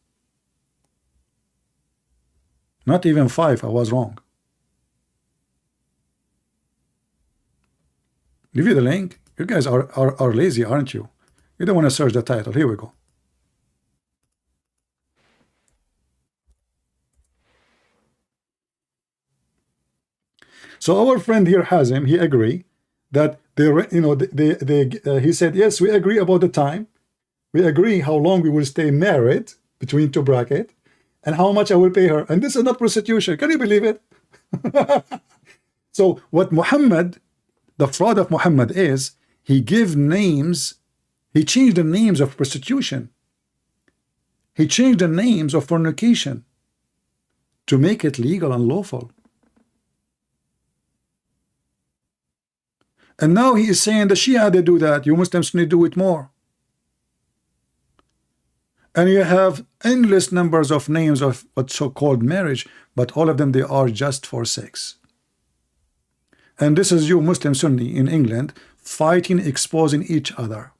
Not even 5. I was wrong. Give you the link. You guys are lazy, aren't you? You don't want to search the title. Here we go. So our friend here Hazim, he agree that he said, yes, we agree about the time. We agree how long we will stay married between two brackets and how much I will pay her. And this is not prostitution. Can you believe it? So what Muhammad, the fraud of Muhammad is, he give names, he changed the names of prostitution. He changed the names of fornication to make it legal and lawful. And now he is saying the Shia, they do that. You Muslims need to do it more. And you have endless numbers of names of what's so-called marriage, but all of them, they are just for sex. And this is you Muslim Sunni in England fighting, exposing each other.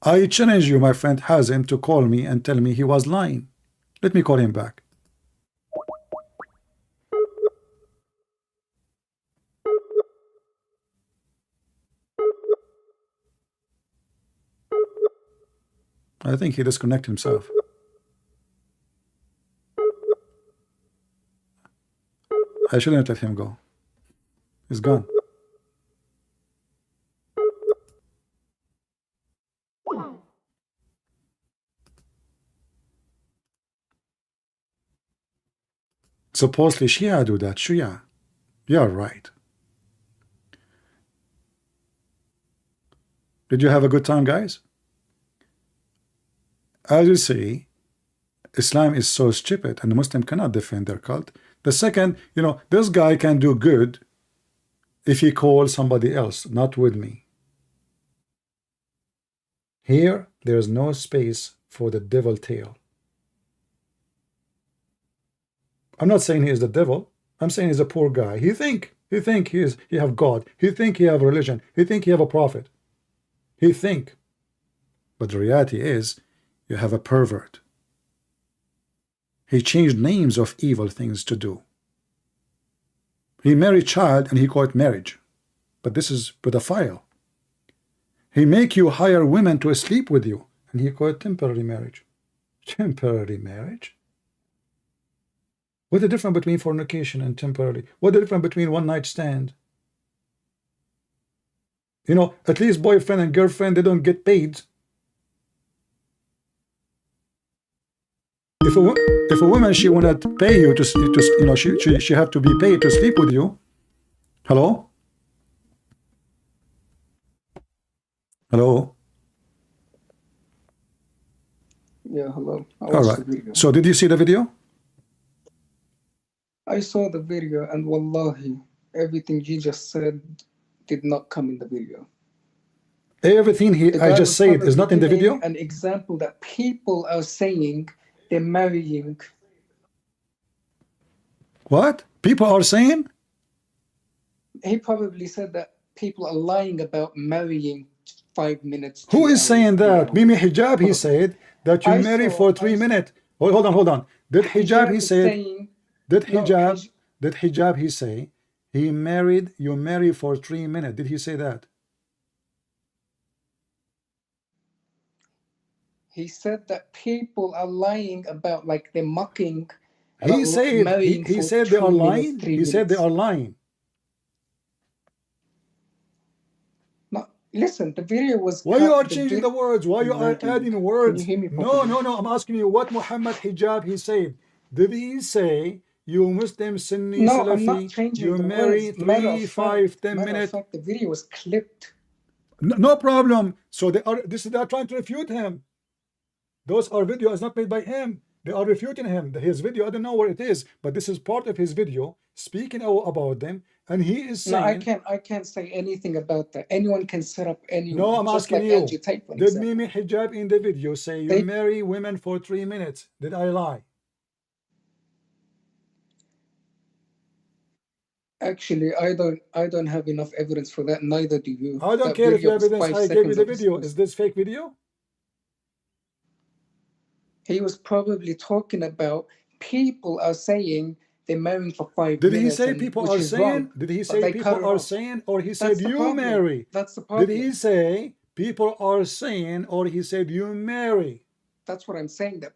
I challenge you, my friend Hazim, to call me and tell me he was lying. Let me call him back. I think he disconnected himself. I shouldn't let him go. He's gone. Supposedly Shia do that. Shia. You're right. Did you have a good time, guys? As you see, Islam is so stupid, and the Muslim cannot defend their cult. The second, you know, this guy can do good if he calls somebody else, not with me. Here, there is no space for the devil tale. I'm not saying he is the devil. I'm saying he's a poor guy. He think he have God. He think he have religion. He think he have a prophet. He think. But the reality is, you have a pervert. He changed names of evil things to do. He married child and he called it marriage. But this is pedophile. He make you hire women to sleep with you, and he called it temporary marriage. Temporary marriage? What's the difference between fornication and temporary? What's the difference between one night stand? You know, at least boyfriend and girlfriend, they don't get paid. If a woman, she wanna pay you to you know, she have to be paid to sleep with you. Hello? Hello? Yeah, hello. I All watched right. the video. So did you see the video? I saw the video, and wallahi, everything you just said did not come in the video. Everything The I guy just was said is probably not in the giving video. an example that people are saying they're marrying. What? People are saying? He probably said that people are lying about marrying 5 minutes. Who 2 is saying hours, that? 3 Mimi hours. Hijab, he said that you I marry saw- for 3 I saw- minutes. Hold on. Did Hijab, he is said, saying, did no, Hijab, he say, he married, you marry for 3 minutes. Did he say that? he said that people are lying about, like they're mocking. He about said, marrying he for said they 2 are minutes, lying. 3 He said they minutes. are lying. No, listen, the video was. Why you are the changing the words? Why you are Can adding you words? hear me No, properly? I'm asking you what Muhammad Hijab he said. Did he say you Muslim Sunni No, I'm Salafi, not changing you the marry words. Matter 3, of 5, fact, 10 matter of minutes? fact, the video was clipped. No problem. So they are trying to refute him. Those are videos not made by him. They are refuting him. His video, I don't know where it is, but this is part of his video speaking about them, and he is No, saying. I can't say anything about that. Anyone can set up anyone. No, I'm just asking like you. Angie Tate, for Did example. Mimi Hijab in the video say you They- marry women for 3 minutes? Did I lie? Actually, I don't have enough evidence for that. Neither do you. I don't That care if you video have was evidence. 5 I gave you seconds the of his video. voice. Is this fake video? He was probably talking about people are saying they're marrying for 5 Did minutes. he say and- people which are is saying? wrong, Did he but say they cut people it are off. saying, or he That's said the you problem. marry? That's the problem. Did he say people are saying, or he said you marry? That's what I'm saying. That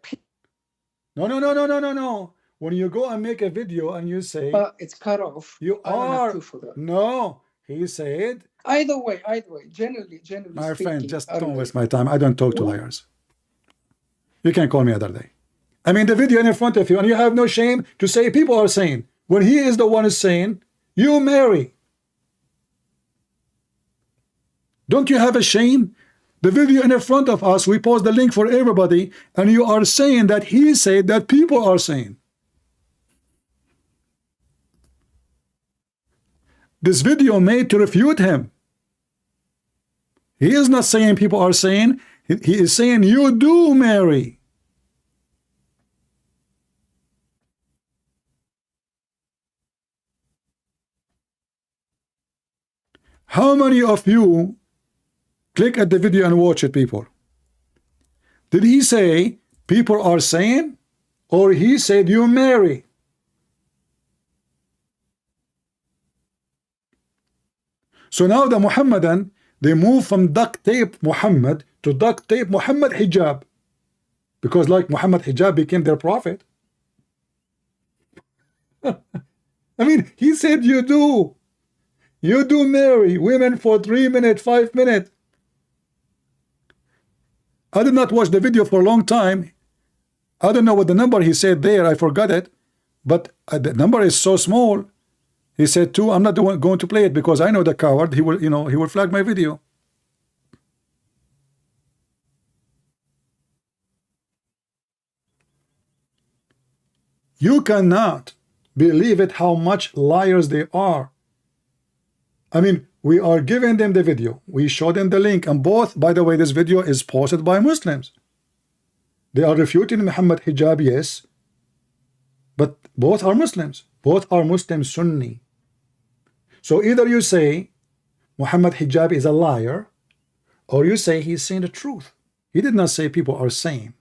No. When you go and make a video and you say but it's cut off. you I don't have are, proof for that. no, he said. Either way, generally My speaking, friend, just don't anyway, waste my time. I don't talk to liars. You can call me other day. I mean, the video in front of you, and you have no shame to say people are saying, when he is the one who's saying, you marry. Don't you have a shame? The video in front of us, we post the link for everybody, and you are saying that he said that people are saying. This video made to refute him. He is not saying people are saying, he is saying you do marry. How many of you click at the video and watch it, people? Did he say people are saying, or he said you marry? So now the Muhammadan, they move from duct tape Muhammad to duct tape Muhammad Hijab, because like Muhammad Hijab became their prophet. I mean, he said you do marry women for 3 minutes, 5 minutes. I did not watch the video for a long time. I don't know what the number he said there. I forgot it. But the number is so small. He said 2. I'm not going to play it because I know the coward. He will, he will flag my video. You cannot believe it how much liars they are. I mean, we are giving them the video. We show them the link. And both, by the way, this video is posted by Muslims. They are refuting Muhammad hijab, yes. But both are Muslims. Both are Muslim Sunni. So either you say Muhammad hijab is a liar, or you say he's saying the truth. He did not say people are saying.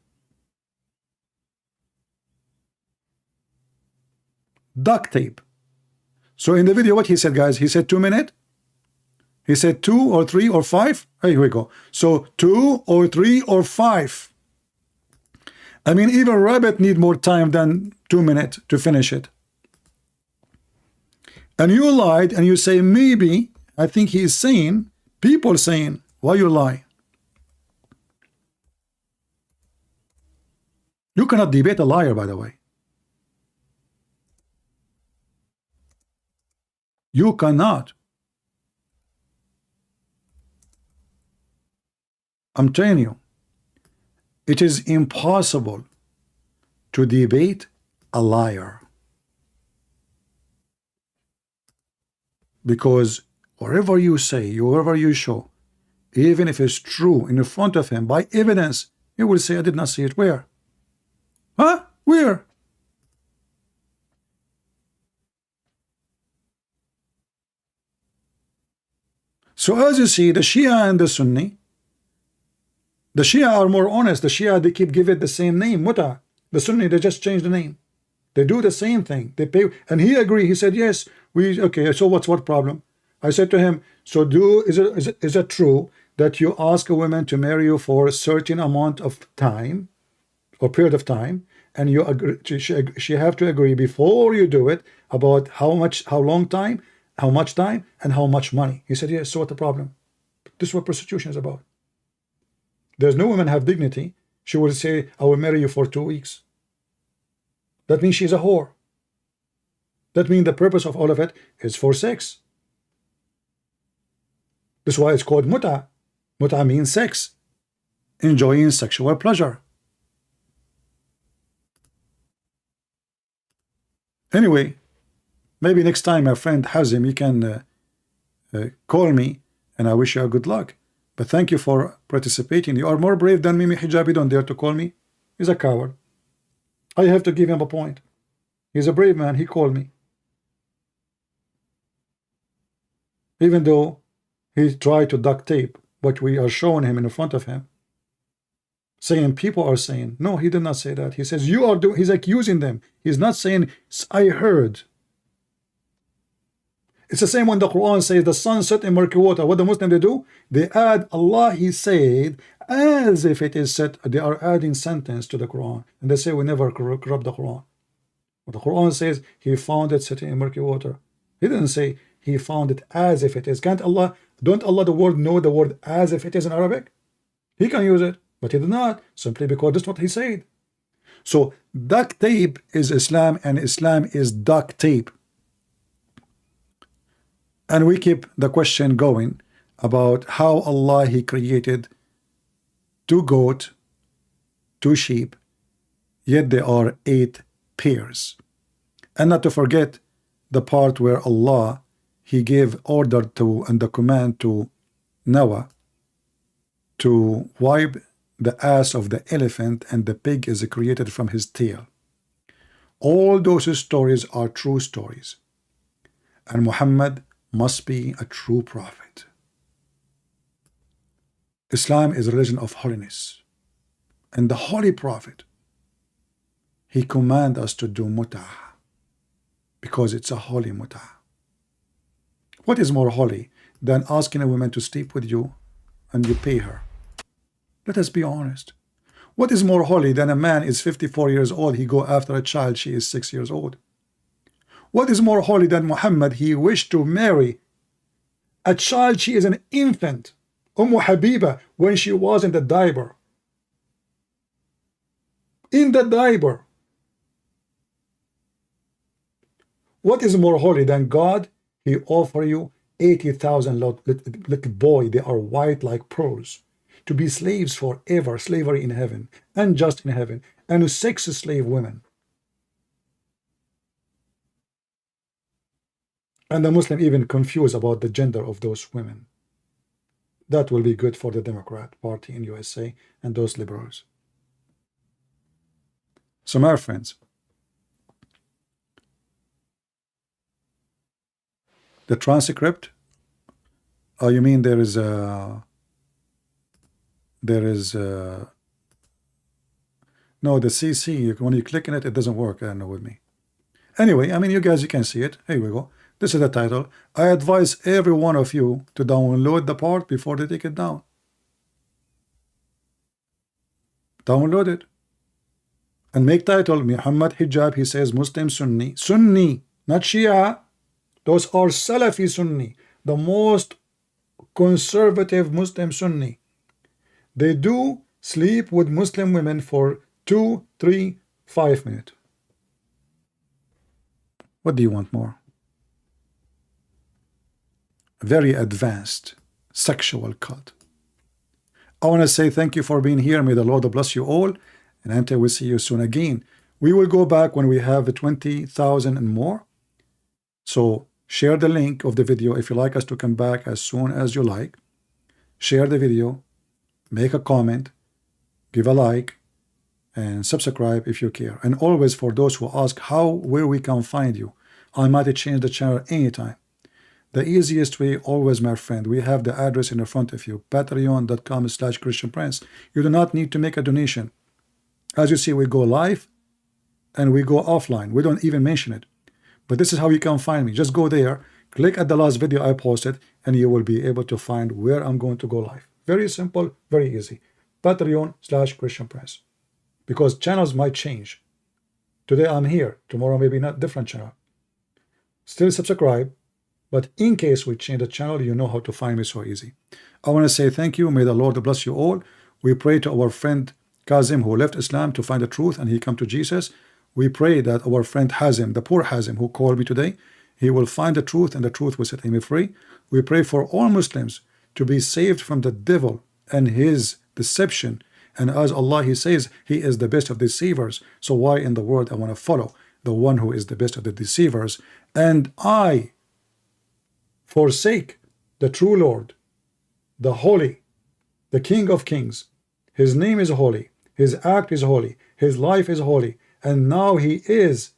Duct tape. So in the video, what he said, guys, he said 2 minutes. He said 2 or 3 or 5. Here we go. So 2 or 3 or 5. I mean, even rabbit need more time than 2 minutes to finish it. And you lied and you say, maybe, I think he is saying, people saying, why you lie? You cannot debate a liar, by the way. You cannot. I'm telling you, it is impossible to debate a liar. Because whatever you say, whatever you show, even if it's true in front of him by evidence, he will say, I did not see it. Where? Huh? Where? So as you see, the Shia and the Sunni, the Shia are more honest. The Shia, they keep giving it the same name, Muta. The Sunni, they just change the name. They do the same thing. They pay, and he agreed. He said, yes, okay, so what problem? I said to him, so is it true that you ask a woman to marry you for a certain amount of time or period of time, and you agree, she have to agree before you do it about how long time, how much time, and how much money? He said, yes, so what the problem? This is what prostitution is about. There's no woman have dignity. She will say, I will marry you for 2 weeks. That means she's a whore. That means the purpose of all of it is for sex. That's why it's called muta. Muta means sex, enjoying sexual pleasure. Anyway, maybe next time, my friend Hazim, you can call me, and I wish you a good luck. But thank you for participating. You are more brave than Mimi Hijabi. Don't dare to call me. He's a coward. I have to give him a point. He's a brave man. He called me. Even though he tried to duct tape what we are showing him in front of him, saying people are saying. No, he did not say that. He says you are doing. He's accusing them. He's not saying I heard. It's the same when the Quran says the sun set in murky water. What the Muslims they do? They add Allah, he said, as if it is said. They are adding sentence to the Quran, and they say we never corrupt the Quran. But the Quran says he found it sitting in murky water. He didn't say he found it as if it is. Don't Allah the word know the word as if it is in Arabic? He can use it, but he did not, simply because that's what he said. So duct tape is Islam, and Islam is duct tape. And we keep the question going about how Allah, he created 2 goats, 2 sheep, yet there are 8 pairs. And not to forget the part where Allah, he gave order to and the command to Noah to wipe the ass of the elephant, and the pig is created from his tail. All those stories are true stories. And Muhammad must be a true prophet. Islam is a religion of holiness, and the holy prophet, he commands us to do mut'ah because it's a holy mut'ah. What is more holy than asking a woman to sleep with you and you pay her? Let us be honest. What is more holy than a man is 54 years old, he go after a child, she is 6 years old? What is more holy than Muhammad? He wished to marry a child, she is an infant, Habiba, when she was in the diaper. In the diaper. What is more holy than God? He offer you 80,000 little boy, they are white like pearls, to be slaves forever, slavery in heaven, and just in heaven, and 6 slave women. And the Muslim even confused about the gender of those women. That will be good for the Democrat Party in USA and those liberals. So my friends, the transcript, oh, you mean there is no, the CC, when you click on it, it doesn't work. I don't know with me. Anyway, I mean, you guys, you can see it. Here we go. This is the title. I advise every one of you to download the part before they take it down. Download it. And make title, Muhammad Hijab, he says Muslim Sunni. Sunni, not Shia. Those are Salafi Sunni, the most conservative Muslim Sunni. They do sleep with Muslim women for 2, 3, 5 minutes. What do you want more? Very advanced sexual cult. I want to say thank you for being here. May the Lord bless you all. And until we see you soon again. We will go back when we have 20,000 and more. So share the link of the video if you like us to come back as soon as you like. Share the video. Make a comment. Give a like. And subscribe if you care. And always, for those who ask where we can find you, I might change the channel anytime. The easiest way, always, my friend, we have the address in the front of you, patreon.com/ChristianPrince. You do not need to make a donation. As you see, we go live and we go offline. We don't even mention it. But this is how you can find me. Just go there, click at the last video I posted, and you will be able to find where I'm going to go live. Very simple, very easy. Patreon/ChristianPrince. Because channels might change. Today I'm here, tomorrow maybe not, different channel. Still subscribe, but in case we change the channel, you know how to find me so easy. I want to say thank you. May the Lord bless you all. We pray to our friend Kazim, who left Islam to find the truth and he come to Jesus. We pray that our friend Hazim, the poor Hazim who called me today, he will find the truth and the truth will set him free. We pray for all Muslims to be saved from the devil and his deception. And as Allah, he says, he is the best of deceivers. So why in the world I want to follow the one who is the best of the deceivers? And I forsake the true Lord, the holy, the King of Kings. His name is holy. His act is holy. His life is holy. And now he is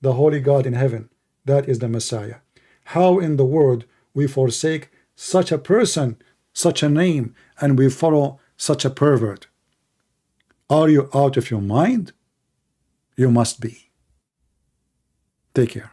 the holy God in heaven. That is the Messiah. How in the world we forsake such a person, such a name, and we follow such a pervert? Are you out of your mind? You must be. Take care.